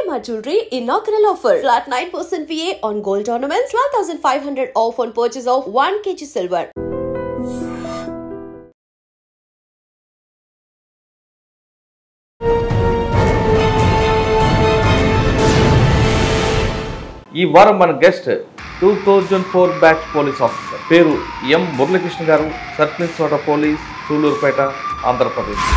Shalimar Jewelry inaugural offer. Flat 9% VA on gold ornaments, 12,500 off on purchase of 1 kg silver. ఈ వారం మన guest 2004 batch police officer, పేరు ఎం మురళీకృష్ణ గారు, circle inspector police, Sullurpeta, Andhra Pradesh.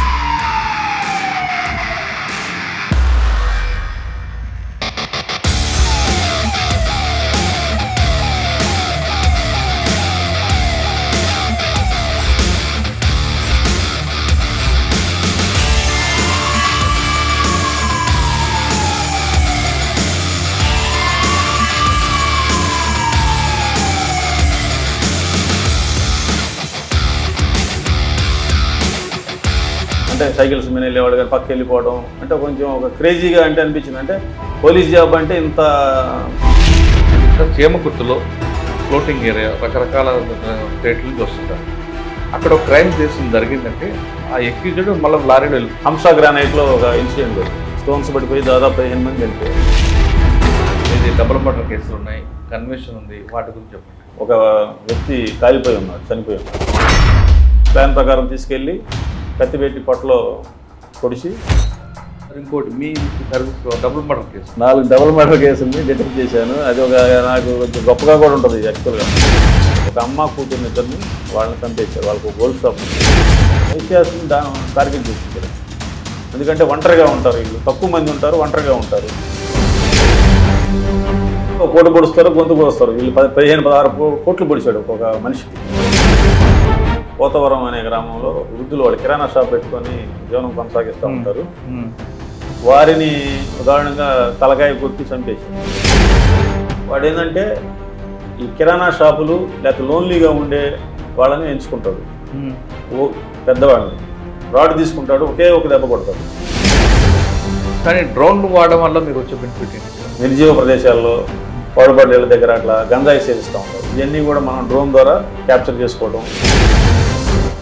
అంటే cycles మీద వెళ్ళేవాడు కానీ పక్కకి వెళ్ళిపోవడం అంటే కొంచెం ఒక క్రేజీగా అంటే అనిపించింది. అంటే పోలీస్ జాబ్ అంటే ఇంత చీమకుర్తిలో ఫ్లోటింగ్ ఏరియా రకరకాల స్టేట్ల నుంచి వస్తుంటారు. అక్కడ ఒక క్రైమ్ చేసింది జరిగిందంటే ఆ ఎక్యూజ్డ్ మళ్ళీ లారీలో వెళ్ళి హంసా గ్రానైట్లో ఒక ఇన్సిడెంట్, స్టోన్స్ పడిపోయి దాదాపు 15 మంది వెళ్ళిపోయారు. ఇది డబుల్ మర్డర్ కేసులు ఉన్నాయి, కన్విక్షన్ ఉంది, వాటి గురించి చెప్పండి. ఒక వ్యక్తి కాలిపోయి ఉన్నాడు, చనిపోయి ఉన్నాడు. ప్లాన్ ప్రకారం తీసుకెళ్ళి కత్తిపెట్టి పొట్టలో పొడిచి. ఇంకోటి మీ service double murder case, 4 double murder కేసుల్ని డిటెక్ట్ చేశాను. అది ఒక నాకు కొంచెం గొప్పగా కూడా ఉంటుంది. యాక్చువల్గా ఒక అమ్మ కూతుర్ని ఇద్దరిని వాళ్ళని చంపేశారు. వాళ్ళకు ఒక గోల్డ్ షాప్ విషయాన్ని టార్గెట్ చేసింది. ఎందుకంటే ఒంటరిగా ఉంటారు, వీళ్ళు తక్కువ మంది ఉంటారు, ఒంటరిగా ఉంటారు. కోట పొడుస్తారు, గొంతు పొడుస్తారు. వీళ్ళు 15-16 కోట్లు పొడిచాడు ఒక మనిషికి. పోతవరం అనే గ్రామంలో వృద్ధులు వాళ్ళు కిరాణా షాప్ పెట్టుకొని జీవనం కొనసాగిస్తూ ఉంటారు. వారిని ఉదాహరణగా తలకాయ కొట్టి చంపేసి, వాడు ఏంటంటే ఈ కిరాణా షాపులు లేకపోతే లోన్లీగా ఉండే వాళ్ళని ఎంచుకుంటాడు. పెద్దవాళ్ళని రాడ్ తీసుకుంటాడు, ఒకే ఒక దెబ్బ కొడతాడు. కానీ డ్రోన్ వాడడం వల్ల మీకు వచ్చే బెనిఫిట్ ఏంటి? నిర్జీవ ప్రదేశాల్లో పాడుబడ్డేళ్ళ దగ్గర అట్లా గంజాయి సేవిస్తూ ఉంటారు. ఇవన్నీ కూడా మనం డ్రోన్ ద్వారా క్యాప్చర్ చేసుకోవడం.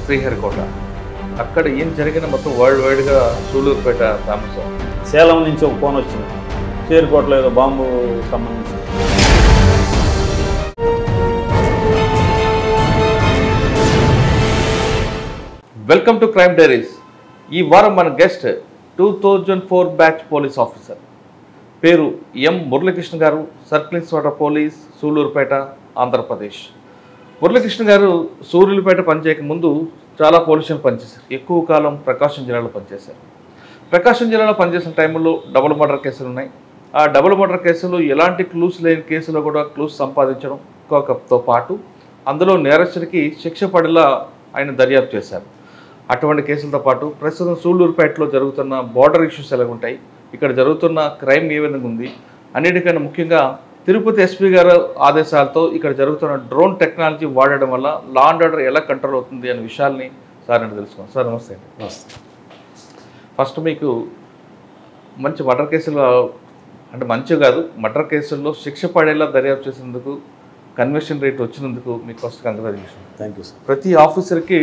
శ్రీహరికోట అక్కడ ఏం జరిగిన మొత్తం వరల్డ్ వైడ్గా సూళ్లూరుపేట ఫేమస్. సేలం నుంచి ఒక ఫోన్ వచ్చింది, శ్రీహరికోటలో ఏదో బాంబు సంబంధించి. Welcome to crime diaries. ఈ వారం మన గెస్ట్ 2004 బ్యాచ్ పోలీస్ ఆఫీసర్, పేరు ఎం మురళీకృష్ణ గారు, circle inspector police, Sullurpeta, Andhra Pradesh. Muralikrishna గారు సూళ్లూరుపేట పనిచేయక ముందు చాలా పోలీస్ స్టేషన్ పనిచేశారు. ఎక్కువ కాలం ప్రకాశం జిల్లాలో పనిచేశారు. ప్రకాశం జిల్లాలో పనిచేసిన టైంలో డబుల్ మర్డర్ కేసులు ఉన్నాయి. ఆ డబుల్ మర్డర్ కేసులు ఎలాంటి క్లూస్ లేని కేసులో కూడా క్లూస్ సంపాదించడం తో పాటు అందులో నేరస్తుడికి శిక్ష పడేలా ఆయన దర్యాప్తు చేశారు. అటువంటి కేసులతో పాటు ప్రస్తుతం సూళ్లూరుపేటలో జరుగుతున్న బార్డర్ ఇష్యూస్ ఎలా ఉంటాయి, ఇక్కడ జరుగుతున్న క్రైమ్ ఏ విధంగా ఉంది, అన్నిటికన్నా ముఖ్యంగా తిరుపతి ఎస్పీ గారు ఆదేశాలతో ఇక్కడ జరుగుతున్న డ్రోన్ టెక్నాలజీ వాడడం వల్ల లా అండ్ ఆర్డర్ ఎలా కంట్రోల్ అవుతుంది అనే విషయాల్ని సార్ అని తెలుసుకోండి. సార్ నమస్తే అండి. నమస్తే. ఫస్ట్ మీకు మంచి మర్డర్ కేసులు అంటే మంచి కాదు, మర్డర్ కేసుల్లో శిక్ష పడేలా దర్యాప్తు చేసినందుకు, కన్విక్షన్ రేట్ వచ్చినందుకు మీకు first congratulation. Thank you sir. ప్రతి ఆఫీసర్కి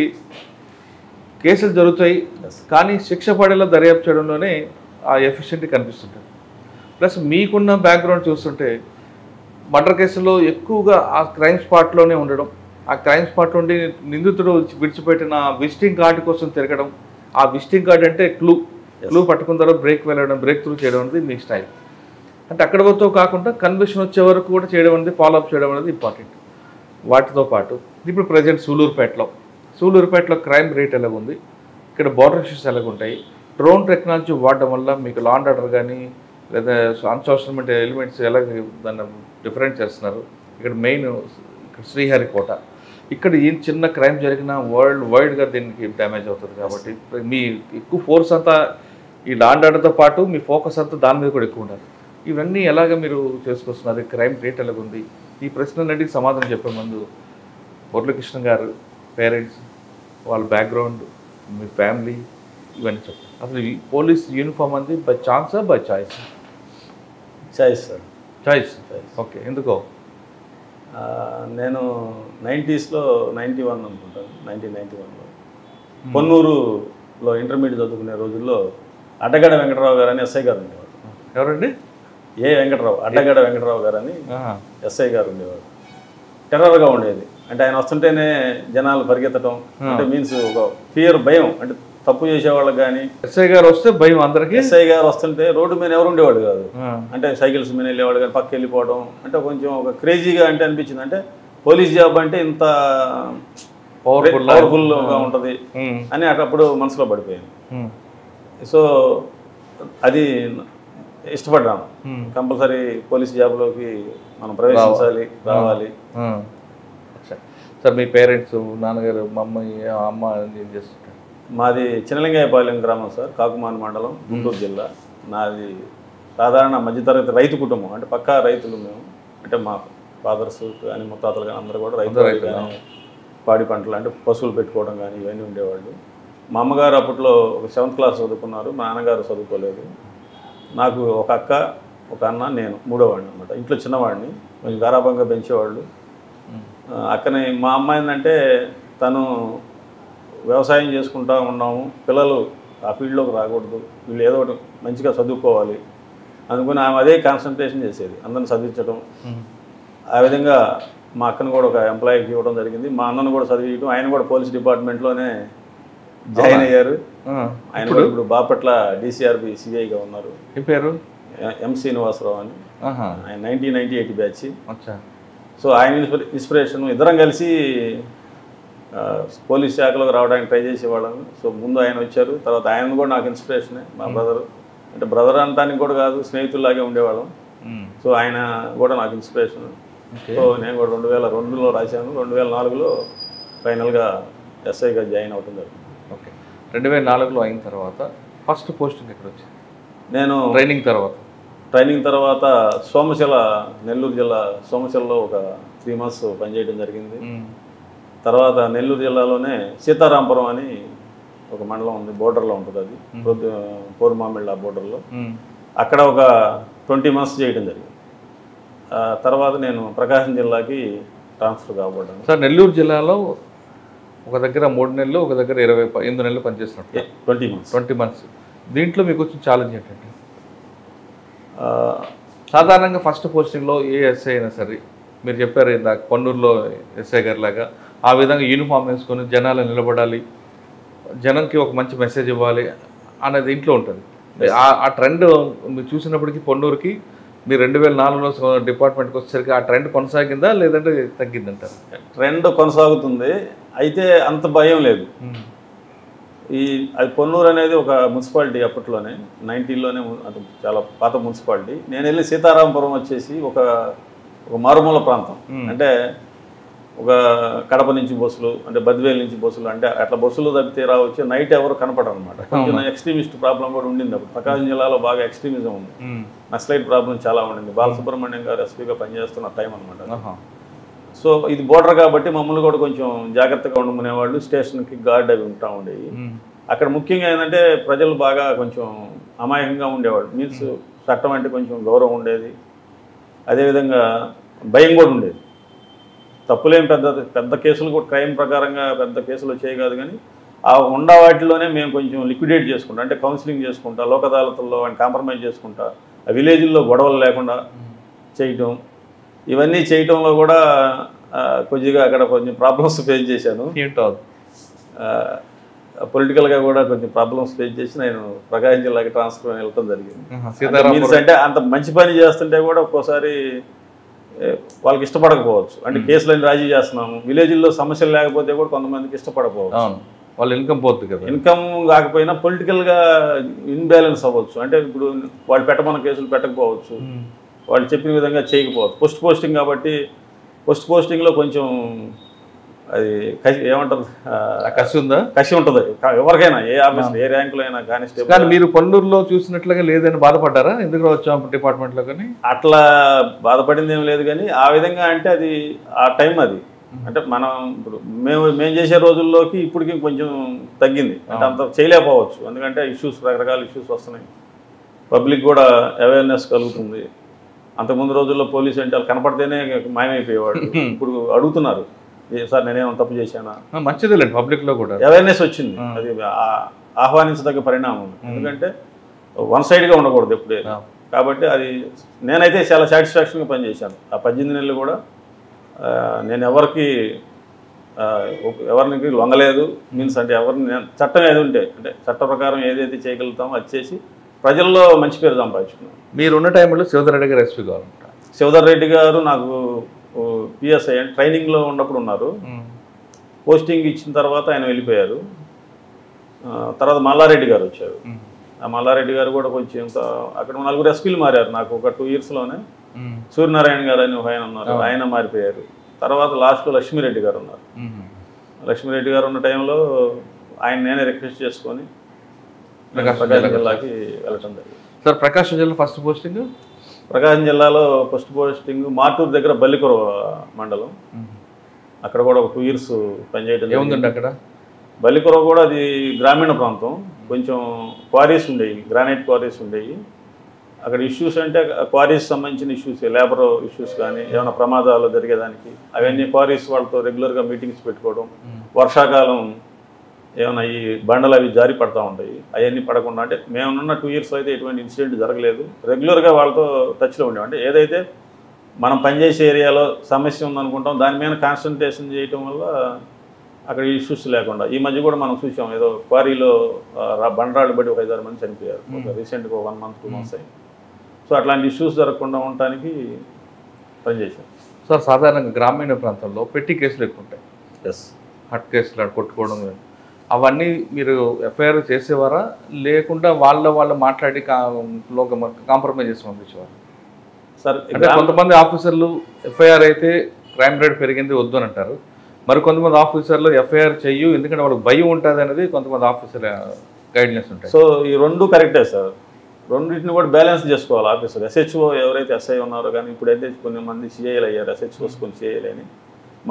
కేసులు జరుగుతాయి, కానీ శిక్ష పడేలా దర్యాప్తు చేయడంలోనే ఆ ఎఫిషియెంట్ కనిపిస్తుంటుంది. ప్లస్ మీకున్న బ్యాక్గ్రౌండ్ చూస్తుంటే మర్డర్ కేసులో ఎక్కువగా ఆ క్రైమ్ స్పాట్లోనే ఉండడం, ఆ క్రైమ్ స్పాట్ నుండి నిందితుడు విడిచిపెట్టిన విజిటింగ్ కార్డు కోసం తిరగడం, ఆ విజిటింగ్ కార్డు అంటే క్లూ పట్టుకున్న తర్వాత బ్రేక్ త్రూ చేయడం అనేది మీ స్టైల్. అంటే అక్కడ వరకు కాకుండా కన్విక్షన్ వచ్చే వరకు కూడా చేయడం అనేది, ఫాలోఅప్ చేయడం అనేది ఇంపార్టెంట్. వాటితో పాటు ఇప్పుడు ప్రజెంట్ సూళ్లూరుపేటలో క్రైమ్ రేట్ ఎలాగ ఉంది, ఇక్కడ బార్డర్ ఇష్యూస్ ఎలాగ ఉంటాయి, డ్రోన్ టెక్నాలజీ వాడడం వల్ల మీకు లా అండ్ ఆర్డర్ కానీ లేదా అన్సోషల్ మీడియా ఎలిమెంట్స్ ఎలా దాన్ని డిఫరెంట్ చేస్తున్నారు, ఇక్కడ మెయిన్ ఇక్కడ శ్రీహరికోట, ఇక్కడ ఏం చిన్న క్రైమ్ జరిగినా వరల్డ్ వైడ్గా దీనికి డ్యామేజ్ అవుతుంది. కాబట్టి మీ ఎక్కువ ఫోర్స్ అంతా ఈ లా అండ్ ఆర్డర్తో పాటు మీ ఫోకస్ అంతా దాని మీద కూడా ఎక్కువ ఉండాలి. ఇవన్నీ ఎలాగ మీరు చేసుకొస్తున్నారు, క్రైమ్ రేట్ ఎలాగుంది, ఈ ప్రశ్నలన్నిటికీ సమాధానం చెప్పే ముందు మురళీకృష్ణ గారు పేరెంట్స్, వాళ్ళ బ్యాక్గ్రౌండ్, మీ ఫ్యామిలీ, ఇవన్నీ చెప్పండి. అసలు ఈ పోలీస్ యూనిఫామ్ అంది బై ఛాన్సా by choice? Choice sir. Choice. Okay, ఎందుకో? నేను 90స్లో 91 అనుకుంటాను, 1991లో పొన్నూరులో ఇంటర్మీడియట్ చదువుకునే రోజుల్లో అడ్డగడ్డ వెంకటరావు గారు అని ఎస్ఐ గారు ఉండేవారు. ఎవరండి? వెంకటరావు, అడ్డగడ్డ వెంకటరావు గారు అని ఎస్ఐ గారు ఉండేవాడు. టెర్రర్గా ఉండేది. అంటే ఆయన వస్తుంటేనే జనాలు పరిగెత్తడం, అంటే మీన్స్ ఒక ఫియర్, భయం. అంటే తప్పు చేసేవాళ్ళకి కానీ ఎస్ఐ గారు వస్తే భయం అందరికి. ఎస్ఐ గారు వస్తుంటే రోడ్డు మీద ఎవరు ఉండేవాడు కాదు. అంటే సైకిల్స్ మీద వెళ్ళేవాడు కానీ పక్క వెళ్ళిపోవడం, అంటే కొంచెం ఒక క్రేజీగా అంటే అనిపించింది. అంటే పోలీస్ జాబ్ అంటే ఇంత పవర్ఫుల్గా ఉంటుంది అని అప్పుడు మనసులో పడిపోయింది. సో అది ఇష్టపడ్డాను. కంపల్సరీ పోలీస్ జాబ్లోకి మనం ప్రవేశించాలి, రావాలి. సార్ మీ పేరెంట్స్, నాన్నగారు, అమ్మ ఏం చేస్తుంటారు? మాది చిన్నలింగాయపాలెం గ్రామం సార్, కాకుమాన మండలం, గుంటూరు జిల్లా. నాది సాధారణ మధ్యతరగతి రైతు కుటుంబం. అంటే పక్కా రైతులు మేము. అంటే మా ఫాదర్స్ కానీ ముత్తాతలు కానీ అందరూ కూడా రైతులు కానీ పాడి పంటలు అంటే పశువులు పెట్టుకోవడం కానీ ఇవన్నీ ఉండేవాళ్ళు. మా అమ్మగారు అప్పట్లో ఒక 7th క్లాస్ చదువుకున్నారు, మా నాన్నగారు చదువుకోలేదు. నాకు ఒక అక్క, ఒక అన్న, నేను మూడోవాడిని అనమాట. ఇంట్లో చిన్నవాడిని, కొంచెం గారాబంగా పెంచేవాళ్ళు. అక్కని మా అమ్మ ఏంటంటే తను వ్యవసాయం చేసుకుంటూ ఉన్నాము, పిల్లలు ఆ ఫీల్డ్లోకి రాకూడదు, వీళ్ళు ఏదో ఒకటి మంచిగా చదువుకోవాలి అనుకుని ఆమె అదే కాన్సన్ట్రేషన్ చేసేది, అందరిని చదివించడం. ఆ విధంగా మా అక్కను కూడా ఒక ఎంప్లాయీకి ఇవ్వడం జరిగింది. మా అన్నను కూడా చదివించడం. ఆయన కూడా పోలీస్ డిపార్ట్మెంట్లోనే జాయిన్ అయ్యారు. ఆయన ఇప్పుడు బాపట్ల DCRB CIగా ఉన్నారు. ఈ పేరు M. శ్రీనివాసరావు అని. ఆయన 1998 బ్యాచ్. సో ఆయన ఇన్స్పిరేషన్. ఇద్దరం కలిసి పోలీస్ శాఖలోకి రావడానికి ట్రై చేసేవాళ్ళము. సో ముందు ఆయన వచ్చారు, తర్వాత ఆయన కూడా నాకు ఇన్స్పిరేషనే. మా బ్రదరు, అంటే బ్రదర్ అనడానికి కూడా కాదు, స్నేహితుల్లాగే ఉండేవాళ్ళం. సో ఆయన కూడా నాకు ఇన్స్పిరేషన్. సో నేను కూడా 2002లో రాశాను. 2004లో ఫైనల్గా ఎస్ఐగా జాయిన్ అవడం జరిగింది. ఓకే. 2004లో అయిన తర్వాత ఫస్ట్ పోస్టింగ్ ఎక్కడ వచ్చింది? నేను ట్రైనింగ్ తర్వాత సోమశిల, నెల్లూరు జిల్లా సోమశిలలో ఒక 3 months పనిచేయడం జరిగింది. తర్వాత నెల్లూరు జిల్లాలోనే సీతారాంపురం అని ఒక మండలం ఉంది, బోర్డర్లో ఉంటుంది. అది పోరుమామిళ్ళ బోర్డర్లో. అక్కడ ఒక 20 months చేయడం జరిగింది. తర్వాత నేను ప్రకాశం జిల్లాకి ట్రాన్స్ఫర్ కాబడ్డాను. సార్ నెల్లూరు జిల్లాలో ఒక దగ్గర 3 నెలలు, ఒక దగ్గర 8 నెలలు పనిచేస్తున్నట్టు 20 months. దీంట్లో మీకు వచ్చిన ఛాలెంజ్ ఏంటంటే, సాధారణంగా ఫస్ట్ పోస్టింగ్లో ఏ ఎస్ఐ అయినా సరే, మీరు చెప్పారు ఇందాక పొన్నూరులో ఎస్ఐ గారి లాగా ఆ విధంగా యూనిఫామ్ వేసుకొని జనాలు నిలబడాలి, జనంకి ఒక మంచి మెసేజ్ ఇవ్వాలి అనేది ఇంట్లో ఉంటుంది. ఆ ట్రెండ్ మీరు చూసినప్పటికీ పొన్నూరుకి మీరు 2004లో డిపార్ట్మెంట్కి వచ్చేసరికి ఆ ట్రెండ్ కొనసాగిందా లేదంటే తగ్గిందంటారు? ట్రెండ్ కొనసాగుతుంది, అయితే అంత భయం లేదు. అది పొన్నూరు అనేది ఒక మున్సిపాలిటీ, అప్పట్లోనే 90లోనే అది చాలా పాత మున్సిపాలిటీ. నేను వెళ్ళి సీతారాంపురం వచ్చేసి ఒక మారుమూల ప్రాంతం. అంటే ఒక కడప నుంచి బస్సులు, అంటే బద్వేలు నుంచి బస్సులు, అంటే అట్లా బస్సులు తప్పితే రావచ్చు. నైట్ ఎవరు కనపడరు అనమాట. కొంచెం ఎక్స్ట్రీమిస్ట్ ప్రాబ్లం కూడా ఉండింది అప్పుడు. ప్రకాశం జిల్లాలో బాగా ఎక్స్ట్రీమిజం ఉంది, నక్సలైట్ ప్రాబ్లం చాలా ఉండింది. బాలసుబ్రహ్మణ్యం గారు ఎస్పీగా పనిచేస్తున్న టైం అనమాట. సో ఇది బోర్డర్ కాబట్టి మమ్మల్ని కూడా కొంచెం జాగ్రత్తగా ఉండమనేవాళ్ళు. స్టేషన్కి గార్డ్ అవి ఉంటా ఉండేవి. అక్కడ ముఖ్యంగా ఏంటంటే ప్రజలు బాగా కొంచెం అమాయకంగా ఉండేవాళ్ళు. మీన్స్ చట్టం అంటే కొంచెం గౌరవం ఉండేది, అదేవిధంగా భయం కూడా ఉండేది. తప్పులేం పెద్ద కేసులు కూడా క్రైమ్ ప్రకారంగా పెద్ద కేసులు వచ్చాయి కాదు, కానీ ఆ ఉన్న వాటిలోనే మేము కొంచెం లిక్విడేట్ చేసుకుంటాం. అంటే కౌన్సిలింగ్ చేసుకుంటా, లోక్ అదాలతుల్లో కాంప్రమైజ్ చేసుకుంటా, ఆ విలేజ్ల్లో గొడవలు లేకుండా చేయటం, ఇవన్నీ చేయటంలో కూడా కొద్దిగా అక్కడ కొంచెం ప్రాబ్లమ్స్ ఫేస్ చేశాను. పొలిటికల్గా కూడా కొంచెం ప్రాబ్లమ్స్ ఫేస్ చేసి నేను ప్రకాశం జిల్లాకి ట్రాన్స్ఫర్ వెళ్ళటం జరిగింది. అంటే అంత మంచి పని చేస్తుంటే కూడా ఒక్కోసారి వాళ్ళకి ఇష్టపడకపోవచ్చు. అంటే కేసులని రాజీ చేస్తున్నాము, విలేజ్ల్లో సమస్యలు లేకపోతే కూడా కొంతమందికి ఇష్టపడకపోవచ్చు. వాళ్ళ ఇన్కమ్ పోతుంది కదా, ఇన్కమ్ కాకపోయినా పొలిటికల్గా ఇన్బ్యాలెన్స్ అవ్వచ్చు. అంటే ఇప్పుడు వాళ్ళు పెట్టమన్న కేసులు పెట్టకపోవచ్చు, వాళ్ళు చెప్పిన విధంగా చేయకపోవచ్చు. పోస్టింగ్ కాబట్టి పోస్టింగ్లో కొంచెం అది ఏమంటారు, కసి ఉంటుంది ఎవరికైనా, ఏ ఆఫీస్ ఏ ర్యాంకులో అయినా. కానిస్టేబుల్ కానీ మీరు పొన్నూరులో చూసినట్లుగా లేదని బాధపడ్డారా? ఎందుకు వచ్చాం డిపార్ట్మెంట్లో? కానీ అట్లా బాధపడింది ఏం లేదు, కానీ ఆ విధంగా అంటే అది ఆ టైం అది. అంటే మనం ఇప్పుడు మేము చేసే రోజుల్లోకి ఇప్పటికి కొంచెం తగ్గింది. అంటే అంత చేయలేకపోవచ్చు, ఎందుకంటే రకరకాల ఇష్యూస్ వస్తున్నాయి. పబ్లిక్ కూడా అవేర్నెస్ కలుగుతుంది. అంతకుముందు రోజుల్లో పోలీసు అంటే వాళ్ళు కనపడితేనే మాయమైపోయేవాడు. ఇప్పుడు అడుగుతున్నారు, సార్ నేనేమో తప్పు చేశానా. మంచిదేలేండి, పబ్లిక్లో కూడా అవేర్నెస్ వచ్చింది. అది ఆహ్వానించదగ్గ పరిణామం. ఎందుకంటే వన్ సైడ్గా ఉండకూడదు ఎప్పుడే. కాబట్టి అది నేనైతే చాలా సాటిస్ఫాక్షన్గా పనిచేశాను. ఆ 18 నెలలు కూడా నేను ఎవరికి లొంగలేదు. మీన్స్ అంటే ఎవరిని చట్టం ఏది ఉంటే అంటే చట్ట ప్రకారం ఏదైతే చేయగలుగుతామో అది చేసి ప్రజల్లో మంచి పేరు సంపాదించుకున్నాను. మీరున్న టైంలో శివధర్ రెడ్డి గారు ఎస్పీ గారు ఉంటారు. శివధర్ రెడ్డి గారు నాకు పిఎస్ఐ ట్రైనింగ్లో ఉన్నప్పుడు ఉన్నారు. పోస్టింగ్ ఇచ్చిన తర్వాత ఆయన వెళ్ళిపోయారు. తర్వాత మల్లారెడ్డి గారు వచ్చారు. ఆ మల్లారెడ్డి గారు కూడా కొంచెం అక్కడ 4 ఎస్పీలు మారారు. నాకు ఒక 2 ఇయర్స్లోనే సూర్యనారాయణ గారు అని ఆయన ఉన్నారు, ఆయన మారిపోయారు. తర్వాత లాస్ట్లో లక్ష్మీరెడ్డి గారు ఉన్నారు. లక్ష్మీరెడ్డి గారు ఉన్న టైంలో ఆయన నేనే రిక్వెస్ట్ చేసుకొని ప్రకాశం జిల్లాకి వెళ్ళటం జరిగింది. సార్ ప్రకాశం జిల్లా ఫస్ట్ పోస్టింగ్? ప్రకాశం జిల్లాలో ఫస్ట్ పోస్టింగ్ మార్టూరు దగ్గర బల్లికొర మండలం. అక్కడ కూడా ఒక 2 ఇయర్స్ పనిచేయడం. ఏముందండి అక్కడ? బల్లికొర కూడా అది గ్రామీణ ప్రాంతం. కొంచెం క్వారీస్ ఉండేవి, గ్రానైట్ క్వారీస్ ఉండేవి. అక్కడ ఇష్యూస్ అంటే క్వారీస్ సంబంధించిన ఇష్యూస్, లేబర్ ఇష్యూస్ కానీ ఏమైనా ప్రమాదాలు జరిగేదానికి అవన్నీ క్వారీస్ వాళ్ళతో రెగ్యులర్గా మీటింగ్స్ పెట్టుకోవడం. వర్షాకాలం ఏమైనా ఈ బండలు అవి జారి పడతా ఉంటాయి, అవన్నీ పడకుండా అంటే మేమున్న 2 ఇయర్స్ అయితే ఎటువంటి ఇన్సిడెంట్ జరగలేదు. రెగ్యులర్గా వాళ్ళతో టచ్లో ఉండేవి. అంటే ఏదైతే మనం పనిచేసే ఏరియాలో సమస్య ఉందనుకుంటాం దాని మీద కాన్సన్ట్రేషన్ చేయటం వల్ల అక్కడ ఇష్యూస్ లేకుండా. ఈ మధ్య కూడా మనం చూసాం, ఏదో క్వారీలో బండరాళ్ళు బట్టి ఒక 5-6 మంది చనిపోయారు రీసెంట్గా, 1 month 2 months అయింది. సో అట్లాంటి ఇష్యూస్ జరగకుండా ఉండటానికి పనిచేశాం. సార్ సాధారణంగా గ్రామీణ ప్రాంతంలో పెట్టి కేసులు ఎక్కువ ఉంటాయి. ఎస్, హట్ కేసులు కొట్టుకోవడం అవన్నీ మీరు ఎఫ్ఐఆర్ చేసేవారా లేకుండా వాళ్ళ మాట్లాడి కాంప్రమైజ్ చేసి పంపించేవారు? సార్ అంటే కొంతమంది ఆఫీసర్లు ఎఫ్ఐఆర్ అయితే క్రైమ్ రేట్ పెరిగింది వద్దు అని అంటారు. మరి కొంతమంది ఆఫీసర్లు ఎఫ్ఐఆర్ చెయ్యు ఎందుకంటే వాళ్ళకి భయం ఉంటుంది అనేది కొంతమంది ఆఫీసర్ గైడ్లైన్స్ ఉంటాయి. సో ఈ 2 కరెక్టే సార్. రెండింటిని కూడా బ్యాలెన్స్ చేసుకోవాలి ఆఫీసర్. ఎస్హెచ్ఓ ఎవరైతే ఎస్ఐ ఉన్నారో కానీ ఇప్పుడైతే కొన్ని మంది సిఐలు అయ్యారు, ఎస్హెచ్ఓస్ కొన్ని సిఐలు అని.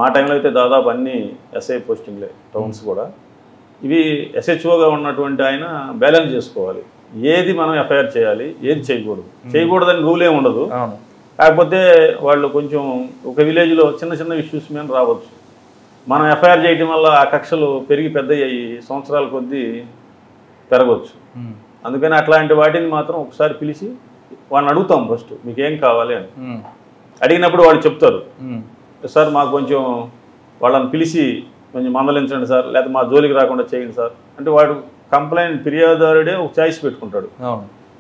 మా టైంలో అయితే దాదాపు అన్ని ఎస్ఐ పోస్టింగ్లే టౌన్స్ కూడా. ఇవి ఎస్హెచ్ఓగా ఉన్నటువంటి ఆయన బ్యాలెన్స్ చేసుకోవాలి. ఏది మనం ఎఫ్ఐఆర్ చేయాలి, ఏది చేయకూడదని రూల్ ఏమి ఉండదు. కాకపోతే వాళ్ళు కొంచెం ఒక విలేజ్లో చిన్న ఇష్యూస్ మీద రావచ్చు. మనం ఎఫ్ఐఆర్ చేయడం వల్ల ఆ కక్షలు పెరిగి పెద్ద అయ్యి సంవత్సరాల కొద్దీ పెరగవచ్చు. అందుకని అట్లాంటి వాటిని మాత్రం ఒకసారి పిలిచి వాళ్ళని అడుగుతాం ఫస్ట్, మీకు ఏం కావాలి అని. అడిగినప్పుడు వాళ్ళు చెప్తారు, సార్ మాకు కొంచెం వాళ్ళని పిలిచి కొంచెం మందలించండి సార్, లేకపోతే మా జోలికి రాకుండా చేయండి సార్ అంటే వాడు కంప్లైంట్ ఫిర్యాదుదారుడే ఒక చాయిస్ పెట్టుకుంటాడు.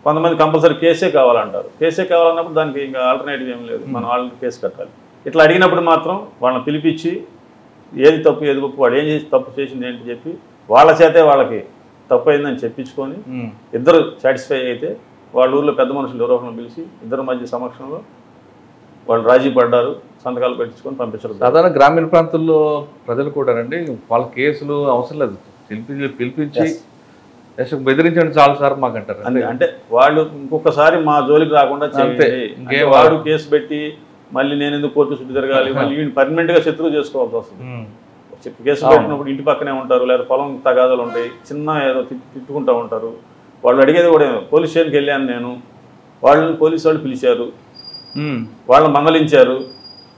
కొంతమంది కంపల్సరీ కేసే కావాలంటారు. కేసే కావాలన్నప్పుడు దానికి ఇంకా ఆల్టర్నేటివ్ ఏం లేదు, మనం వాళ్ళకి కేసు కట్టాలి. ఇట్లా అడిగినప్పుడు మాత్రం వాళ్ళని పిలిపించి ఏది తప్పు ఏది ఒప్పు, వాడు ఏం చేసి తప్పు చేసింది ఏంటి చెప్పి వాళ్ళ చేతే వాళ్ళకి తప్పు అయిందని చెప్పించుకొని ఇద్దరు సాటిస్ఫై అయితే వాళ్ళ ఊళ్ళో పెద్ద మనుషులు ఎవరో పిలిచి ఇద్దరి మధ్య సమక్షంలో వాళ్ళు రాజీ పడ్డారు, సంతకాలు పెట్టించుకొని పంపించారు. సాధారణ గ్రామీణ ప్రాంతాల్లో ప్రజలు కూడా అండి వాళ్ళ కేసులు అవసరం లేదు, పిలిపించి బెదిరించండి చాలు సార్ మాకు అంటారు. అంటే వాళ్ళు ఇంకొకసారి మా జోలికి రాకుండా చేయండి, వాడు కేసు పెట్టి మళ్ళీ నేను ఎందుకు కోర్టు చుట్టూ తిరగాలి, మళ్ళీ వీడిని పర్మనెంట్గా శత్రువు చేసుకోవాల్సి వస్తుంది. కేసు పెట్టినప్పుడు ఇంటి పక్కనే ఉంటారు, లేదా పొలం తగాదాలు ఉంటాయి, చిన్న ఏదో తిట్టుకుంటూ ఉంటారు. వాళ్ళు అడిగేది కూడా పోలీస్ స్టేషన్కి వెళ్ళాను నేను, వాళ్ళని పోలీసు వాళ్ళు పిలిచారు, వాళ్ళని మందలించారు,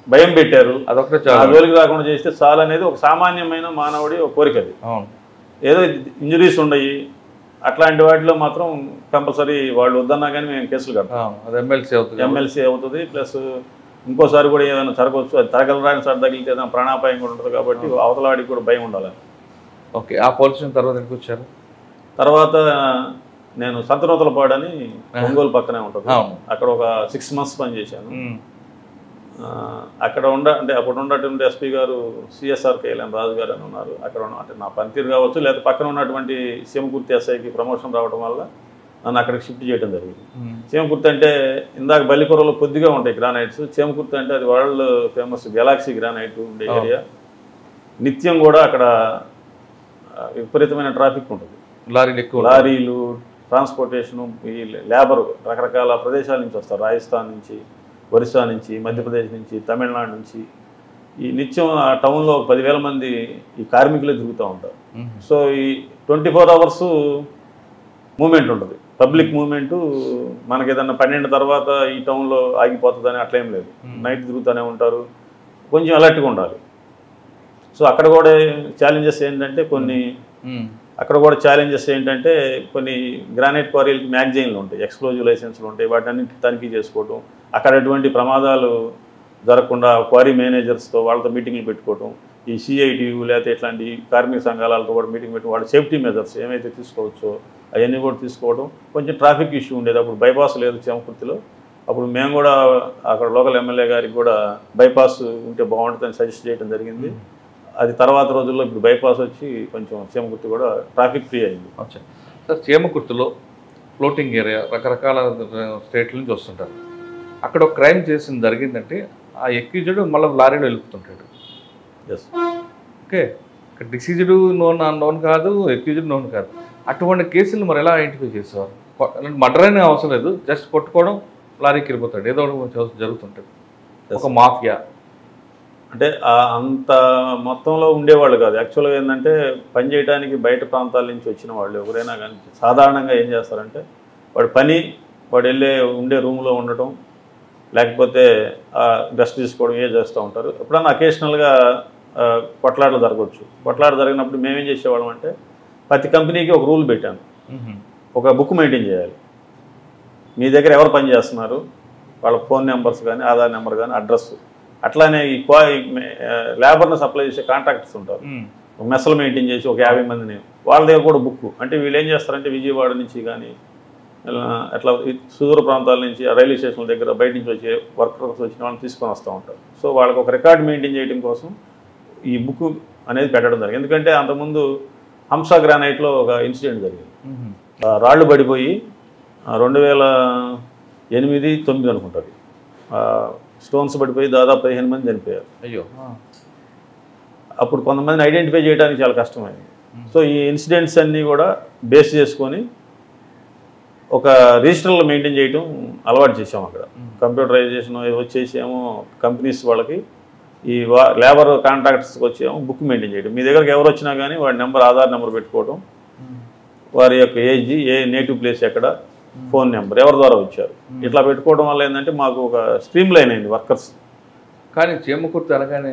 భయం పెట్టారు, అదొకటే ఆ జోలికి రాకుండా చేస్తే చాలు అనేది ఒక సామాన్యమైన మానవుడి ఒక కోరిక. అది ఏదో ఇంజరీస్ ఉండయి అట్లాంటి వాటిలో మాత్రం కంపల్సరీ వాళ్ళు వద్దన్నా కానీ మేము కేసులు కడతాం. అది ఎమ్మెల్సీ అవుతుంది. ప్లస్ ఇంకోసారి కూడా ఏదైనా జరగవచ్చు, అది తరగలరాని సార్ తగిలితే ఏదైనా ప్రాణాపాయం కూడా ఉంటుంది. కాబట్టి అవతల వాడికి కూడా భయం ఉండాలి. ఓకే, ఆ పోలీస్ తర్వాత ఎందుకు వచ్చారు? తర్వాత నేను సంతనూతలపాడు అని ఒంగోలు పక్కనే ఉంటుంది, అక్కడ ఒక 6 months పనిచేశాను. అక్కడ అంటే అప్పుడు ఉన్నటువంటి ఎస్పీ గారు సిఎస్ఆర్ కేఎల్ఎన్ రాజు గారు అని ఉన్నారు. అక్కడ అంటే నా పనితీరు కావచ్చు, లేదా పక్కన ఉన్నటువంటి సీమకుర్తి ఎస్ఐకి ప్రమోషన్ రావడం వల్ల నన్ను అక్కడికి షిఫ్ట్ చేయడం జరిగింది. చీమకుర్తి అంటే ఇందాక బల్లికొరలో కొద్దిగా ఉంటాయి గ్రానైట్స్, చీమకుర్తి అంటే అది వరల్డ్ ఫేమస్ గెలాక్సీ గ్రానైట్ ఉండే ఏరియా. నిత్యం కూడా అక్కడ విపరీతమైన ట్రాఫిక్ ఉంటుంది, లారీలు, ట్రాన్స్పోర్టేషను, ఈ లేబర్ రకరకాల ప్రదేశాల నుంచి వస్తారు, రాజస్థాన్ నుంచి, ఒరిస్సా నుంచి, మధ్యప్రదేశ్ నుంచి, తమిళనాడు నుంచి. ఈ నిత్యం ఆ టౌన్లో 10,000 మంది ఈ కార్మికులే తిరుగుతూ ఉంటారు. సో ఈ 24 hours మూమెంట్ ఉంటుంది, పబ్లిక్ మూమెంటు. మనకి ఏదన్నా 12 తర్వాత ఈ టౌన్లో ఆగిపోతుందని అట్లేం లేదు, నైట్ తిరుగుతూనే ఉంటారు, కొంచెం అలర్ట్గా ఉండాలి. సో అక్కడ కూడా ఛాలెంజెస్ ఏంటంటే కొన్ని అక్కడ కూడా ఛాలెంజెస్ ఏంటంటే కొన్ని గ్రానైట్ క్వారీలకి మ్యాగజైన్లు ఉంటాయి, ఎక్స్క్లూజివ్ లైసెన్స్లు ఉంటాయి, వాటన్నిటి తనిఖీ చేసుకోవడం, అక్కడ ఎటువంటి ప్రమాదాలు జరగకుండా క్వారీ మేనేజర్స్తో వాళ్ళతో మీటింగ్లు పెట్టుకోవడం, ఈ సిఐటియు లేకపోతే ఇట్లాంటి కార్మిక సంఘాలతో కూడా మీటింగ్ పెట్టి వాళ్ళ సేఫ్టీ మెజర్స్ ఏమైతే తీసుకోవచ్చో అవన్నీ కూడా తీసుకోవడం. కొంచెం ట్రాఫిక్ ఇష్యూ ఉండేది, అప్పుడు బైపాస్ లేదు చేమకుర్తిలో. అప్పుడు మేము కూడా అక్కడ లోకల్ ఎమ్మెల్యే గారికి కూడా బైపాస్ ఉంటే బాగుంటుందని సజెస్ట్ చేయడం జరిగింది. అది తర్వాత రోజుల్లో ఇప్పుడు బైపాస్ వచ్చి కొంచెం చేమకుర్తి కూడా ట్రాఫిక్ ఫ్రీ అయింది. సార్, చేమకుర్తిలో ఫ్లోటింగ్ ఏరియా రకరకాల స్టేట్ల నుంచి వస్తుంటారు. అక్కడ ఒక క్రైమ్ చేసింది జరిగిందంటే ఆ ఎక్యూజ్డ్ మళ్ళీ లారీలో వెళ్తుంటాడు. Yes, okay. ఇక్కడ డిసీజ్డ్ నోన్ కాదు, ఎక్యూజ్డ్ నోన్ కాదు. అటువంటి కేసులు మరి ఎలా ఐడెంటిఫై చేసేవారు? మర్డర్ అనే అవసరం లేదు, జస్ట్ కొట్టుకోవడం, లారీకి వెళ్ళిపోతాడు, ఏదో ఒకటి జరుగుతుంటుంది. ఒక మాఫియా అంటే అంత మొత్తంలో ఉండేవాళ్ళు కాదు. యాక్చువల్గా ఏంటంటే పని చేయడానికి బయట ప్రాంతాల నుంచి వచ్చిన వాళ్ళు ఎవరైనా కానీ సాధారణంగా ఏం చేస్తారంటే వాడు వాడు వెళ్ళే ఉండే రూమ్లో ఉండటం, లేకపోతే రెస్ట్ తీసుకోవడం చేస్తూ ఉంటారు. ఎప్పుడన్నా అకేషనల్గా కొట్లాటలు జరగవచ్చు. కొట్లాట జరిగినప్పుడు మేమేం చేసేవాళ్ళం అంటే ప్రతి కంపెనీకి ఒక రూల్ పెట్టాను, ఒక బుక్ మెయింటైన్ చేయాలి. మీ దగ్గర ఎవరు పని చేస్తున్నారు, వాళ్ళ ఫోన్ నెంబర్స్ కానీ, ఆధార్ నెంబర్ కానీ, అడ్రస్. అట్లానే ఈ లేబర్ని సప్లై చేసే కాంట్రాక్టర్స్ ఉంటారు, మెస్సలు మెయింటైన్ చేసి ఒక 50 మందిని, వాళ్ళ దగ్గర కూడా బుక్. అంటే వీళ్ళు ఏం చేస్తారంటే విజయవాడ నుంచి కానీ అట్లా సుదూర ప్రాంతాల నుంచి రైల్వే స్టేషన్ల దగ్గర బయట నుంచి వచ్చే వర్కర్స్ వచ్చిన వాళ్ళని తీసుకొని వస్తూ ఉంటారు. సో వాళ్ళకి ఒక రికార్డ్ మెయింటైన్ చేయడం కోసం ఈ బుక్ అనేది పెట్టడం జరిగింది. ఎందుకంటే అంతకుముందు హంస గ్రానైట్లో ఒక ఇన్సిడెంట్ జరిగింది. రాళ్ళు పడిపోయి 2008-9 అనుకుంటుంది, స్టోన్స్ పడిపోయి దాదాపు 15 మంది చనిపోయారు. అయ్యో. అప్పుడు కొంతమందిని ఐడెంటిఫై చేయడానికి చాలా కష్టమైంది. సో ఈ ఇన్సిడెంట్స్ అన్నీ కూడా బేస్ చేసుకొని ఒక రిజిస్టర్లో మెయింటైన్ చేయడం అలవాటు చేసాము. అక్కడ కంప్యూటరైజేషన్ వచ్చేసేమో కంపెనీస్ వాళ్ళకి, ఈ లేబర్ కాంట్రాక్టర్స్కి వచ్చేమో బుక్ మెయింటైన్ చేయడం. మీ దగ్గరకు ఎవరు వచ్చినా కానీ వాడి నెంబర్, ఆధార్ నెంబర్ పెట్టుకోవడం, వారి యొక్క ఏజ్, ఏ నేటివ్ ప్లేస్ ఎక్కడ, ఫోన్ నెంబర్, ఎవరి ద్వారా వచ్చారు, ఇట్లా పెట్టుకోవడం వల్ల ఏంటంటే మాకు ఒక స్ట్రీమ్ లైన్ అయింది వర్కర్స్. కానీ చేమకుర్తి అనగానే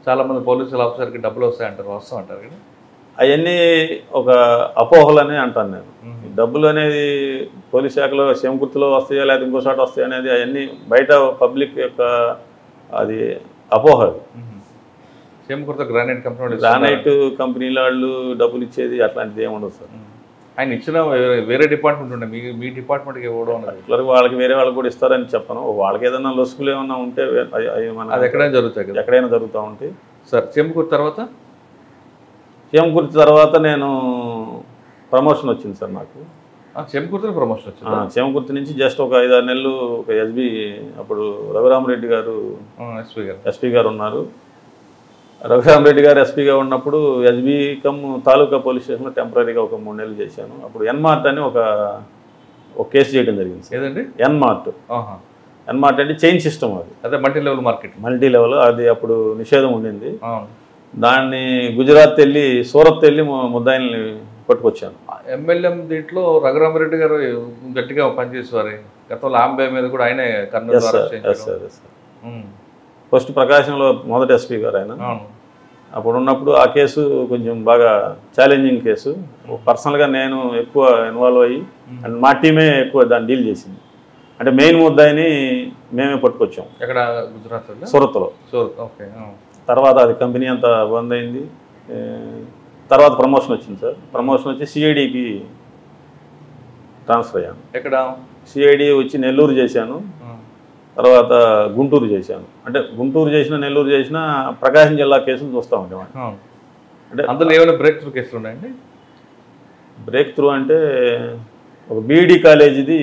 చాలామంది పోలీసుల ఆఫీసర్కి డబ్బులు వస్తాయంటారు, వస్తూ అంటారు కదా, అవన్నీ ఒక అపోహలని అంటాను నేను. డబ్బులు అనేది పోలీస్ శాఖలో చేమకుర్తిలో వస్తాయా లేకపోతే ఇంకోసారి వస్తాయి అనేది అవన్నీ బయట పబ్లిక్ యొక్క అది అపోహ. చేమకుర్తి గ్రానైట్ కంపెనీల వాళ్ళు డబ్బులు ఇచ్చేది అట్లాంటిది ఏమి ఉండదు సార్. ఆయన ఇచ్చిన వేరే డిపార్ట్మెంట్ ఉండే, మీ డిపార్ట్మెంట్కి ఇవ్వడం అట్లా వాళ్ళకి వేరే వాళ్ళకి కూడా ఇస్తారని చెప్పను. వాళ్ళకి ఏదైనా లొసుకులు ఏమన్నా ఉంటే అది ఎక్కడైనా జరుగుతాయి కదా, ఎక్కడైనా జరుగుతూ ఉంటాయి సార్. చేమకుర్తి తర్వాత నేను ప్రమోషన్ వచ్చింది సార్ నాకు. చేమకుర్తిలో ప్రమోషన్ వచ్చింది. చేమకుర్తి నుంచి జస్ట్ ఒక 5-6 నెలలు ఒక ఎస్బీ, అప్పుడు రఘురామరెడ్డి గారు ఎస్పీ గారు ఉన్నారు. రఘురామరెడ్డి గారు ఎస్పీగా ఉన్నప్పుడు ఎస్బీ కమ్ తాలూకా పోలీస్ స్టేషన్లో టెంపరీగా ఒక 3 నెలలు చేశాను. అప్పుడు ఎన్మార్ట్ అని ఒక కేసు చేయడం జరిగింది. ఏదండి ఎన్మార్ట్ అంటే చైన్ సిస్టమ్, అది అదే మల్టీ లెవెల్. అది అప్పుడు నిషేధం ఉండింది. దాన్ని గుజరాత్ వెళ్ళి, సూరత్ వెళ్ళి ముద్దాయిల్ని పట్టుకొచ్చాను. MLM దీంట్లో రఘురామరెడ్డి గారు గట్టిగా పనిచేసేవారు. గతంలో ఆంబే మీద కూడా ఆయనే కర్నూలు ఫస్ట్ ప్రకాశంలో మొదటి ఎస్పీ గారు ఆయన. అప్పుడు ఉన్నప్పుడు ఆ కేసు కొంచెం బాగా ఛాలెంజింగ్ కేసు. పర్సనల్గా నేను ఎక్కువ ఇన్వాల్వ్ అయ్యి అండ్ మా టీమే ఎక్కువ దాన్ని డీల్ చేసింది. అంటే మెయిన్ ముద్దాయిని మేమే పట్టుకొచ్చాం. ఎక్కడ? గుజరాత్, సూరత్లో. ఓకే. తర్వాత అది కంపెనీ అంతా బంద్ అయింది. తర్వాత ప్రమోషన్ వచ్చింది సార్. ప్రమోషన్ వచ్చి సిఐడికి ట్రాన్స్ఫర్ అయ్యాను. ఎక్కడ? సిఐడి వచ్చి నెల్లూరు చేశాను, తర్వాత గుంటూరు చేశాను. అంటే గుంటూరు చేసిన, నెల్లూరు చేసిన, ప్రకాశం జిల్లా కేసులు చూస్తూ ఉండేవాడు. అంటే అందులో ఏమైనా బ్రేక్ త్రూ కేసులు ఉన్నాయండి? బ్రేక్ త్రూ అంటే ఒక బీఈడి కాలేజీది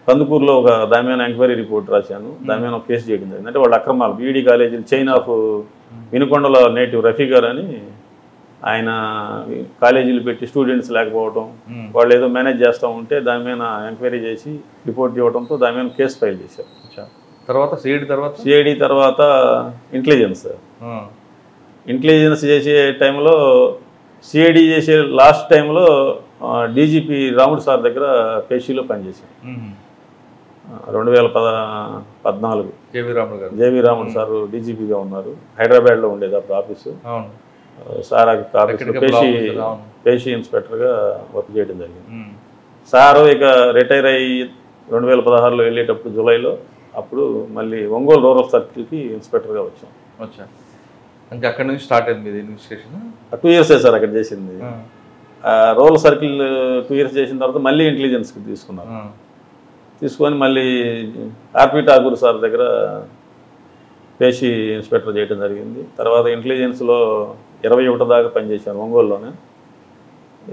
కందుకూరులో ఒక దాని మీద ఎంక్వైరీ రిపోర్ట్ రాశాను. దాని మీద ఒక కేసు చేయడం జరిగింది. అంటే వాళ్ళ అక్రమాలు, బీఈడి కాలేజీలు, చైన్ ఆఫ్ వినుకొండలో నేటివ్ రఫీ గారు అని ఆయన కాలేజీలు పెట్టి స్టూడెంట్స్ లేకపోవడం, వాళ్ళు ఏదో మేనేజ్ చేస్తూ ఉంటే దాని మీద ఎంక్వైరీ చేసి రిపోర్ట్ ఇవ్వడంతో దాని మీద కేసు ఫైల్ చేశారు. తర్వాత సిఐడి తర్వాత ఇంటెలిజెన్స్ చేసే టైంలో, సిఐడి చేసే లాస్ట్ టైంలో డీజీపీ రాముడు సార్ దగ్గర పేషీలో పనిచేశాను. 2014 జేవి రాముడు సార్ డీజీపీగా ఉన్నారు. హైదరాబాద్లో ఉండేది అప్పుడు ఆఫీసు. సార్ ఆఫీస్లో పేషీ ఇన్స్పెక్టర్గా వర్క్ చేయడం జరిగింది. సారు ఇక రిటైర్ అయ్యి 2016లో వెళ్ళేటప్పుడు జూలైలో అప్పుడు మళ్ళీ ఒంగోలు రూరల్ సర్కిల్కి ఇన్స్పెక్టర్గా వచ్చాం. ఇంకా అక్కడ నుంచి స్టార్ట్ అయింది ఇది ఇన్వెస్టిగేషన్. 2 years సార్ అక్కడ చేసింది. రూరల్ సర్కిల్ 2 years చేసిన తర్వాత మళ్ళీ ఇంటెలిజెన్స్కి తీసుకున్నారు. తీసుకొని మళ్ళీ ఆర్పి ఠాకూర్ సార్ దగ్గర పేషీ ఇన్స్పెక్టర్ చేయడం జరిగింది. తర్వాత ఇంటెలిజెన్స్లో 21 దాకా పనిచేశాను ఒంగోలులోనే.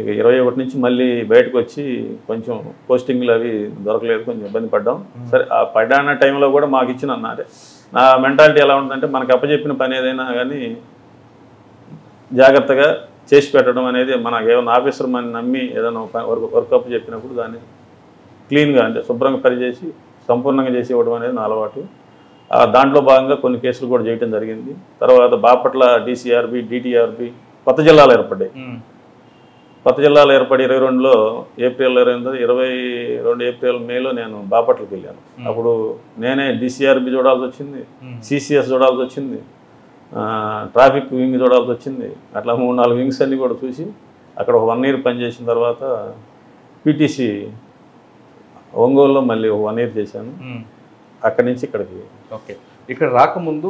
ఇక 21 నుంచి మళ్ళీ బయటకు వచ్చి కొంచెం పోస్టింగ్లు అవి దొరకలేదు, కొంచెం ఇబ్బంది పడ్డాం. సరే ఆ పడ్డాన్న టైంలో కూడా మాకు ఇచ్చిన అన్నారే నా మెంటాలిటీ ఎలా ఉంటుందంటే మనకు అప్పచెప్పిన పని ఏదైనా కానీ జాగ్రత్తగా చేసి పెట్టడం అనేది మనకు ఏమైనా ఆఫీసర్ మన నమ్మి ఏదైనా వర్క్ అప్ చెప్పినప్పుడు దాన్ని క్లీన్గా అంటే శుభ్రంగా పనిచేసి సంపూర్ణంగా చేసి ఇవ్వడం అనేది నా అలవాటు. దాంట్లో భాగంగా కొన్ని కేసులు కూడా చేయడం జరిగింది. తర్వాత బాపట్ల DCRB DTRB కొత్త జిల్లాలు ఏర్పడ్డాయి. కొత్త జిల్లాలు ఏర్పడి 22లో ఏప్రిల్ 22 ఏప్రిల్ మేలో నేను బాపట్లకి వెళ్ళాను. అప్పుడు నేనే DCRB చూడాల్సి వచ్చింది, CCS చూడాల్సి వచ్చింది, ట్రాఫిక్ వింగ్ చూడాల్సి వచ్చింది. అట్లా 3-4 వింగ్స్ అన్నీ కూడా చూసి అక్కడ 1 year పనిచేసిన తర్వాత PTC ఒంగోలులో మళ్ళీ 1 year చేశాను. అక్కడి నుంచి ఇక్కడికి. ఓకే, ఇక్కడ రాకముందు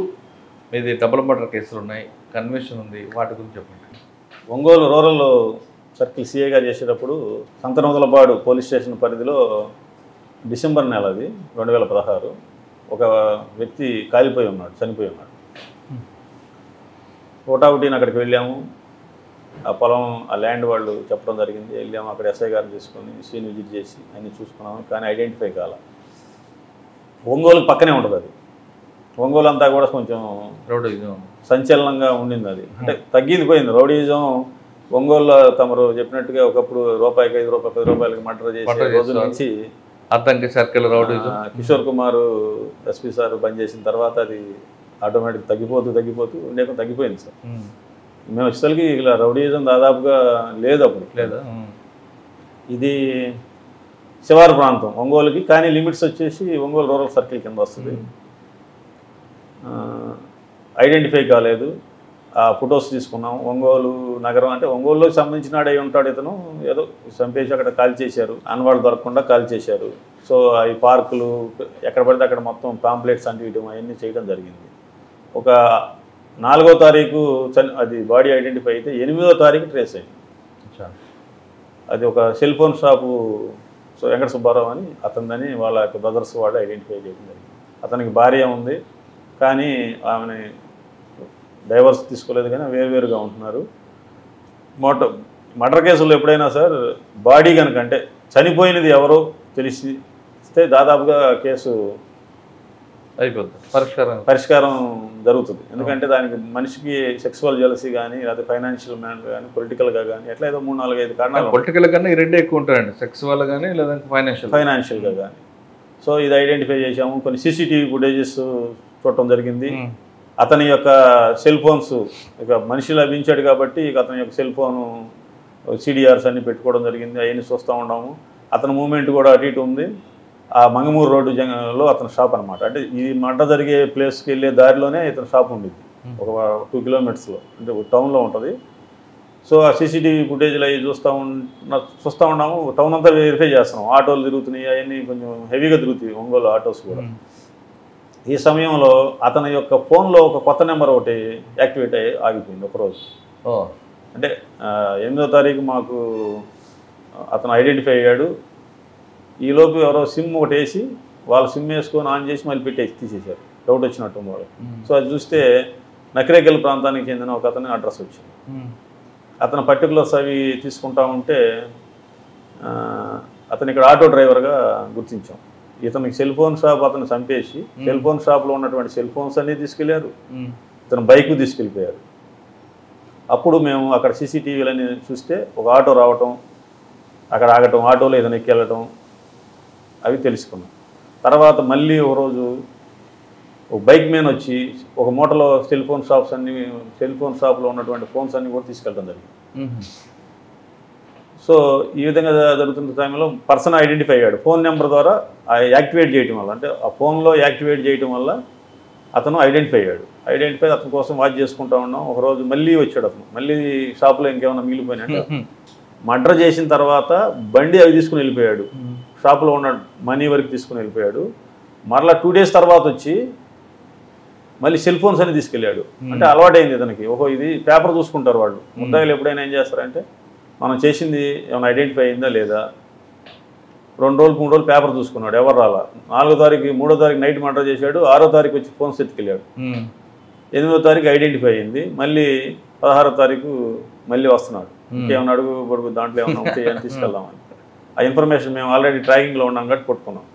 మీది డబుల్ మర్డర్ కేసులు ఉన్నాయి, కన్వెన్షన్ ఉంది, వాటి గురించి చెప్పండి. ఒంగోలు రూరల్ సర్కిల్ CAగా చేసేటప్పుడు సంతనూతలపాడు పోలీస్ స్టేషన్ పరిధిలో డిసెంబర్ నెల అది 2016 ఒక వ్యక్తి కాలిపోయి ఉన్నాడు, చనిపోయి ఉన్నాడు. ఒకటిని అక్కడికి వెళ్ళాము. ఆ పొలం ఆ ల్యాండ్ వాళ్ళు చెప్పడం జరిగింది. వెళ్ళాము, అక్కడ SI గారిని తీసుకొని సీన్ విజిట్ చేసి అన్నీ చూసుకున్నాము. కానీ ఐడెంటిఫై కాల. ఒంగోలు పక్కనే ఉంటుంది అది. ఒంగోలు అంతా కూడా కొంచెం రౌడీజం సంచలనంగా ఉండింది. అది అంటే తగ్గిపోయింది రౌడీజం. ఒంగోలులో తమరు చెప్పినట్టుగా ఒకప్పుడు రూపాయికి 5 రూపాయలు 10 రూపాయలకి మర్డర్ చేసే రోజుల నుంచి Addanki circle rowdyism Kishore Kumar SP sir పనిచేసిన తర్వాత అది ఆటోమేటిక్ తగ్గిపోతూ ఉండేక తగ్గిపోయింది సార్. మేము వచ్చేసరికి ఇలా రౌడీజం దాదాపుగా లేదు అప్పుడు. లేదా ఇది శివారు ప్రాంతం ఒంగోలుకి, కానీ లిమిట్స్ వచ్చేసి ఒంగోలు రూరల్ సర్కిల్ కింద వస్తుంది. ఐడెంటిఫై కాలేదు. ఆ ఫొటోస్ తీసుకున్నాం. ఒంగోలు నగరం అంటే ఒంగోలులోకి సంబంధించిన అయి ఉంటాడు ఇతను, ఏదో చంపేసి అక్కడ కాల్ చేశారు, అన్వాడు దొరకకుండా కాల్ చేశారు. సో అవి పార్కులు ఎక్కడ పడితే అక్కడ మొత్తం పాంప్లెట్స్ అంటివ్వడం అవన్నీ చేయడం జరిగింది. ఒక 4వ తారీఖు అది బాడీ ఐడెంటిఫై అయితే 8వ తారీఖు ట్రేస్ అయింది. అది ఒక cell phone shop Venkata Subbarao అని అతనిదని వాళ్ళ యొక్క బ్రదర్స్ వాళ్ళు ఐడెంటిఫై చేయడం జరిగింది. అతనికి భార్య ఉంది, కానీ ఆమెని డైవర్స్ తీసుకోలేదు, కానీ వేరువేరుగా ఉంటున్నారు. మర్డర్ కేసుల్లో ఎప్పుడైనా సార్ బాడీ కనుక అంటే చనిపోయినది ఎవరో తెలిస్తే దాదాపుగా కేసు అయిపోతుంది, పరిష్కారం జరుగుతుంది. ఎందుకంటే దానికి మనిషికి సెక్సువల్ జెలసీ కానీ, లేకపోతే ఫైనాన్షియల్ మ్యాటర్ కానీ, పొలిటికల్గా కానీ ఎట్లా ఏదో 3-4-5 కారణాలు. పొలిటికల్ కానీ ఈ రెండే ఎక్కువ ఉంటాయండి, సెక్సువల్ కానీ లేదంటే ఫైనాన్షియల్గా కానీ. సో ఇది ఐడెంటిఫై చేసాము. కొన్ని CCTV ఫుటేజెస్ చూడటం జరిగింది. అతని యొక్క సెల్ ఫోన్స్ ఇక మనిషి లభించాడు కాబట్టి ఇక అతని యొక్క సెల్ ఫోను CDRs అన్నీ పెట్టుకోవడం జరిగింది. అవన్నీ చూస్తూ ఉన్నాము. అతని మూమెంట్ కూడా అటు ఇటు ఉంది. ఆ మంగమూరు రోడ్డు లో అతని షాప్ అనమాట. అంటే ఈ మర్డర్ జరిగే ప్లేస్కి వెళ్ళే దారిలోనే ఇతని షాప్ ఉండేది, ఒక 2 kilometers అంటే టౌన్లో ఉంటుంది. సో ఆ CCTV ఫుటేజ్లు అవి చూస్తూ ఉన్నాము. టౌన్ అంతా వెరిఫై చేస్తున్నాం. ఆటోలు తిరుగుతున్నాయి, అవన్నీ కొంచెం హెవీగా తిరుగుతాయి ఒంగోలు ఆటోస్ కూడా. ఈ సమయంలో అతని యొక్క ఫోన్లో ఒక కొత్త నెంబర్ ఒకటి యాక్టివేట్ అయ్యి ఆగిపోయింది ఒకరోజు. అంటే 8వ తారీఖు మాకు అతను ఐడెంటిఫై అయ్యాడు. ఈలోపు ఎవరో సిమ్ ఒకటి వేసి వాళ్ళు సిమ్ వేసుకొని ఆన్ చేసి మళ్ళీ తీసేశారు, డౌట్ వచ్చినట్టు వాళ్ళు. సో అది చూస్తే నకిరేకల్ ప్రాంతానికి చెందిన ఒక అతని అడ్రస్ వచ్చింది. అతను పర్టికులర్స్ అవి తీసుకుంటా ఉంటే అతను ఇక్కడ ఆటో డ్రైవర్గా గుర్తించాం. ఇతనికి సెల్ ఫోన్ షాప్ అతను చంపేసి సెల్ ఫోన్ షాప్లో ఉన్నటువంటి సెల్ ఫోన్స్ అన్నీ తీసుకెళ్లారు, ఇతను బైక్ తీసుకెళ్ళిపోయారు. అప్పుడు మేము అక్కడ CCTVలన్నీ చూస్తే ఒక ఆటో రావటం, అక్కడ ఆగటం, ఆటోలో ఏదైనా ఎక్కెళ్ళటం అవి తెలుసుకున్నాం. తర్వాత మళ్ళీ ఒక రోజు ఒక బైక్ మ్యాన్ వచ్చి ఒక మూటలో సెల్ ఫోన్ షాప్లో ఉన్నటువంటి ఫోన్స్ అన్నీ కూడా తీసుకెళ్ళడం జరిగింది. సో ఈ విధంగా జరుగుతున్న టైంలో పర్సన్ ఐడెంటిఫై అయ్యాడు. ఫోన్ నెంబర్ ద్వారా యాక్టివేట్ చేయడం వల్ల, అంటే ఆ ఫోన్లో యాక్టివేట్ చేయడం వల్ల అతను ఐడెంటిఫై అయ్యాడు. ఐడెంటిఫై అతని కోసం వాచ్ చేసుకుంటా ఉన్నాం. ఒకరోజు మళ్ళీ వచ్చాడు అతను, మళ్ళీ షాప్లో ఇంకేమైనా మిగిలిపోయినట్టు మర్డర్ చేసిన తర్వాత బండి అవి తీసుకుని వెళ్ళిపోయాడు, షాప్లో ఉన్న మనీ వరకు తీసుకుని వెళ్ళిపోయాడు. మరలా 2 days తర్వాత వచ్చి మళ్ళీ సెల్ ఫోన్స్ అని తీసుకెళ్ళాడు. అంటే అలవాటైంది ఇతనికి. ఓహో ఇది పేపర్ చూసుకుంటారు వాళ్ళు. ముద్దాయిలు ఎప్పుడైనా ఏం చేస్తారంటే మనం చేసింది ఏమైనా ఐడెంటిఫై అయిందా లేదా, 2 రోజులు 3 రోజులు పేపర్ చూసుకున్నాడు, ఎవరు రాలా. 4వ తారీఖు 3వ తారీఖు నైట్ మర్డర్ చేశాడు, 6వ తారీఖు వచ్చి ఫోన్స్ ఎత్తుకెళ్ళాడు, 8వ తారీఖు ఐడెంటిఫై అయింది, మళ్ళీ 16వ తారీఖు మళ్ళీ వస్తున్నాడు. ఇంకేమన్నా అడుగు పొడుగు దాంట్లో ఏమన్నా ఉంటే అని తీసుకెళ్దామని. ఆ ఇన్ఫర్మేషన్ మేము ఆల్రెడీ ట్రాకింగ్లో ఉన్నాం కాబట్టి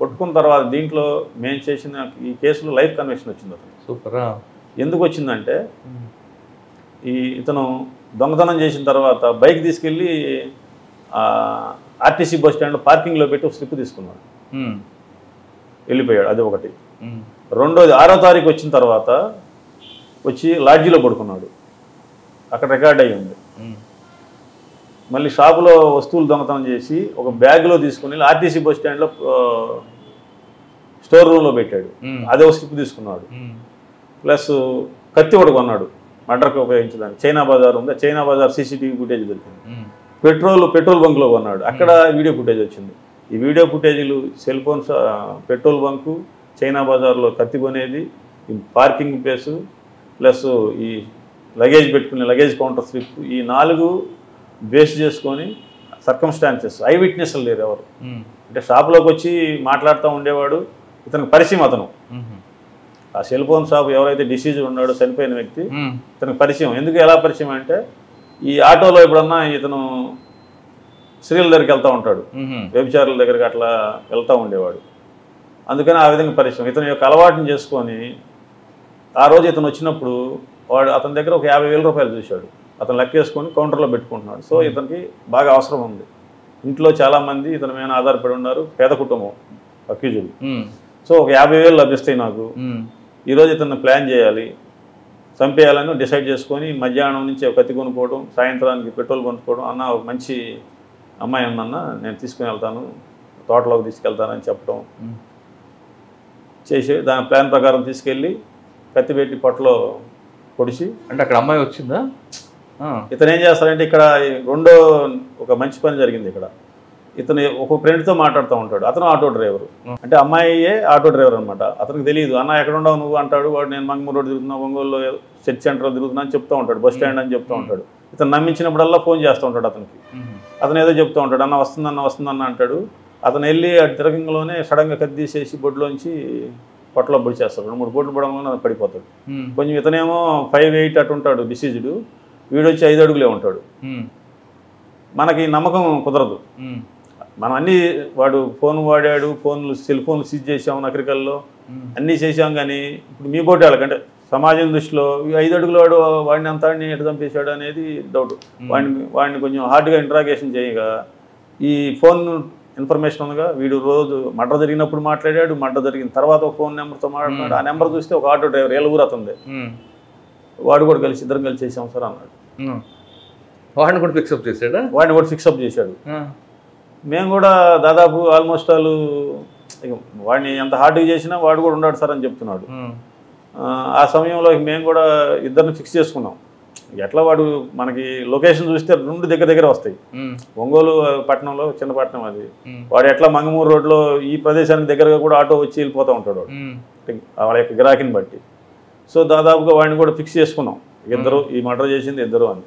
పట్టుకున్న తర్వాత దీంట్లో మేము చేసిన ఈ కేసులో లైఫ్ కన్విక్షన్ వచ్చింది అతను. సూపర్. ఎందుకు వచ్చిందంటే ఇతను దొంగతనం చేసిన తర్వాత బైక్ తీసుకెళ్ళి ఆర్టీసీ బస్ స్టాండ్లో పార్కింగ్లో పెట్టి ఒక స్లిప్ తీసుకున్నాడు, వెళ్ళిపోయాడు. అది ఒకటి. రెండోది 6వ తారీఖు వచ్చిన తర్వాత వచ్చి లాడ్జీలో పడుకున్నాడు, అక్కడ రికార్డ్ అయ్యి ఉంది. మళ్ళీ షాపులో వస్తువులు దొంగతనం చేసి ఒక బ్యాగ్లో తీసుకుని ఆర్టీసీ బస్ స్టాండ్లో స్టోర్ రూమ్లో పెట్టాడు, అదే ఒక స్లిప్ తీసుకున్నాడు. ప్లస్ కత్తి ఒకటి కొన్నాడు మర్డర్కి ఉపయోగించడానికి. చైనా బజార్ ఉంది, చైనా బజార్ సీసీటీవీ ఫుటేజ్ దొరికింది. పెట్రోల్ బంక్లో కొన్నాడు, అక్కడ వీడియో ఫుటేజ్ వచ్చింది. ఈ వీడియో ఫుటేజీలు cell phones, petrol bunk, China బజార్లో కత్తి కొనేది, పార్కింగ్ ప్లేసు, ప్లస్ ఈ లగేజ్ పెట్టుకునే లగేజ్ కౌంటర్ స్లిప్, ఈ 4 బేస్ చేసుకొని సర్కమ్స్టాన్సెస్. ఐ విట్నెస్లు లేరు ఎవరు. అంటే షాప్లోకి వచ్చి మాట్లాడుతూ ఉండేవాడు, ఇతనికి పరిచయం. అతను ఆ సెల్ ఫోన్ షాప్ ఎవరైతే డిసీజ్ ఉన్నాడో చనిపోయిన వ్యక్తి, ఇతనికి పరిచయం. ఎందుకు ఎలా పరిచయం అంటే ఈ ఆటోలో ఎప్పుడన్నా ఇతను స్త్రీల దగ్గరికి వెళ్తూ ఉంటాడు, వ్యభిచారుల దగ్గరికి అట్లా వెళ్తూ ఉండేవాడు, అందుకని ఆ విధంగా పరిచయం. ఇతని యొక్క అలవాటుని చేసుకొని ఆ రోజు ఇతను వచ్చినప్పుడు అతని దగ్గర ఒక 50,000 రూపాయలు చూశాడు. అతను లెక్కేసుకొని కౌంటర్లో పెట్టుకుంటున్నాడు. సో ఇతనికి బాగా అవసరం ఉంది. ఇంట్లో చాలామంది ఇతని మీద ఆధారపడి ఉన్నారు, పేద కుటుంబం అక్యూజులు. సో ఒక 50,000 లభిస్తాయి నాకు, ఈరోజు ఇతను ప్లాన్ చేయాలి, చంపేయాలని డిసైడ్ చేసుకొని మధ్యాహ్నం నుంచి ఒక కత్తి కొనుక్కోవడం, సాయంత్రానికి పెట్రోల్ కొనుక్కోవడం. అన్న ఒక మంచి అమ్మాయి ఉందన్న, నేను తీసుకుని వెళ్తాను, తోటలోకి తీసుకెళ్తానని చెప్పడం చేసి దాని ప్లాన్ ప్రకారం తీసుకెళ్ళి కత్తి పెట్టి పొట్టలో పొడిచి. అంటే అక్కడ అమ్మాయి వచ్చిందా? ఇతను ఏం చేస్తారంటే ఇక్కడ రెండో ఒక మంచి పని జరిగింది. ఇక్కడ ఇతను ఒక ఫ్రెండ్తో మాట్లాడుతూ ఉంటాడు, అతను ఆటో డ్రైవరు. అంటే అమ్మాయియే ఆటో డ్రైవర్ అనమాట. అతనికి తెలియదు. అన్న ఎక్కడ ఉండవు నువ్వు అంటాడు. వాడు నేను మంగమూరు రోడ్ తిరుగుతున్నా, ఒంగోలులో చర్చ్ సెంటర్లో తిరుగుతున్నా అని చెప్తూ ఉంటాడు, బస్ స్టాండ్ అని చెప్తూ ఉంటాడు. ఇతను నమ్మించినప్పుడల్లా ఫోన్ చేస్తూ ఉంటాడు అతనికి. అతను ఏదో చెప్తూ ఉంటాడు, అన్న వస్తుందన్న అంటాడు. అతను వెళ్ళి ఆ తిరగంలోనే సడన్గా కత్తి తీసేసి బొడ్లోంచి పొట్టలో పొడి చేస్తాడు. 2-3 బొడ్లు పడంలోనే అది పడిపోతాడు. కొంచెం ఇతనేమో 5'8" అటు ఉంటాడు డిసీజ్డ్, వీడొచ్చి 5 అడుగులే ఉంటాడు. మనకి నమ్మకం కుదరదు. మనం అన్నీ వాడు ఫోన్ వాడాడు, సెల్ ఫోన్లు సీజ్ చేసాం నకరికల్లో, అన్నీ చేసాం. కానీ ఇప్పుడు మీ బోటి వాళ్ళకంటే సమాజం దృష్టిలో 5 అడుగుల వాడిని అంతా ఎటు చంపేశాడు అనేది డౌట్. వాడిని కొంచెం హార్డ్గా ఇంట్రాగేషన్ చేయగా ఈ ఫోన్ ఇన్ఫర్మేషన్ ఉందిగా, వీడు రోజు మర్డర్ జరిగినప్పుడు మాట్లాడాడు, మర్డర్ జరిగిన తర్వాత ఒక ఫోన్ నెంబర్తో మాట్లాడుతున్నాడు. ఆ నెంబర్ చూస్తే ఒక ఆటో డ్రైవర్, ఏళ్ళ ఊరు అతనిదే, వాడు కూడా కలిసి ఇద్దరం కలిసి చేసాం సార్ అన్నాడు. వాడిని కూడా ఫిక్సప్ చేశాడు. వాడిని కూడా ఫిక్సప్ చేశాడు. మేము కూడా దాదాపు ఆల్మోస్ట్ వాళ్ళు వాడిని ఎంత హార్డ్గా చేసినా వాడు కూడా ఉన్నాడు సార్ అని చెప్తున్నాడు. ఆ సమయంలో మేము కూడా ఇద్దరిని ఫిక్స్ చేసుకున్నాం. ఎట్లా వాడు మనకి లొకేషన్ చూస్తే 2 దగ్గర వస్తాయి. ఒంగోలు పట్టణంలో చిన్న పట్టణం అది. వాడు ఎట్లా మంగమూరు రోడ్లో ఈ ప్రదేశానికి దగ్గరగా కూడా ఆటో వచ్చి వెళ్ళిపోతూ ఉంటాడు వాడు, వాళ్ళ యొక్క గిరాకీని బట్టి. సో దాదాపుగా వాడిని కూడా ఫిక్స్ చేసుకున్నాం. ఇద్దరు ఈ మర్డర్ చేసింది ఇద్దరు అని.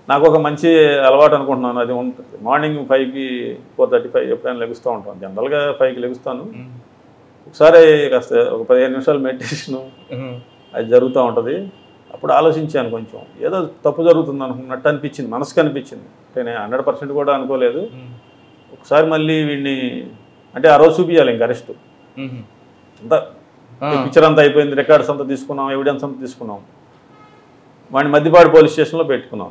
నాకు ఒక మంచి అలవాటు అనుకుంటున్నాను, అది ఉంటుంది. మార్నింగ్ 5కి 4:35 ఎప్పుడైనా లెగుస్తూ ఉంటాను. జనరల్గా 5కి లెగుస్తాను. ఒకసారి కాస్త ఒక 15 నిమిషాలు మెడిటేషను అది జరుగుతూ ఉంటుంది. అప్పుడు ఆలోచించాను, కొంచెం ఏదో తప్పు జరుగుతుంది అనుకున్నట్టు అనిపించింది, మనసుకు అనిపించింది. అంటే నేను 100% కూడా అనుకోలేదు. ఒకసారి మళ్ళీ వీడిని అంటే ఆ రోజు చూపించాలి ఇంక అరెస్ట్ అంతా, పిక్చర్ అంతా అయిపోయింది, రికార్డ్స్ అంతా తీసుకున్నాం, ఎవిడెన్స్ అంతా తీసుకున్నాం. వాడిని మద్దిపాడు పోలీస్ స్టేషన్లో పెట్టుకున్నాం.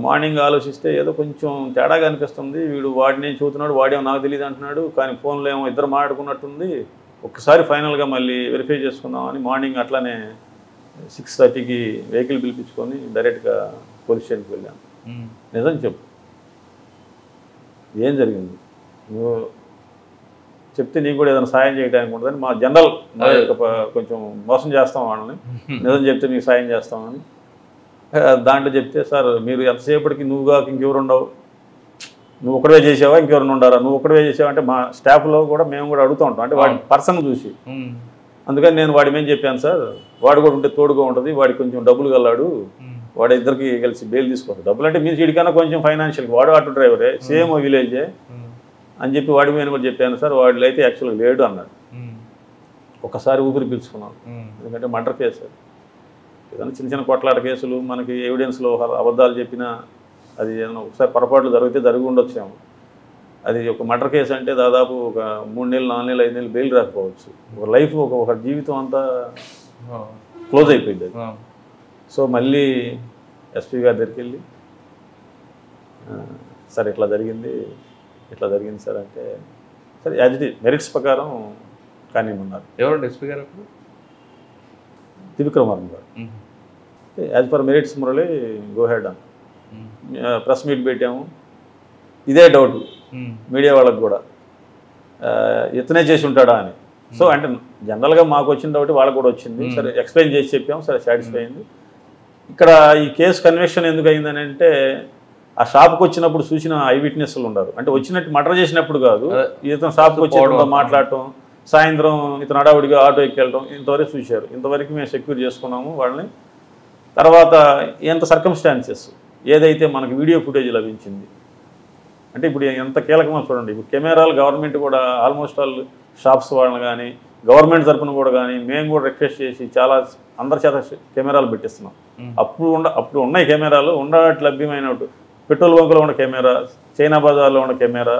మార్నింగ్ ఆలోచిస్తే ఏదో కొంచెం తేడాగా అనిపిస్తుంది. వీడు వాడిని చూస్తున్నాడు, వాడేమో నాకు తెలియదు అంటున్నాడు, కానీ ఫోన్లో ఏమో ఇద్దరు మాట్లాడుకున్నట్టుంది. ఒక్కసారి ఫైనల్గా మళ్ళీ వెరిఫై చేసుకుందామని మార్నింగ్ అట్లానే 6:30కి వెహికల్ పిలిపించుకొని డైరెక్ట్గా పోలీస్ స్టేషన్కి వెళ్ళాను. నిజం చెప్పు, ఏం జరిగింది? నువ్వు చెప్తే నీకు కూడా ఏదైనా సాయం చేయడానికి ఉంటుందని మా జనరల్ కొంచెం మోసం చేస్తాం వాళ్ళని, నిజం చెప్తే మీకు సాయం చేస్తామని. దాంట్లో చెప్తే సార్ మీరు ఎంతసేపటికి నువ్వుగా ఇంకెవరు ఉండవు, నువ్వు ఒకటే చేసావా ఇంకెవరిని ఉండారా, నువ్వు ఒకటే చేసావా అంటే మా స్టాఫ్లో కూడా మేము కూడా అడుగుతూ ఉంటాం, అంటే వాడి పర్సన్ చూసి. అందుకని నేను వాడి మేము చెప్పాను సార్, వాడు కూడా ఉంటే తోడుగా ఉంటుంది, వాడికి కొంచెం డబ్బులు గల్లాడు, వాడి ఇద్దరికి కలిసి బెయిల్ తీసుకోవచ్చు. డబ్బులు అంటే మీరు వీడికన్నా కొంచెం ఫైనాన్షియల్, వాడు ఆటో డ్రైవరే, సేమ్ విలేజే అని చెప్పి వాడి మీద కూడా చెప్పాను సార్. వాడిలో అయితే యాక్చువల్గా లేడు అన్నాడు. ఒకసారి ఊపిరి పీల్చుకున్నాను, ఎందుకంటే మర్డర్ కేసు. ఏదైనా చిన్న చిన్న కొట్లాట కేసులు మనకి ఎవిడెన్స్లో అబద్ధాలు చెప్పినా అది ఏదైనా ఒకసారి పొరపాట్లు జరిగి ఉండొచ్చాము. అది ఒక మర్డర్ కేసు అంటే దాదాపు ఒక 3 నెలలు 4 నెలలు 5 నెలలు బెయిల్ రాకపోవచ్చు. ఒక లైఫ్ ఒక జీవితం అంతా క్లోజ్ అయిపోయింది అది. సో మళ్ళీ ఎస్పీ గారి దగ్గరికి వెళ్ళి సార్ ఇట్లా జరిగింది సార్ అంటే, సరే యాజ్ ఇట్ ఈజ్ మెరిట్స్ ప్రకారం కానీ ఉన్నారు. ఎవరండి ఎస్పీ గారు? త్రివిక్రమ్ వర్మ గారు. As per merits Murali go head అని ప్రెస్ మీట్ పెట్టాము. ఇదే డౌట్ మీడియా వాళ్ళకి కూడా, ఇతనే చేసి ఉంటాడా అని. సో అంటే జనరల్గా మాకు వచ్చిన డౌట్ వాళ్ళకి కూడా వచ్చింది. సరే ఎక్స్ప్లెయిన్ చేసి చెప్పాము, సరే సాటిస్ఫై అయింది. ఇక్కడ ఈ కేసు కన్విక్షన్ ఎందుకు అయిందని అంటే, ఆ షాప్కి వచ్చినప్పుడు చూసిన ఐ విట్నెస్లు ఉన్నారు. అంటే వచ్చినట్టు మర్డర్ చేసినప్పుడు కాదు, ఇతను షాప్కి వచ్చి మాట్లాడటం, సాయంత్రం ఇతను హడావుడిగా ఆటో ఎక్కి వెళ్ళడం, ఇంతవరకు చూశారు. ఇంతవరకు మేము సెక్యూర్ చేసుకున్నాము వాళ్ళని. తర్వాత ఎంత సర్కమ్స్టాన్సెస్ ఏదైతే మనకు వీడియో ఫుటేజ్ లభించింది అంటే, ఇప్పుడు ఎంత కీలకమో చూడండి. ఇప్పుడు కెమెరాలు గవర్నమెంట్ కూడా ఆల్మోస్ట్ ఆల్ షాప్స్ వాళ్ళని కానీ గవర్నమెంట్ తరఫున కూడా కానీ మేము కూడా రిక్వెస్ట్ చేసి చాలా అందరి చేత కెమెరాలు పెట్టిస్తున్నాం. అప్పుడు ఉన్నాయి కెమెరాలు, ఉండటి లభ్యమైన పెట్రోల్ బంకులో ఉన్న కెమెరా, చైనా బజార్లో ఉన్న కెమెరా,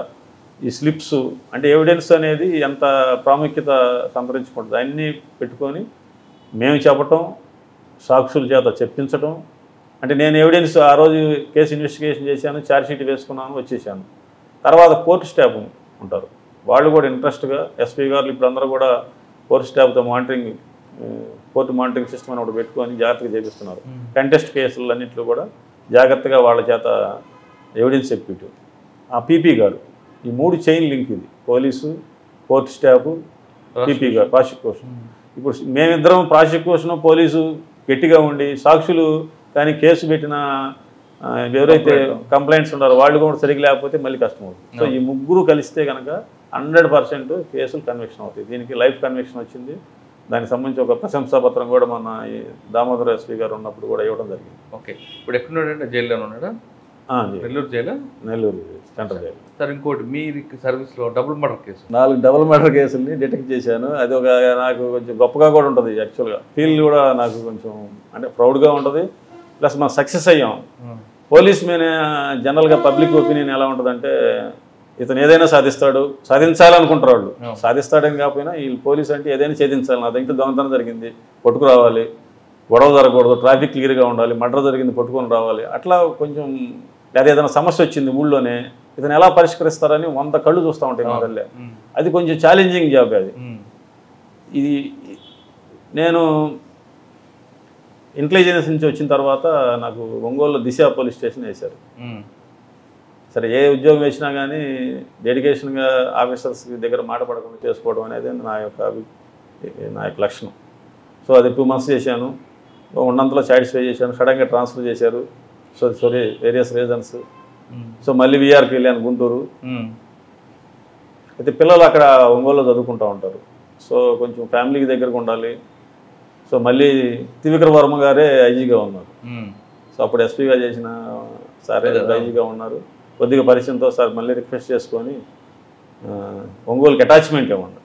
ఈ స్లిప్స్, అంటే ఎవిడెన్స్ అనేది ఎంత ప్రాముఖ్యత సంతరించుకుంటుంది అన్నీ పెట్టుకొని మేము చెప్పటం, సాక్షుల చేత చెప్పించడం. అంటే నేను ఎవిడెన్స్ ఆ రోజు కేసు ఇన్వెస్టిగేషన్ చేశాను, ఛార్జ్షీట్ వేసుకున్నాను, వచ్చేసాను. తర్వాత కోర్టు స్టాఫ్ ఉంటారు, వాళ్ళు కూడా ఇంట్రెస్ట్గా ఎస్పీ గారు ఇప్పుడు అందరూ కూడా కోర్టు స్టాఫ్తో కోర్టు మానిటరింగ్ సిస్టమ్ అని ఒకటి పెట్టుకొని జాగ్రత్తగా చేపిస్తున్నారు. కంటెస్ట్ కేసులు అన్నింటిలో కూడా జాగ్రత్తగా వాళ్ళ చేత ఎవిడెన్స్ చెప్పిట్టు. ఆ పీపీ గారు, ఈ 3 చైన్ లింక్ ఇది, పోలీసు, కోర్టు స్టాఫ్, పీపీ గారు ప్రాసిక్యూషన్. ఇప్పుడు మేమిద్దరం ప్రాసిక్యూషన్ పోలీసు గట్టిగా ఉండి సాక్షులు కానీ కేసు పెట్టిన ఎవరైతే కంప్లైంట్స్ ఉన్నారో వాళ్ళు కూడా సరిగ్గా లేకపోతే మళ్ళీ కష్టం అవుతుంది. సో ఈ ముగ్గురు కలిస్తే కనుక 100% కేసులు కన్విక్షన్ అవుతాయి. దీనికి లైఫ్ కన్విక్షన్ వచ్చింది. దానికి సంబంధించి ఒక ప్రశంసాపత్రం కూడా మన దామోదర ఎస్పీ గారు ఉన్నప్పుడు కూడా ఇవ్వడం జరిగింది. ఓకే, ఇప్పుడు ఎక్కడున్నాడంటే జైల్లోనే ఉన్నాడా? Nellore jail, Nellore central jail. Sir ఇంకోటి మీ సర్వీస్లో double murder case, 4 double murder కేసుల్ని డిటెక్ట్ చేశాను. అది ఒక నాకు కొంచెం గొప్పగా కూడా ఉంటుంది. యాక్చువల్గా ఫీల్ కూడా నాకు కొంచెం అంటే ప్రౌడ్గా ఉంటుంది. ప్లస్ మనం సక్సెస్ అయ్యాం. పోలీస్ మీద జనరల్గా పబ్లిక్ ఒపీనియన్ ఎలా ఉంటుందంటే, ఇతను ఏదైనా సాధించాలనుకుంటారు వాళ్ళు. సాధిస్తాడని కాకపోయినా ఈ పోలీస్ అంటే ఏదైనా ఛేదించాలి. నా దగ్గర దొంగతనం జరిగింది పట్టుకురావాలి, గొడవ జరగకూడదు, ట్రాఫిక్ క్లియర్గా ఉండాలి, మర్డర్ జరిగింది పట్టుకొని రావాలి, అట్లా కొంచెం. లేదా ఏదైనా సమస్య వచ్చింది ఊళ్ళోనే, ఇతను ఎలా పరిష్కరిస్తారని 100 కళ్ళు చూస్తూ ఉంటాయి మా తల్లే. అది కొంచెం ఛాలెంజింగ్ జాబ్ అది. ఇది నేను ఇంటెలిజెన్స్ నుంచి వచ్చిన తర్వాత నాకు ఒంగోలులో దిశ పోలీస్ స్టేషన్ వేశారు. సరే ఏ ఉద్యోగం వేసినా కానీ డెడికేషన్గా ఆఫీసర్స్ దగ్గర మాట పడకుండా చేసుకోవడం అనేది నా యొక్క లక్షణం. సో అది 2 months చేశాను. ఉన్నంతలో సాటిస్ఫై చేశాను. సడన్గా ట్రాన్స్ఫర్ చేశారు. So various reasons. సో మళ్ళీ విఆర్కి వెళ్ళాను గుంటూరు. అయితే పిల్లలు అక్కడ ఒంగోలులో చదువుకుంటూ ఉంటారు. సో కొంచెం ఫ్యామిలీకి దగ్గరకు ఉండాలి. సో మళ్ళీ త్రివిక్రమ వర్మ గారే ఐజీగా ఉన్నారు. సో అప్పుడు ఎస్పీగా చేసిన సారే ఐజీగా ఉన్నారు. కొద్దిగా పరిచయంతో సార్ మళ్ళీ రిక్వెస్ట్ చేసుకొని ఒంగోలుకి అటాచ్మెంట్ ఏమన్నా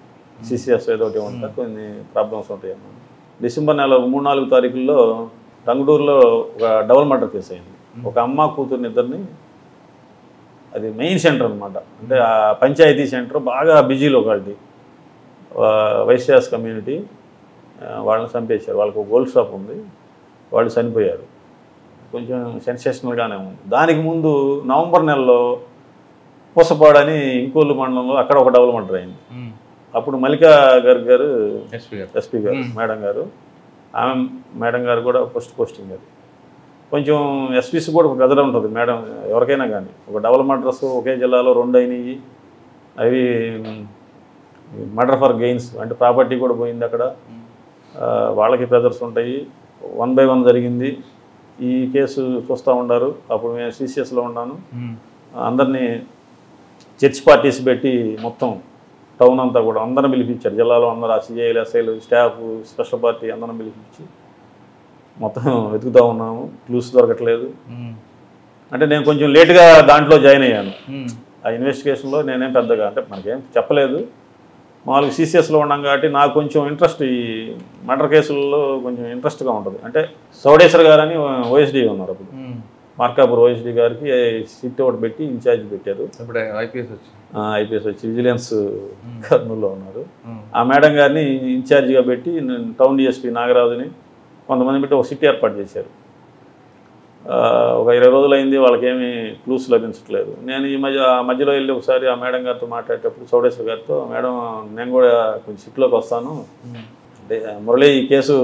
సిసిఎస్ ఏదో ఒకటి ఏమంటారు, కొన్ని ప్రాబ్లమ్స్ ఉంటాయి అన్న. డిసెంబర్ నెల 3-4 తారీఖుల్లో టంగుటూరులో ఒక డబుల్ మర్డర్ కేసు అయింది. ఒక అమ్మ కూతుర్ని ఇద్దరిని, అది మెయిన్ సెంటర్ అనమాట. అంటే ఆ పంచాయతీ సెంటర్ బాగా బిజీలో ఒకటి వైశ్యాస్ కమ్యూనిటీ, వాళ్ళని చంపేశారు. వాళ్ళకు ఒక గోల్డ్ షాప్ ఉంది, వాళ్ళు చనిపోయారు. కొంచెం సెన్సేషనల్గానే ఉంది. దానికి ముందు నవంబర్ నెలలో పూసపాడు అని ఇంకోళ్ళు మండలంలో అక్కడ ఒక డబుల్ మర్డర్ అయింది. అప్పుడు మల్లికా గర్గ్ గారు ఎస్పీ గారు మేడం గారు, ఆమె మేడం గారు కూడా పోస్టింగ్ అది. కొంచెం ఎస్పీస్ కూడా ఒక గదర ఉంటుంది మేడం ఎవరికైనా కానీ. ఒక డబుల్ మర్డర్స్ ఒకే జిల్లాలో 2 అయినాయి. అవి మర్డర్ ఫర్ గెయిన్స్ అంటే ప్రాపర్టీ కూడా పోయింది అక్కడ. వాళ్ళకి ప్రెజర్స్ ఉంటాయి. 1 by 1 జరిగింది. ఈ కేసు చూస్తూ ఉన్నారు. అప్పుడు నేను సిసిఎస్లో ఉన్నాను. అందరినీ చర్చ్ పార్టీస్ పెట్టి మొత్తం టౌన్ అంతా కూడా అందరం పిలిపించారు. జిల్లాలో అందరూ సిఐలు, ఎస్ఐలు, స్టాఫ్, స్పెషల్ పార్టీ అందరం పిలిపించి మొత్తం వెతుకుతూ ఉన్నాము. క్లూస్ దొరకట్లేదు. అంటే నేను కొంచెం లేట్గా దాంట్లో జాయిన్ అయ్యాను. ఆ ఇన్వెస్టిగేషన్లో నేనేం పెద్దగా అంటే మనకేం చెప్పలేదు. మామూలుగా సిసిఎస్లో ఉన్నాం కాబట్టి నాకు కొంచెం ఇంట్రెస్ట్ ఈ మర్డర్ కేసుల్లో కొంచెం ఇంట్రెస్ట్గా ఉంటుంది. అంటే చౌడేశ్వర్ గారు అని ఓఎస్డీ ఉన్నారు అప్పుడు. మార్కాపూర్ ఓఎస్డీ గారికి సిట్ ఒకటి పెట్టి ఇన్ఛార్జ్ పెట్టారు. ఐపీఎస్ వచ్చి విజిలెన్స్ కర్నూలులో ఉన్నారు. ఆ మేడం గారిని ఇన్ఛార్జిగా పెట్టి టౌన్ డిఎస్పీ నాగరాజుని కొంతమంది పెట్టి ఒక సిట్ ఏర్పాటు చేశారు. ఒక 20 రోజులు అయింది. వాళ్ళకేమీ క్లూస్ లభించట్లేదు. నేను ఈ మధ్యలో వెళ్ళి ఒకసారి ఆ మేడం గారితో మాట్లాడేటప్పుడు చౌడేశ్వర్ గారితో, మేడం నేను కూడా కొంచెం సిట్లోకి వస్తాను, అంటే మురళి ఈ కేసు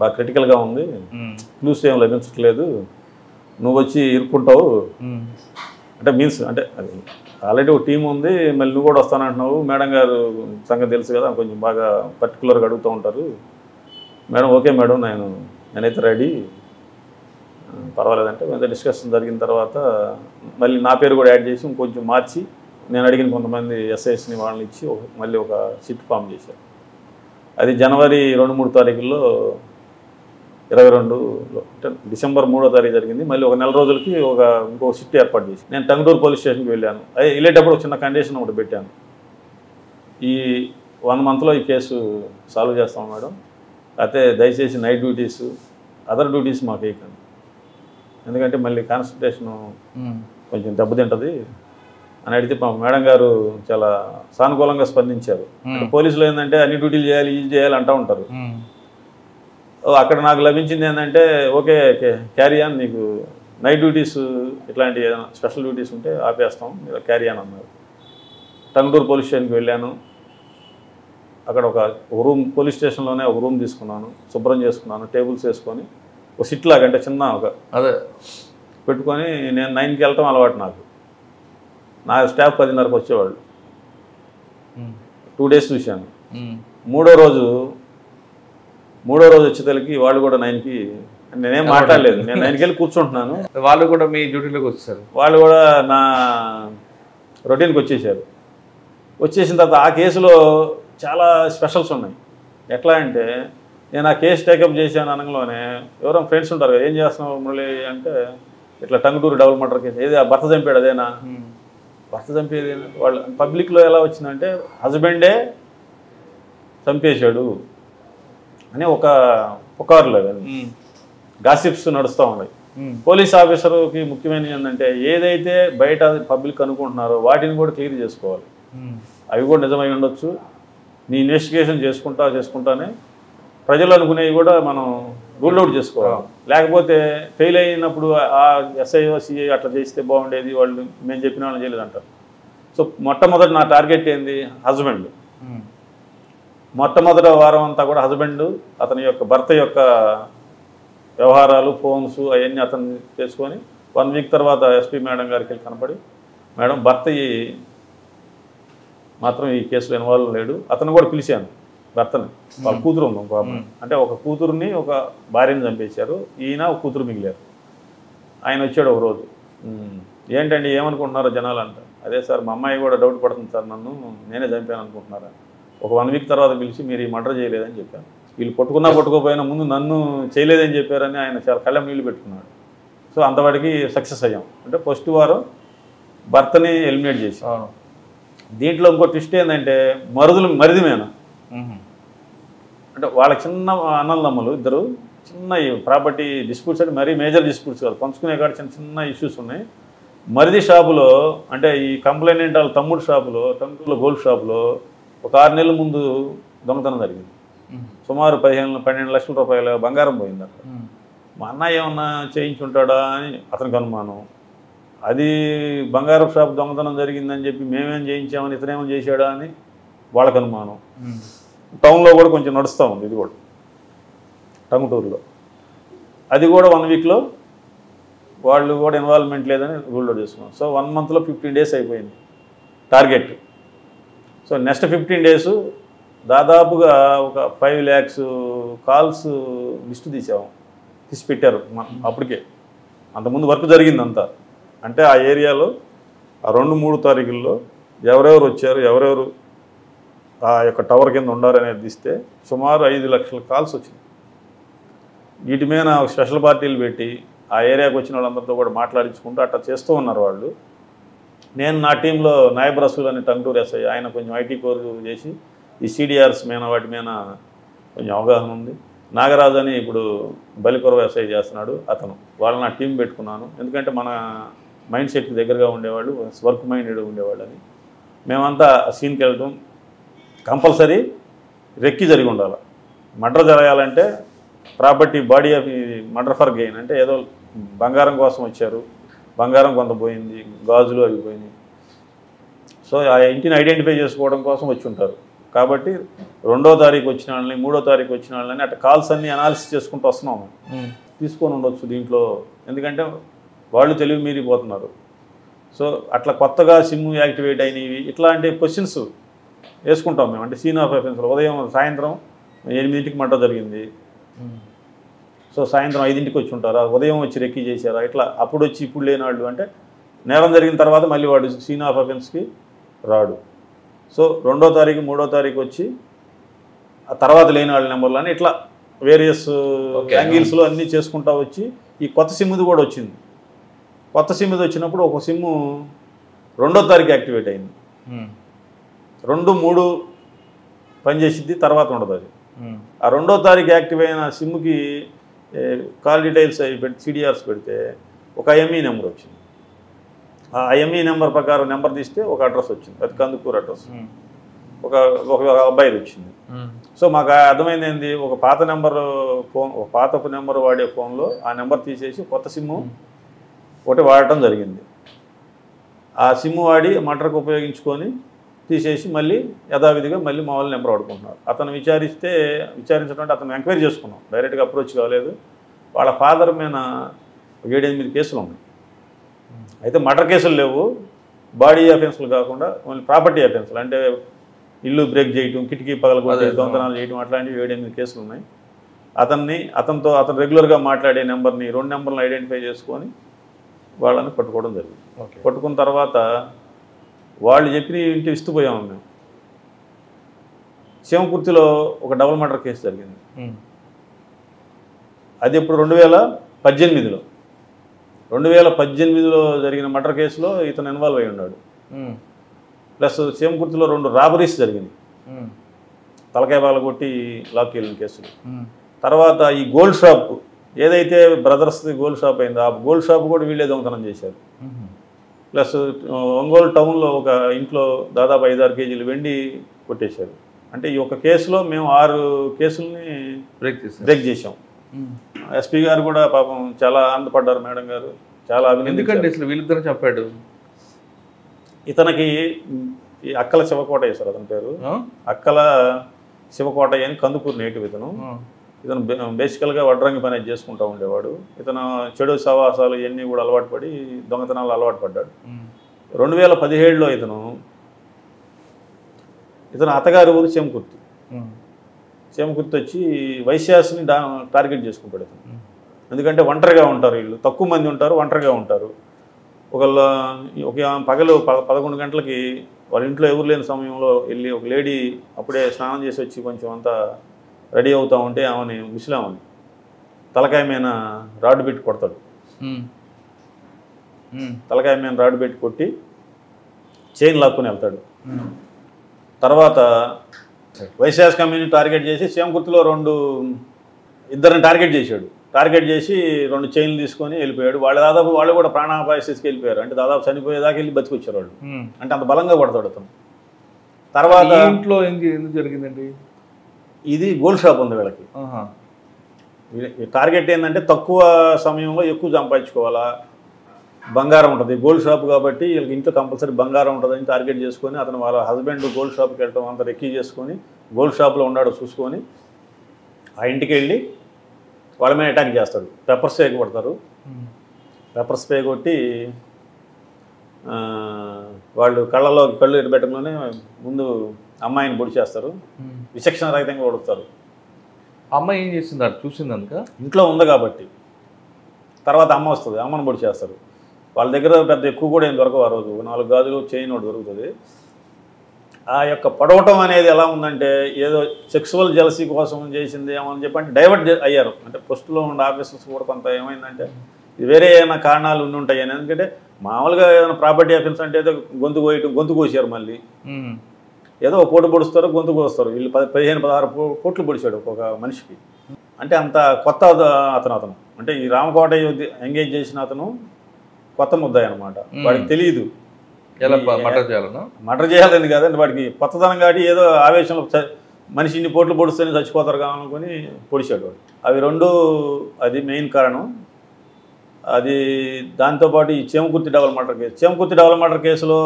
బాగా క్రిటికల్గా ఉంది, క్లూస్ ఏం లభించట్లేదు, నువ్వు వచ్చి ఇరుక్కుంటావు అంటే మీన్స్ అంటే అది ఆల్రెడీ ఒక టీం ఉంది, మళ్ళీ నువ్వు కూడా వస్తానంటున్నావు, మేడం గారు సంగతి తెలుసు కదా, కొంచెం బాగా పర్టికులర్గా అడుగుతూ ఉంటారు. మేడం ఓకే మేడం నేనైతే రెడీ, పర్వాలేదంటే కొంత డిస్కషన్ జరిగిన తర్వాత మళ్ళీ నా పేరు కూడా యాడ్ చేసి ఇంకొంచెం మార్చి నేను అడిగిన కొంతమంది ఎస్ఐస్ని వాళ్ళని ఇచ్చి మళ్ళీ ఒక సిట్ ఫామ్ చేశారు. అది జనవరి 2-3 తారీఖుల్లో 22లో అంటే డిసెంబర్ 3వ తారీఖు జరిగింది. మళ్ళీ ఒక నెల రోజులకి ఇంకో సిట్ ఏర్పాటు చేసి నేను టంగుటూరు పోలీస్ స్టేషన్కి వెళ్ళాను. అది వెళ్ళేటప్పుడు ఒక చిన్న కండిషన్ ఒకటి పెట్టాను, ఈ 1 మంత్లో ఈ కేసు సాల్వ్ చేస్తాం మేడం, అయితే దయచేసి నైట్ డ్యూటీస్ అదర్ డ్యూటీస్ మాకు వేయకండి, ఎందుకంటే మళ్ళీ కాన్సన్ట్రేషను కొంచెం దెబ్బతింటుంది అని అడిగితే మేడం గారు చాలా సానుకూలంగా స్పందించారు. పోలీసులు ఏంటంటే అన్ని డ్యూటీలు చేయాలి, ఇది చేయాలి అంటూ ఉంటారు. అక్కడ నాకు లభించింది ఏంటంటే ఓకే క్యారీ ఆన్, నీకు నైట్ డ్యూటీస్ ఇట్లాంటి ఏదైనా స్పెషల్ డ్యూటీస్ ఉంటే ఆపేస్తాం, మీరు క్యారీ ఆన్ అన్నారు. టంగుటూరు పోలీస్ స్టేషన్కి వెళ్ళాను. అక్కడ ఒక రూమ్, పోలీస్ స్టేషన్లోనే ఒక రూమ్ తీసుకున్నాను, శుభ్రం చేసుకున్నాను, టేబుల్స్ వేసుకొని ఒక సిట్ లాగా అంటే చిన్న అదే పెట్టుకొని నేను 9కి వెళ్ళటం అలవాటు నాకు. నా స్టాఫ్ 10:30కి వచ్చేవాళ్ళు. 2 days చూశాను. మూడో రోజు వచ్చేసరికి వాళ్ళు కూడా 9కి, నేనేం మాట్లాడలేదు, నేను 9కి వెళ్ళి కూర్చుంటున్నాను. వాళ్ళు కూడా మీ డ్యూటీలోకి వచ్చేసారు. వాళ్ళు కూడా నా రొటీన్కి వచ్చేసారు. వచ్చేసిన తర్వాత ఆ కేసులో చాలా స్పెషల్స్ ఉన్నాయి. ఎట్లా అంటే నేను ఆ కేసు టేకప్ చేశాను అనగానే ఎవరో ఫ్రెండ్స్ ఉంటారు కదా, ఏం చేస్తున్నావు మురళి అంటే ఇట్లా టంగుటూరు డబుల్ మర్డర్ కేసు, ఏది ఆ భర్త చంపాడు అదేనా, భర్త చంపేది వాళ్ళు పబ్లిక్లో ఎలా వచ్చిందంటే హస్బెండే చంపేశాడు అని ఒక పుకార్లు అవన్నీ గాసిప్స్ నడుస్తూ ఉన్నాయి. పోలీస్ ఆఫీసర్కి ముఖ్యమైనది ఏంటంటే ఏదైతే బయట పబ్లిక్ అనుకుంటున్నారో వాటిని కూడా క్లియర్ చేసుకోవాలి. అవి కూడా నిజమై ఉండొచ్చు, నీ ఇన్వెస్టిగేషన్ చేసుకుంటానే ప్రజలు అనుకునేవి కూడా మనం రూల్ అవుట్ చేసుకోవాలి. లేకపోతే ఫెయిల్ అయినప్పుడు ఆ ఎస్ఐఓ సిఐ అట్లా చేస్తే బాగుండేది, వాళ్ళు మేము చెప్పిన వాళ్ళని చేయలేదు అంటారు. సో మొట్టమొదటి నా టార్గెట్ ఏంది, హస్బెండ్. మొట్టమొదటి వారం అంతా కూడా హస్బెండ్, అతని యొక్క భర్త యొక్క వ్యవహారాలు, ఫోన్స్ అవన్నీ అతను చేసుకొని 1 week తర్వాత ఎస్పీ మేడం గారికి వెళ్ళి కనపడి, మేడం భర్త మాత్రం ఈ కేసులో ఇన్వాల్వ్ లేడు, అతను కూడా పిలిచాను భర్తని, వాళ్ళ కూతురు ఉంది ఇంకో అమ్మాయి, అంటే ఒక కూతురుని ఒక భార్యని చంపేశారు, ఈయన ఒక కూతురు మిగిలారు. ఆయన వచ్చాడు ఒక రోజు, ఏంటండి ఏమనుకుంటున్నారో జనాలు అంట. అదే సార్ మా అమ్మాయి కూడా డౌట్ పడుతుంది సార్, నేనే చంపాను అనుకుంటున్నారా. ఒక 1 week తర్వాత పిలిచి మీరు ఈ మర్డర్ చేయలేదని చెప్పాను. వీళ్ళు పట్టుకోపోయినా ముందు నన్ను చేయలేదని చెప్పారని ఆయన చాలా కళ్ళం నీళ్ళు పెట్టుకున్నాడు. సో అంతవాడికి సక్సెస్ అయ్యాం. అంటే ఫస్ట్ వారం భర్తని ఎలిమినేట్ చేసి, దీంట్లో ఇంకో ట్విస్ట్ ఏంటంటే మరిదిమేన అంటే వాళ్ళ చిన్న అన్నదమ్ములు ఇద్దరు, చిన్న ప్రాపర్టీ డిస్ప్యూట్స్ అంటే మరీ మేజర్ డిస్ప్యూట్స్ కాదు, పంచుకునే కాడ చిన్న ఇష్యూస్ ఉన్నాయి. మరిది షాపులో అంటే ఈ కంప్లైంట్ వాళ్ళ తమ్ముడు షాపులో, టంగుటూరులో గోల్డ్ షాపులో ఒక 6 నెలల ముందు దొంగతనం జరిగింది. సుమారు 12 లక్షల రూపాయల బంగారం పోయింది అక్కడ. మా అన్న ఏమన్నా చేయించుంటాడా అని అతనికి అనుమానం. అది బంగారం షాప్ దొంగతనం జరిగిందని చెప్పి మేమేం చేయించామని ఇతనేమో చేశాడా అని వాళ్ళకు అనుమానం. టౌన్లో కూడా కొంచెం నడుస్తూ ఉంది ఇది కూడా, టంగుటూరులో. అది కూడా 1 weekలో వాళ్ళు కూడా ఇన్వాల్వ్మెంట్ లేదని రూల్ అవుట్ చేసుకున్నాం. సో 1 monthలో 15 days అయిపోయింది target. So so next 15 days దాదాపుగా ఒక 5 lakhs కాల్స్ లిస్టు తీసి పెట్టారు అప్పటికే. అంతకుముందు వర్క్ జరిగిందంతా. అంటే ఆ ఏరియాలో ఆ 2-3 తారీఖుల్లో ఎవరెవరు వచ్చారు, ఎవరెవరు ఆ యొక్క టవర్ కింద ఉండారనేది తీస్తే సుమారు 5 లక్షల కాల్స్ వచ్చింది. వీటి మీద స్పెషల్ పార్టీలు పెట్టి ఆ ఏరియాకి వచ్చిన వాళ్ళందరితో కూడా మాట్లాడించుకుంటూ అట్లా చేస్తూ ఉన్నారు వాళ్ళు. నేను నా టీంలో నాయబ్ రసూల్ అని టంగుటూరు ఎస్ఐ, ఆయన కొంచెం ఐటీ కోర్ చేసి ఈ సిడిఆర్స్ మీద వాటి మీద కొంచెం అవగాహన ఉంది. నాగరాజు అని ఇప్పుడు బలికొరవ ఎస్ఐ చేస్తున్నాడు అతను. వాళ్ళు నా టీం పెట్టుకున్నాను, ఎందుకంటే మన మైండ్ సెట్కి దగ్గరగా ఉండేవాళ్ళు, వర్క్ మైండెడ్ ఉండేవాళ్ళు అని. మేమంతా సీన్కి వెళ్ళటం కంపల్సరీ రెక్కి జరిగి ఉండాలి. మర్డర్ జరగాలంటే property body of murder for gain అంటే ఏదో బంగారం కోసం వచ్చారు, బంగారం కొంత పోయింది, గాజులు అవి పోయినాయి. సో ఆ ఇంటిని ఐడెంటిఫై చేసుకోవడం కోసం వచ్చి ఉంటారు. కాబట్టి 2వ తారీఖు వచ్చిన వాళ్ళని, 3వ తారీఖు వచ్చిన వాళ్ళని అట్లా కాల్స్ అన్ని అనాలిసిస్ చేసుకుంటూ వస్తున్నాము. తీసుకొని ఉండొచ్చు దీంట్లో, ఎందుకంటే వాళ్ళు తెలివి మీరిపోతున్నారు. సో అట్లా కొత్తగా సిమ్ యాక్టివేట్ అయినవి ఇట్లాంటి క్వశ్చన్స్ వేసుకుంటాం మేము. అంటే సీన్ ఆఫ్ అఫెన్స్లో ఉదయం సాయంత్రం 8ంటికి మర్డర్ జరిగింది, సో సాయంత్రం 5ంటికి వచ్చి ఉంటారా, ఉదయం వచ్చి రెక్కి చేశారా, ఇట్లా అప్పుడు వచ్చి ఇప్పుడు లేని వాళ్ళు. అంటే నేరం జరిగిన తర్వాత మళ్ళీ వాడు సీన్ ఆఫ్ అఫెన్స్కి రాడు. సో 2వ తారీఖు 3వ తారీఖు వచ్చి ఆ తర్వాత లేని వాళ్ళ నెంబర్లని ఇట్లా వేరియస్ యాంగిల్స్లో అన్నీ చేసుకుంటా వచ్చి ఈ కొత్త సిమ్ది కూడా వచ్చింది. కొత్త సిమ్ది వచ్చినప్పుడు ఒక సిమ్ము 2వ తారీఖు యాక్టివేట్ అయింది. 2, 3 పనిచేసిద్ది, తర్వాత ఉండదు అది. ఆ 2వ తారీఖు యాక్టివ్ అయిన సిమ్కి కాల్ డీటెయిల్స్ అవి పెట్టి సిడిఆర్స్ పెడితే ఒక ఐఎంఈ నెంబర్ వచ్చింది. ఆ ఐఎంఈ నెంబర్ ప్రకారం నెంబర్ తీస్తే ఒక అడ్రస్ వచ్చింది, అది కందుకూరు అడ్రస్. ఒక అబ్బాయిది వచ్చింది. సో మాకు అర్థమైంది ఏంది, ఒక పాత నెంబర్ ఫోన్, ఒక పాత నెంబర్ వాడే ఫోన్లో ఆ నెంబర్ తీసేసి కొత్త సిమ్ము ఒకటి వాడటం జరిగింది. ఆ సిమ్ము వాడి మర్డర్కి ఉపయోగించుకొని తీసేసి మళ్ళీ యథావిధిగా మళ్ళీ మామూలు నెంబర్ వాడుకుంటున్నారు. అతను విచారించడం అతను ఎంక్వైరీ చేసుకున్నాం, డైరెక్ట్గా అప్రోచ్ కాలేదు. వాళ్ళ ఫాదర్ మీద 7-8 కేసులు ఉన్నాయి. అయితే మర్డర్ కేసులు లేవు, బాడీ అఫెన్స్లు కాకుండా ఓన్లీ ప్రాపర్టీ అఫెన్స్లు, అంటే ఇల్లు బ్రేక్ చేయటం, కిటికీ పగలగొట్టి దొంగతనాలు చేయటం, అట్లాంటివి 7-8 కేసులు ఉన్నాయి. అతను రెగ్యులర్గా మాట్లాడే నెంబర్ని 2 నెంబర్లను ఐడెంటిఫై చేసుకొని వాళ్ళని పట్టుకోవడం జరిగింది. పట్టుకున్న తర్వాత వాళ్ళు చెప్పిన ఇంటి ఇస్తుపోయాము మేము. శివకుర్తిలో ఒక డబుల్ మర్డర్ కేసు జరిగింది. అది ఇప్పుడు 2018లో 2018లో జరిగిన మర్డర్ కేసులో ఇతను ఇన్వాల్వ్ అయి ఉన్నాడు. ప్లస్ శివకుర్తిలో 2 రాబరీస్ జరిగింది, తలకాయ పగలగొట్టి లాక్కి వెళ్ళిన కేసులు. తర్వాత ఈ గోల్డ్ షాప్ ఏదైతే బ్రదర్స్ది గోల్డ్ షాప్ అయిందో ఆ గోల్డ్ షాప్ కూడా వీళ్ళే దొంగతనం చేశారు. ప్లస్ ఒంగోలు టౌన్లో ఒక ఇంట్లో దాదాపు 5-6 కేజీలు వెండి కొట్టేశారు. అంటే ఈ ఒక కేసులో మేము 6 కేసుల్ని బ్రేక్ చేసాం. ఎస్పీ గారు కూడా పాపం చాలా ఆనందపడ్డారు, మేడం గారు చాలా ఎందుకంటే అసలు వీళ్ళిద్దరు చెప్పాడు. ఇతనికి ఈ అక్కల శివకోట వేశారు, అతని పేరు అక్కల శివకోట అని, కందుకూరు నేటివ్. ఇతను బేసికల్గా వడ్రంగి పని చేసుకుంటూ ఉండేవాడు. ఇతను చెడు సవాసాలు ఇవన్నీ కూడా అలవాటు పడి దొంగతనాలు అలవాటు పడ్డాడు. 2017లో ఇతను అత్తగారి ఊరు చేమకుర్తి వచ్చి వైశ్యాస్ని టార్గెట్ చేసుకుంటాడు ఇతను. ఎందుకంటే ఒంటరిగా ఉంటారు వీళ్ళు, తక్కువ మంది ఉంటారు, ఒంటరిగా ఉంటారు. ఒక పగలు 11 గంటలకి వాళ్ళ ఇంట్లో ఎవరు లేని సమయంలో వెళ్ళి ఒక లేడీ అప్పుడే స్నానం చేసి వచ్చి కొంచెం అంతా రెడీ అవుతూ ఉంటే ఆమెని ముసలామని తలకాయ మీద రాడ్ పెట్టి కొడతాడు. తలకాయ మీద రాడ్ పెట్టి కొట్టి చైన్ లాక్కుని వెళ్తాడు. తర్వాత వైశ్యాస్ కమ్యూనిటీ టార్గెట్ చేసి శివకుర్తిలో 2 టార్గెట్ చేశాడు. టార్గెట్ చేసి 2 చైన్లు తీసుకొని వెళ్ళిపోయాడు. వాళ్ళు కూడా ప్రాణాపాయ స్థితికి వెళ్ళిపోయారు. అంటే దాదాపు చనిపోయేదాకా వెళ్ళి బతికొచ్చారు వాళ్ళు. అంటే అంత బలంగా కొడతాడు అతను. తర్వాత ఇంట్లో ఎందుకు జరిగిందండి ఇది? గోల్డ్ షాప్ ఉంది వీళ్ళకి. టార్గెట్ ఏంటంటే తక్కువ సమయంలో ఎక్కువ సంపాదించుకోవాలా, బంగారం ఉంటుంది, గోల్డ్ షాప్ కాబట్టి వీళ్ళకి ఇంట్లో కంపల్సరీ బంగారం ఉంటుందని టార్గెట్ చేసుకొని అతను వాళ్ళ హస్బెండ్ గోల్డ్ షాప్కి వెళ్ళటం అంతా రెక్కీ చేసుకొని గోల్డ్ షాప్లో ఉన్నాడో చూసుకొని ఆ ఇంటికి వెళ్ళి వాళ్ళ మీద అటాక్ చేస్తాడు. పెప్పర్ స్ప్రే కొడతారు. పెప్పర్ స్ప్రే కొట్టి వాళ్ళు కళ్ళు ఎడబెట్టడంలోనే ముందు అమ్మాయిని పొడి చేస్తారు, విచక్షణ రహితంగా పొడుస్తారు. అమ్మాయి ఏం చేసింది అది చూసింది అందుక ఇంట్లో ఉంది కాబట్టి. తర్వాత అమ్మ వస్తుంది, అమ్మని పొడి చేస్తారు. వాళ్ళ దగ్గర పెద్ద ఎక్కువ కూడా ఏం దొరకవు ఆ రోజు, 4 గాజులు చైన్ ఒకటి దొరుకుతుంది. ఆ యొక్క పొడవటం అనేది ఎలా ఉందంటే ఏదో సెక్సువల్ జెలసీ కోసం చేసింది ఏమని చెప్పి అంటే డైవర్ట్ అయ్యారు. అంటే పోస్టులో ఉండే ఆఫీసర్స్ కూడా కొంత ఏమైందంటే ఇది వేరే ఏమైనా కారణాలు ఉండి ఉంటాయి అని. ఎందుకంటే మామూలుగా ఏదైనా ప్రాపర్టీ ఆఫీస్ అంటే ఏదో గొంతు కోసారు, మళ్ళీ ఏదో ఒక పూట పొడుస్తారు, గొంతు కోస్తారు. వీళ్ళు 15-16 కోట్లు పొడిచాడు ఒక మనిషికి. అంటే అంత కొత్త అతను అంటే ఈ రామకోట ఎంగేజ్ చేసిన అతను కొత్త ముద్దాయి అనమాట. వాడికి తెలియదు మర్డర్ చేయాలని కాదండి, వాడికి కొత్తదనం కాబట్టి ఏదో ఆవేశంలో మనిషి ఇన్ని పోట్లు పొడుస్తూనే చచ్చిపోతారు కావాలనుకొని పొడిచాడు వాడు. అవి 2 అది మెయిన్ కారణం. అది దాంతోపాటు ఈ చేమకుర్తి డబల్ మర్డర్ కేసులో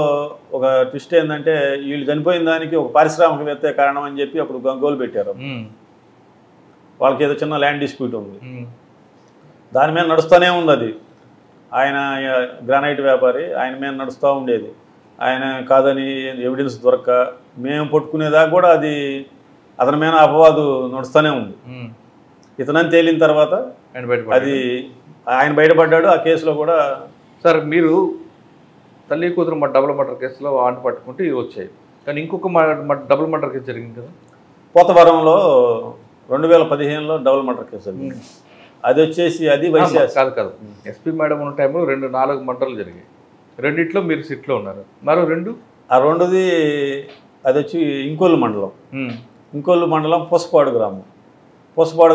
ఒక ట్విస్ట్ ఏంటంటే వీళ్ళు చనిపోయిన దానికి ఒక పారిశ్రామికవేత్త కారణం అని చెప్పి అప్పుడు గోలు పెట్టారు. వాళ్ళకి ఏదో చిన్న ల్యాండ్ డిస్ప్యూట్ ఉంది, దాని మీద నడుస్తూనే ఉంది. అది ఆయన గ్రానైట్ వ్యాపారి, ఆయన మీద నడుస్తూ ఉండేది. ఆయన కాదని ఎవిడెన్స్ దొరక్క మేము పట్టుకునేదాకా కూడా అది అతని మీద అపవాదు నడుస్తూనే ఉంది. ఇతనని తేలిన తర్వాత అది ఆయన బయటపడ్డాడు. ఆ కేసులో కూడా సార్ మీరు తల్లి కూతురు డబుల్ మర్డర్ కేసులో ఆంట పట్టుకుంటే ఇవి వచ్చాయి, కానీ ఇంకొక డబుల్ మర్డర్ కేసు జరిగింది కదా పోతవరంలో 2015లో డబుల్ మర్డర్ కేసు జరిగింది. అది వచ్చేసి అది కాదు ఎస్పీ మేడం ఉన్న టైంలో 4 మర్డర్లు జరిగాయి. 2 మీరు సిట్లో ఉన్నారు, మరో 2 ఆ 2ది అది వచ్చి ఇంకోళ్ళు మండలం పూసపాడు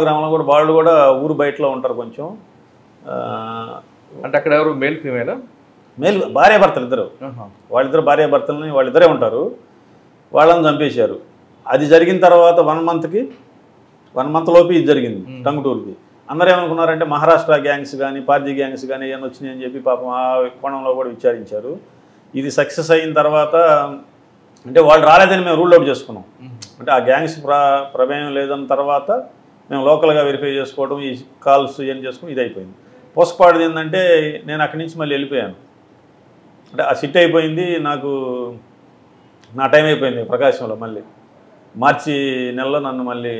గ్రామంలో కూడా వాళ్ళు కూడా ఊరు బయటలో ఉంటారు కొంచెం. అంటే అక్కడ ఎవరు మేల్ ఫీమేలా? మేల్ భార్యాభర్తలు ఇద్దరు, వాళ్ళిద్దరు భార్యాభర్తలని వాళ్ళిద్దరే ఉంటారు. వాళ్ళని చంపేశారు. అది జరిగిన తర్వాత 1 మంత్ లోపు ఇది జరిగింది టంగుటూరుకి. అందరూ ఏమనుకున్నారంటే మహారాష్ట్ర గ్యాంగ్స్ కానీ పార్జీ గ్యాంగ్స్ కానీ ఏమైనా వచ్చినాయి అని చెప్పి పాపం ఆ కోణంలో కూడా విచారించారు. ఇది సక్సెస్ అయిన తర్వాత అంటే వాళ్ళు రాలేదని మేము రూల్ అవుట్ చేసుకున్నాం. అంటే ఆ గ్యాంగ్స్ ప్రమేయం లేదన్న తర్వాత మేము లోకల్గా వెరిఫై చేసుకోవడం, ఈ కాల్స్ ఏం చేసుకుని ఇది అయిపోయింది. పోస్ట్పార్టం ఏంటంటే నేను అక్కడి నుంచి మళ్ళీ వెళ్ళిపోయాను. అంటే ఆ సిట్ అయిపోయింది, నాకు నా టైం అయిపోయింది ప్రకాశంలో. మళ్ళీ మార్చి నెలలో నన్ను మళ్ళీ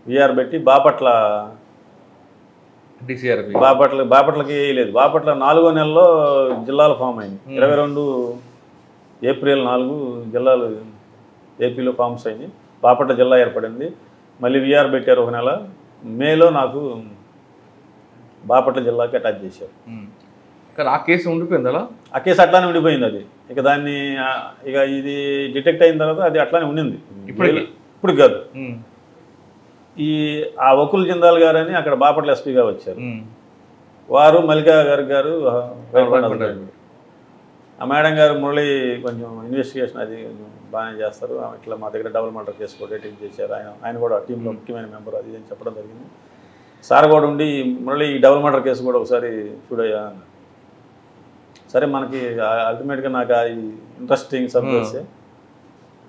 విఆర్ పెట్టి బాపట్లకి వేయలేదు. బాపట్ల 4వ నెలలో జిల్లాలు ఫామ్ అయింది. 22 ఏప్రిల్ 4 జిల్లాలు ఏపీలో ఫామ్స్ అయింది. బాపట్ల జిల్లా ఏర్పడింది. మళ్ళీ విఆర్ పెట్టారు 1 నెల. మేలో నాకు బాపట్ల జిల్లాకి అటాచ్ చేశారు. కానీ ఆ కేసు ఉండిపోయింది అలా? ఆ కేసు అట్లానే ఉండిపోయింది. అది ఇక దాన్ని ఇది డిటెక్ట్ అయిన తర్వాత అది అట్లానే ఉండింది. ఇప్పుడు కాదు. ఆ వకుల్ జిందాల్ గారు అని అక్కడ బాపట్ల ఎస్పీగా వచ్చారు. వారు మల్లికా గారు ఆ మేడం గారు మురళి కొంచెం ఇన్వెస్టిగేషన్ అది బాగానే చేస్తారు, ఇట్లా మా దగ్గర డబుల్ మర్డర్ కేసు కూడా రేటింగ్ చేశారు. ఆయన కూడా టీంలో ముఖ్యమైన మెంబర్ అది అని చెప్పడం జరిగింది. సార్ కూడా ఉండి మురళి ఈ డబుల్ మర్డర్ కేసు కూడా ఒకసారి చూడయ్యా అన్నారు. సరే మనకి అల్టిమేట్గా నాకు ఈ ఇంట్రెస్టింగ్ సబ్జెక్ట్స్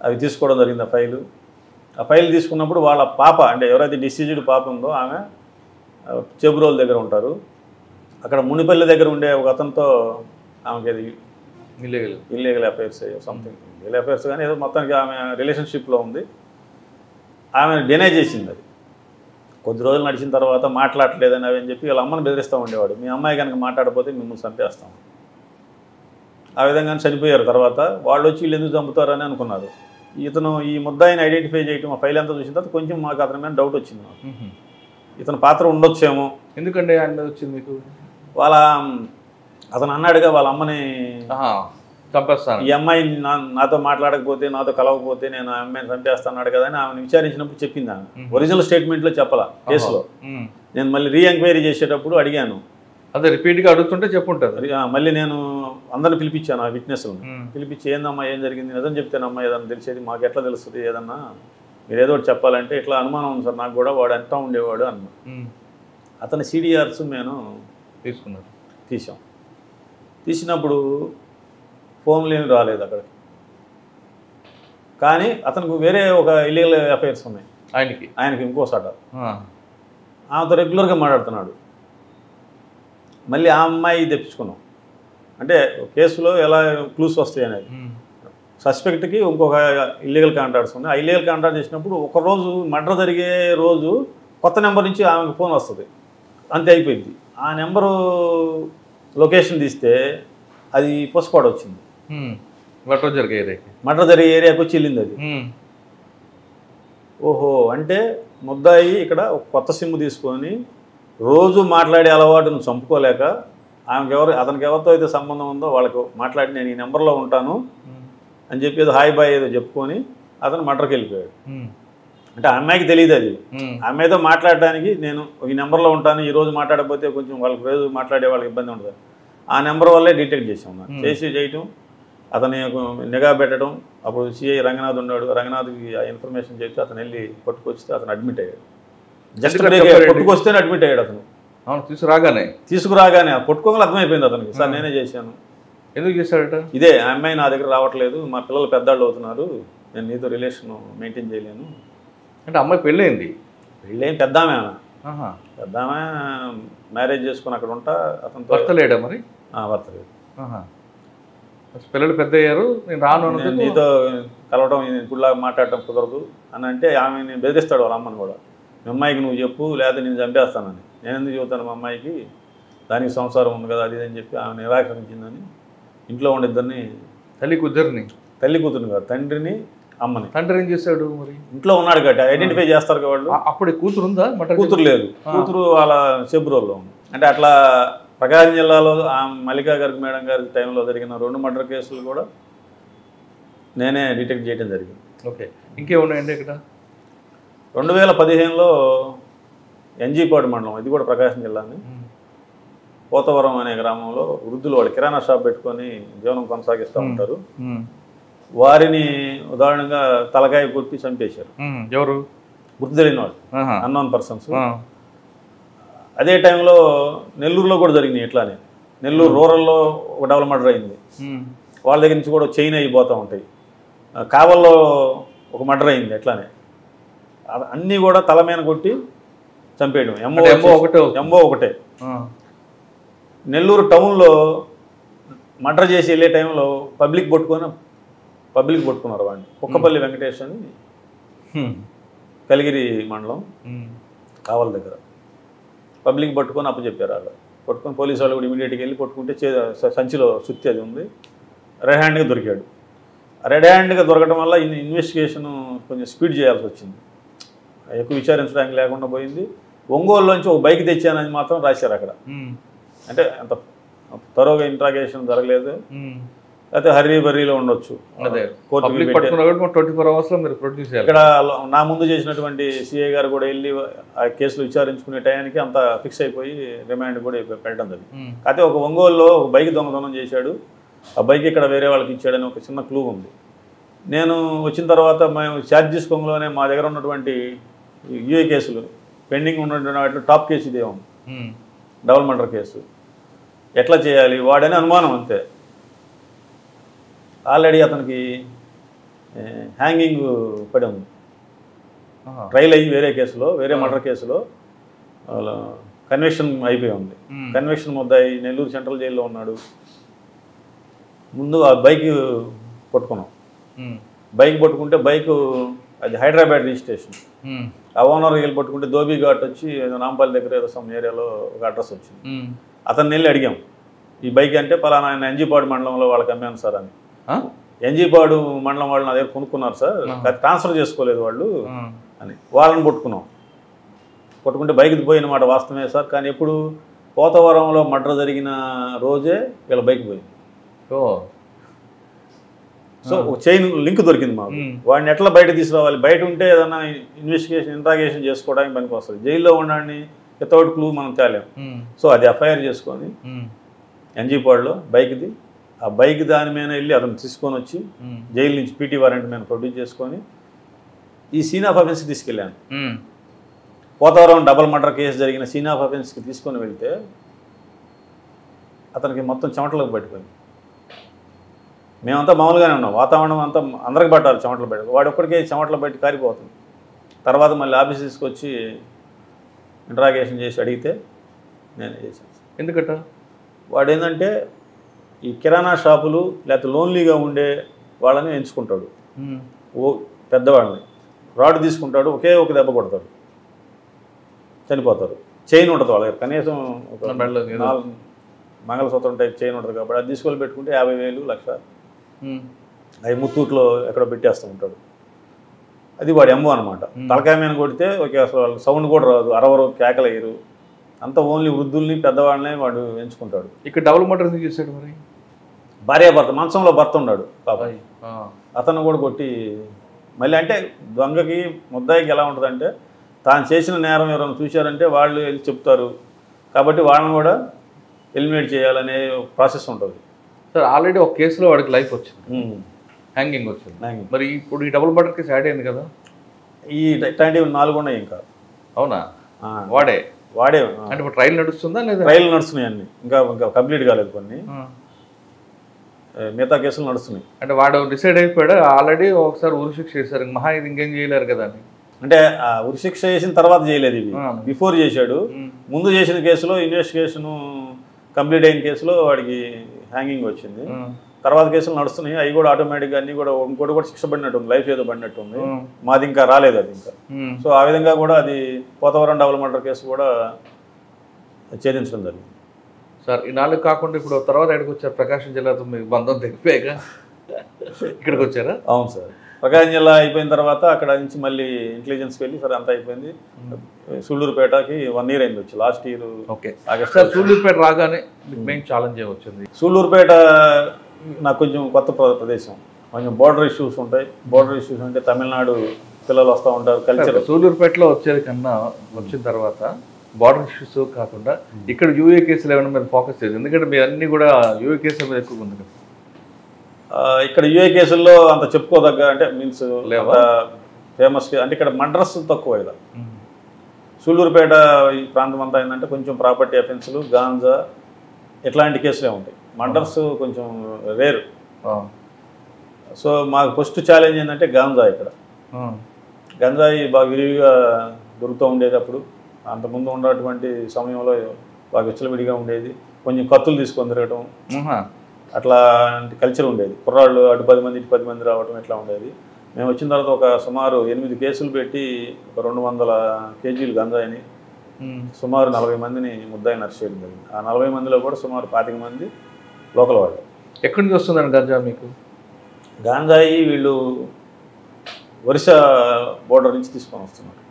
అవి తీసుకోవడం జరిగింది. ఆ ఫైల్ తీసుకున్నప్పుడు వాళ్ళ పాప అంటే ఎవరైతే డిసీజ్డ్ పాప ఉందో ఆమె చెబురోల్ దగ్గర ఉంటారు. అక్కడ మునిపల్లి దగ్గర ఉండే ఒక అతనితో ఆమెకి illegal affairs something illegal affairs కానీ ఏదో మొత్తానికి ఆమె రిలేషన్షిప్లో ఉంది. ఆమె డినై చేసింది. అది కొద్ది రోజులు నడిచిన తర్వాత మాట్లాడలేదని అవి అని చెప్పి వాళ్ళ అమ్మని బెదిరిస్తూ ఉండేవాడు. మీ అమ్మాయి కనుక మాట్లాడకపోతే మిమ్మల్ని చంపేస్తాం. ఆ విధంగా చనిపోయారు. తర్వాత వాళ్ళు వచ్చి వీళ్ళు ఎందుకు చంపుతారని అనుకున్నారు. ఇతను ఈ ముద్దాయిని ఐడెంటిఫై చేయటం ఆ ఫైల్ అంతా చూసిన తర్వాత కొంచెం మాకు అతని మీద డౌట్ వచ్చింది. నాకు ఇతని పాత్ర ఉండొచ్చేమో. ఎందుకంటే ఆయన వచ్చింది మీకు? అతను అన్నాడుగా వాళ్ళ అమ్మని చంపేస్తాను, ఈ అమ్మాయి నాతో మాట్లాడకపోతే నాతో కలవకపోతే నేను ఆ అమ్మాయిని చంపేస్తాన్నాడు కదా అని ఆమెను విచారించినప్పుడు చెప్పింది. ఆమె ఒరిజినల్ స్టేట్మెంట్లో చెప్పాల కేసులో. నేను మళ్ళీ రీఎంక్వైరీ చేసేటప్పుడు అడిగాను. అదే రిపీట్గా అడుగుతుంటే చెప్పుంటుంది. మళ్ళీ నేను అందరిని పిలిపించాను, ఆ విట్నెస్లను పిలిపించి ఏందమ్మా ఏం జరిగింది నిజం చెప్తేనమ్మా ఏదన్నా తెలిసేది, మాకు ఎట్లా తెలుస్తుంది ఏదన్నా మీరు ఏదో ఒకటి చెప్పాలంటే ఇట్లా అనుమానం ఉంది సార్ నాకు కూడా, వాడు అంటా ఉండేవాడు అన్నా. అతని సిడిఆర్స్ నేను తీసాం. తీసినప్పుడు ఫోన్లు ఏమి రాలేదు అక్కడికి, కానీ అతనికి వేరే ఒక ఇల్లీగల్ అఫైర్స్ ఉన్నాయి ఆయనకి ఇంకోసాట. ఆమెతో రెగ్యులర్గా మాట్లాడుతున్నాడు. మళ్ళీ ఆ అమ్మాయి తెప్పించుకున్నాం. అంటే కేసులో ఎలా క్లూస్ వస్తాయి అనేది. సస్పెక్ట్కి ఇంకొక ఇల్లీగల్ కాంటాక్ట్స్ ఉన్నాయి. ఆ ఇల్లీగల్ కాంటాక్ట్ చేసినప్పుడు ఒకరోజు మర్డర్ జరిగే రోజు కొత్త నెంబర్ నుంచి ఆమెకు ఫోన్ వస్తుంది, అంతే అయిపోయింది. ఆ నెంబరు లొకేషన్ తీస్తే అది పొసపాడు వచ్చింది, మర్డర్ జరిగే ఏరియాకి వచ్చి వెళ్ళింది అది. ఓహో, అంటే ముద్దాయి ఇక్కడ ఒక కొత్త సిమ్ తీసుకొని రోజు మాట్లాడే అలవాటును చంపుకోలేక అతనికి ఎవరితో అయితే సంబంధం ఉందో వాళ్ళకు మాట్లాడి నేను ఈ నెంబర్లో ఉంటాను అని చెప్పి ఏదో హాయ్ బాయ్ ఏదో చెప్పుకొని అతను మర్డర్కి వెళ్ళిపోయాడు. అంటే ఆ అమ్మాయికి తెలియదు అది. ఆ అమ్మాయితో మాట్లాడడానికి నేను ఈ నెంబర్లో ఉంటాను, ఈ రోజు మాట్లాడకపోతే కొంచెం వాళ్ళకి రోజు మాట్లాడే వాళ్ళకి ఇబ్బంది ఉంటుంది. ఆ నెంబర్ వల్లే డిటెక్ట్ చేసాం. చేయటం, అతని నిఘా పెట్టడం. అప్పుడు సిఐ రంగనాథ్ ఉన్నాడు, రంగనాథ్కి ఆ ఇన్ఫర్మేషన్ చెప్తే అతను వెళ్ళి పట్టుకొస్తే అతను అడ్మిట్ అయ్యాడు. జస్ట్ పట్టుకొస్తేనే అడ్మిట్ అయ్యాడు అతను. తీసుకురాగానే పట్టుకోగల అర్థమైపోయింది అతనికి, సార్ నేనే చేశాను. ఎందుకు చేశాడట? ఇదే ఆ అమ్మాయి నా దగ్గర రావట్లేదు, మా పిల్లలు పెద్దాళ్ళు అవుతున్నారు, నేను నీతో రిలేషన్ మెయింటైన్ చేయలేను. అంటే అమ్మాయి పెళ్ళైంది? పెళ్ళేం పెద్దామే, పెద్దామే మ్యారేజ్ చేసుకుని అక్కడ ఉంటా. అతను భర్త లేడా మరి? భర్త లేదు. పిల్లలు పెద్ద అయ్యారు, నేను రాను, నీతో కలవడం ఇప్పుడులాగా మాట్లాడటం కుదరదు అని అంటే ఆమెని బెదిరిస్తాడు వాళ్ళ అమ్మని కూడా. మీ అమ్మాయికి నువ్వు చెప్పు, లేదా నేను చంపేస్తానని. నేను ఎందుకు చెబుతాను మా అమ్మాయికి, దానికి సంసారం ఉంది కదా అది అని చెప్పి ఆమె నిరాకరించిందని ఇంట్లో ఉండిద్దరిని, తల్లి కూతురుని కాదు తండ్రిని అమ్మని. తండ్రి ఏం చేశాడు మరి? ఇంట్లో ఉన్నాడు కాబట్టి ఐడెంటిఫై చేస్తారు కదా వాళ్ళు. అప్పుడు కూతురు ఉందా? కూతురు లేదు, కూతురు వాళ్ళ చెబ్రోల్లో ఉంది. అంటే అట్లా ప్రకాశం జిల్లాలో మల్లికా గారికి మేడం గారి టైంలో జరిగిన 2 మర్డర్ కేసులు కూడా నేనే డిటెక్ట్ చేయడం జరిగింది. ఓకే, ఇంకేమున్నాయండి ఇక్కడ? 2015లో ఎన్జీపాడు మండలం, ఇది కూడా ప్రకాశం జిల్లాని, పోతవరం అనే గ్రామంలో వృద్ధులు వాళ్ళు కిరాణా షాప్ పెట్టుకొని జీవనం కొనసాగిస్తూ ఉంటారు. వారిని ఉదాహరణగా తలకాయ కొట్టి చంపేశారు. ఎవరు? గుర్తు తెలియని వాళ్ళు, అన్నోన్ పర్సన్స్. అదే టైంలో నెల్లూరులో కూడా జరిగింది ఇట్లానే. నెల్లూరు రూరల్లో ఒక డబుల్ మర్డర్ అయింది. వాళ్ళ దగ్గర నుంచి కూడా చైన్ అయిపోతూ ఉంటాయి. కావల్లో ఒక మర్డర్ అయింది ఎట్లానే. అన్నీ కూడా తల మీద కొట్టి చంపేయడం. ఎంఓ ఒకటే. నెల్లూరు టౌన్లో మర్డర్ చేసి వెళ్ళే టైంలో పబ్లిక్ పట్టుకున్నారు వాడిని. కుక్కపల్లి వెంకటేష్ అని, కలిగిరి మండలం, కావల దగ్గర. పబ్లిక్ పట్టుకొని అప్పచెప్పారు. వాళ్ళు పట్టుకొని పోలీసు వాళ్ళు కూడా ఇమీడియట్గా వెళ్ళి పట్టుకుంటే సంచిలో సుత్తి అది ఉంది. రెడ్ హ్యాండ్గా దొరికాడు. రెడ్ హ్యాండ్గా దొరకడం వల్ల ఇన్వెస్టిగేషన్ కొంచెం స్పీడ్ చేయాల్సి వచ్చింది, ఎక్కువ విచారించడానికి లేకుండా పోయింది. ఒంగోలులోంచి ఒక బైక్ తెచ్చానని మాత్రం రాశారు అక్కడ. అంటే అంత త్వరగా ఇంట్రాగేషన్ జరగలేదు, అయితే హర్రీబర్రీలో ఉండొచ్చు. ఇక్కడ నా ముందు చేసినటువంటి సిఐ గారు కూడా వెళ్ళి ఆ కేసులు విచారించుకునే టయానికి అంత ఫిక్స్ అయిపోయి రిమాండ్ కూడా పెట్టడం జరిగింది. అయితే ఒక ఒంగోలులో ఒక బైక్ దొంగతనం చేశాడు, ఆ బైక్ ఇక్కడ వేరే వాళ్ళకి ఇచ్చాడని ఒక చిన్న క్లూ ఉంది. నేను వచ్చిన తర్వాత మేము ఛార్జెస్ కొంగలోనే మా దగ్గర ఉన్నటువంటి యూఏ కేసులు పెండింగ్ ఉన్నటువంటి వాటిలో టాప్ కేసు ఇదే ఉంది, డబుల్ మర్డర్ కేసు. ఎట్లా చేయాలి వాడని అనుమానం అంతే. ఆల్రెడీ అతనికి హ్యాంగింగ్ పడి ఉంది, ట్రైల్ అయ్యి వేరే మర్డర్ కేసులో కన్విక్షన్ అయిపోయి ఉంది. కన్విక్షన్ ముద్దాయి నెల్లూరు సెంట్రల్ జైల్లో ఉన్నాడు. ముందు ఆ బైక్ పట్టుకున్నాం. బైక్ పట్టుకుంటే బైక్ అది హైదరాబాద్ రిజిస్ట్రేషన్. ఆ ఓనర్ వెళ్ళి పట్టుకుంటే ధోబీ ఘాట్ వచ్చి నాంపల్లి దగ్గర ఏదో సమ్ ఏరియాలో ఒక అడ్రస్ వచ్చింది. అతన్ని వెళ్ళి అడిగాం, ఈ బైక్ అంటే పలానా ఆయన ఎన్జీపాడు మండలంలో వాళ్ళకి అమ్మాను సార్ అని. ఎన్జీపాడు మండలం వాళ్ళు నా దగ్గర కొనుక్కున్నారు సార్, ట్రాన్స్ఫర్ చేసుకోలేదు వాళ్ళు అని. వాళ్ళని పట్టుకుంటే బైక్ పోయిన మాట వాస్తవమే సార్, కానీ ఎప్పుడు పోతవరంలో మర్డర్ జరిగిన రోజే వీళ్ళ బైక్ పోయింది. సో ఒక చైన్ లింక్ దొరికింది మాకు. వాడిని ఎట్లా బయట తీసుకురావాలి, బయట ఉంటే ఏదైనా ఇంట్రాగేషన్ చేసుకోవడానికి పనికి వస్తుంది. జైల్లో ఉండడాన్ని వితౌట్ క్లూ మనం తేలేం. సో అది ఎఫ్ఐఆర్ చేసుకొని ఎన్జీపాడులో బైక్ది, ఆ బైక్ దాని మీద వెళ్ళి అతను తీసుకొని వచ్చి జైలు నుంచి పీటీ వారెంట్ మీద ప్రొడ్యూస్ చేసుకొని ఈ సీన్ ఆఫ్ అఫెన్స్కి తీసుకెళ్ళాను. పోతవరం డబుల్ మర్డర్ కేసు జరిగిన సీన్ ఆఫ్ అఫెన్స్కి తీసుకొని వెళ్తే అతనికి మొత్తం చెమటలకు పట్టిపోయింది. మేమంతా మామూలుగానే ఉన్నాం, వాతావరణం అంతా అందరికి పట్టాలి చెమటలు బయట, వాడు ఒక్కడికే చెమటలు బయట కారిపోతుంది. తర్వాత మళ్ళీ ఆఫీస్ తీసుకొచ్చి ఇంట్రాగేషన్ చేసి అడిగితే నేనే చేశాను. ఎందుకట? వాడు ఏంటంటే ఈ కిరాణా షాపులు లేకపోతే లోన్లీగా ఉండే వాళ్ళని ఎంచుకుంటాడు. పెద్దవాళ్ళని రాడ్ తీసుకుంటాడు, ఒకే ఒక దెబ్బ కొడతాడు, చనిపోతారు. చైన్ ఉంటుంది వాళ్ళ దగ్గర, కనీసం ఒక మంగళసూత్రం టైప్ చైన్ ఉంటుంది కాబట్టి అది తీసుకొని పెట్టుకుంటే 50,000 లక్ష అవి ముత్తూట్లో ఎక్కడో పెట్టేస్తూ ఉంటాడు. అది వాడి అమ్ము అనమాట. తలకాయ మీద కొడితే ఓకే, అసలు వాళ్ళు సౌండ్ కూడా రాదు, అరవరు, కేకలేయరు. అంత ఓన్లీ వృద్ధుల్ని పెద్దవాళ్ళనే వాడు ఎంచుకుంటాడు. ఇక్కడ డబుల్ మర్డర్ చేశాడు మరి. భార్యాభర్త మంచంలో భర్త ఉన్నాడు పాప, అతను కూడా కొట్టి మళ్ళీ. అంటే దొంగకి ముద్దాయికి ఎలా ఉంటుందంటే తాను చేసిన నేరం ఎవరైనా చూశారంటే వాళ్ళు వెళ్ళి చెప్తారు కాబట్టి వాళ్ళని కూడా ఎలిమినేట్ చేయాలనే ప్రాసెస్ ఉంటుంది. సార్ ఆల్రెడీ ఒక కేసులో వాడికి లైఫ్ వచ్చింది, హ్యాంగింగ్ వచ్చింది. మరి ఇప్పుడు ఈ డబుల్ మర్డర్ కేసు యాడ్ అయింది కదా, ఈ ఇట్లాంటివి 4 ఉన్నాయి ఇంకా. అవునా? వాడే అంటే ఇప్పుడు ట్రయల్ నడుస్తుందా లేదా? ట్రయల్ నడుస్తున్నాయి అన్ని, ఇంకా కంప్లీట్ కాలేదు. కొన్ని మిగతా కేసులు నడుస్తున్నాయి. అంటే వాడు డిసైడ్ అయిపోయాడు ఆల్రెడీ, ఒకసారి ఉరిశిక్ష చేశారు, మహా ఇది ఇంకేం చేయలేరు కదా అని. అంటే ఉరిశిక్ష చేసిన తర్వాత చేయలేదు, ఇవి బిఫోర్ చేశాడు. ముందు చేసిన కేసులో ఇన్వెస్టిగేషన్ కంప్లీట్ అయిన కేసులో వాడికి హ్యాంగింగ్ వచ్చింది. తర్వాత కేసులు నడుస్తున్నాయి, అవి కూడా ఆటోమేటిక్గా అన్ని కూడా ఇంకోటి కూడా శిక్ష పడినట్టుంది, లైఫ్ ఏదో పడినట్టుంది. మాది ఇంకా రాలేదు అది ఇంకా. సో ఆ విధంగా కూడా అది పోతవరం డబుల్ మర్డర్ కేసు కూడా ఛేదించడం జరిగింది. సార్ ఈ 4 కాకుండా ఇప్పుడు తర్వాత ఎక్కడికి వచ్చారు? ప్రకాశం జిల్లాతో మీకు బంధం తెగిపోయాక ఇక్కడికి వచ్చారా? అవును సార్, ప్రకాశం జిల్లా అయిపోయిన తర్వాత అక్కడ నుంచి మళ్ళీ ఇంటెలిజెన్స్కి వెళ్ళి సరే అంతా అయిపోయింది. సూళ్ళూరుపేటకి 1 year అయింది వచ్చి, last year August. Sir Sullurpeta రాగానే మెయిన్ ఛాలెంజ్ వచ్చింది. సూళ్ళూరుపేట నాకు కొంచెం కొత్త ప్రదేశం, కొంచెం బోర్డర్ ఇష్యూస్ ఉంటాయి. బోర్డర్ ఇష్యూస్ అంటే తమిళనాడు పిల్లలు వస్తూ ఉంటారు, కల్చర్. సూళ్ళూరుపేటలో వచ్చేది కన్నా వచ్చిన తర్వాత బార్డర్ ఇష్యూస్ కాకుండా ఇక్కడ యూఏ కేసులు ఏమైనా మీరు ఫోకస్ చేయాలి, ఎందుకంటే మీరు అన్ని కూడా యూఏ కేసుల మీద ఎక్కువ ఉంది కదా. ఇక్కడ యూఏ కేసుల్లో అంత చెప్పుకోదగ్గ అంటే మీన్స్ ఫేమస్ అంటే ఇక్కడ మర్డర్స్ తక్కువ. ఇలా సూళ్ళూరుపేట ఈ ప్రాంతం అంతా ఏంటంటే కొంచెం ప్రాపర్టీ అఫెన్స్లు, గాంజా ఇట్లాంటి కేసులే ఉంటాయి. మర్డర్స్ కొంచెం రేరు. సో మాకు ఫస్ట్ ఛాలెంజ్ ఏంటంటే గాంజా. ఇక్కడ గంజాయి బాగా విరివిగా దొరుకుతూ ఉండేది. అప్పుడు అంతకుముందు ఉన్నటువంటి సమయంలో బాగా విచ్చలవిడిగా ఉండేది. కొంచెం కత్తులు తీసుకొని తిరగటం అట్లాంటి కల్చర్ ఉండేది. కుర్రాళ్ళు అటు 10 మంది ఇటు 10 మంది రావటం ఇట్లా ఉండేది. మేము వచ్చిన తర్వాత ఒక సుమారు 8 కేసులు పెట్టి ఒక 200 kgs గంజాయిని సుమారు 40 మందిని ముద్దాయిని అరెస్ట్ చేయడం జరిగింది. ఆ 40 మందిలో కూడా సుమారు 25 మంది లోకల్ వాళ్ళు. ఎక్కడి నుంచి వస్తుందండి గంజా మీకు? గాంజాయి వీళ్ళు ఒరిస్సా బోర్డర్ నుంచి తీసుకొని వస్తున్నారు.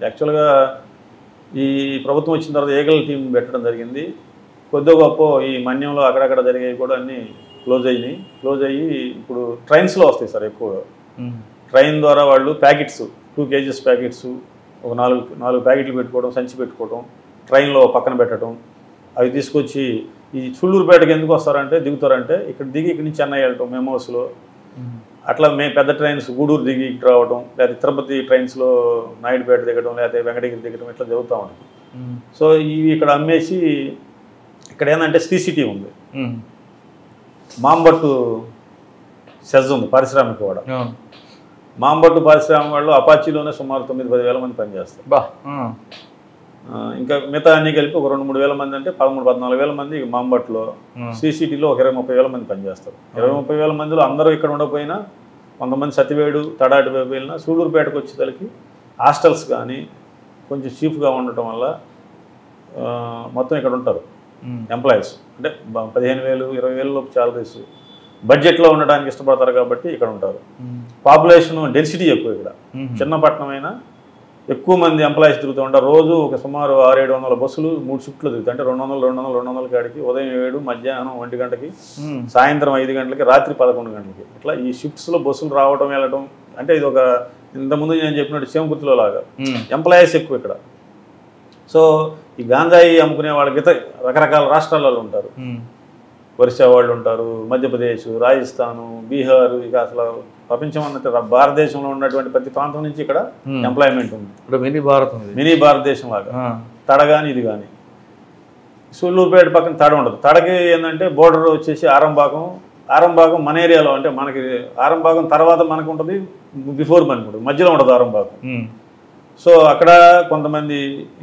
యాక్చువల్గా ఈ ప్రభుత్వం వచ్చిన తర్వాత ఏగల్ టీం పెట్టడం జరిగింది. కొద్ది గొప్ప ఈ మన్యంలో అక్కడక్కడ జరిగేవి కూడా అన్నీ క్లోజ్ అయ్యి ఇప్పుడు ట్రైన్స్లో వస్తాయి సార్ ఎక్కువగా. ట్రైన్ ద్వారా వాళ్ళు ప్యాకెట్స్ 2 kgs ప్యాకెట్స్ ఒక 4 ప్యాకెట్లు పెట్టుకోవడం, సంచి పెట్టుకోవడం, ట్రైన్లో పక్కన పెట్టడం. అవి తీసుకొచ్చి ఈ సూళ్ళూరుపేటకి ఎందుకు వస్తారంటే దిగుతారంటే ఇక్కడ దిగి ఇక్కడి నుంచి చెన్నై వెళ్ళటం మెమోస్లో. అట్లా మేము పెద్ద ట్రైన్స్ గూడూరు దిగి ఇక్కడ రావడం, లేకపోతే తిరుపతి ట్రైన్స్లో నాయుడుపేట దిగడం, లేకపోతే వెంకటగిరి దిగడం ఇట్లా జరుగుతూ ఉంటుంది. సో ఇవి ఇక్కడ అమ్మేసి ఇక్కడ ఏంటంటే CCTV ఉంది, మాంబట్టు సెజ్ ఉంది పారిశ్రామిక వాడ. మాంబట్టు పారిశ్రామిక వాళ్ళు అపాచీలోనే సుమారు 9-10 వేల మంది పనిచేస్తారు. ఇంకా మిగతా అన్ని కలిపి ఒక 2-3 వేల మంది అంటే 13-14 వేల మంది మాంబట్లో. CCTVలో ఒక 20-30 వేల మంది పనిచేస్తారు. 20-30 వేల మందిలో అందరూ ఇక్కడ ఉండకపోయినా కొంతమంది సతివేడు తడాటి వైపు వెళ్ళినా సూళ్ళూరుపేటకు వచ్చేసరికి హాస్టల్స్ కానీ కొంచెం చీఫ్గా ఉండటం వల్ల మొత్తం ఇక్కడ ఉంటారు ఎంప్లాయీస్. అంటే 15,000, 20,000 లోపు శాలరీస్ బడ్జెట్లో ఉండడానికి ఇష్టపడతారు కాబట్టి ఇక్కడ ఉంటారు. పాపులేషన్ డెన్సిటీ ఎక్కువ ఇక్కడ, చిన్న పట్టణమైనా ఎక్కువ మంది ఎంప్లాయీస్ తిరుగుతూ ఉంటారు. రోజు ఒక సుమారు 600-700 బస్సులు 3 షిఫ్ట్లు తిరుగుతాయి. అంటే 200 కాడికి ఉదయం 7, మధ్యాహ్నం 1 గంటకి, సాయంత్రం 5 గంటలకి, రాత్రి 11 గంటలకి ఇట్లా ఈ షిఫ్ట్స్లో బస్సులు రావడం వెళ్ళడం. అంటే ఇది ఒక ఇంతకుముందు నేను చెప్పినట్టు చేమకుర్తిలో లాగా ఎంప్లాయీస్ ఎక్కువ ఇక్కడ. సో ఈ గాంజాయి అమ్ముకునే వాళ్ళకి రకరకాల రాష్ట్రాలలో ఉంటారు. ఒరిస్సా వాళ్ళు ఉంటారు, మధ్యప్రదేశ్, రాజస్థాను, బీహార్, ఇక అసలు ప్రపంచం అన్నట్టు భారతదేశంలో ఉన్నటువంటి ప్రతి ప్రాంతం నుంచి ఇక్కడ ఎంప్లాయ్మెంట్ ఉంది. మినీ భారతదేశం లాగా తడ కానీ ఇది కానీ. సూళ్ళూరుపేట పక్కన తడ ఉండదు. తడకి ఏంటంటే బోర్డర్ వచ్చేసి ఆరంభాగం మన ఏరియాలో, అంటే మనకి ఆరంభాగం తర్వాత మనకు ఉంటుంది, బిఫోర్ మనకు ఉంటుంది, మధ్యలో ఉండదు ఆరంభాగం. సో అక్కడ కొంతమంది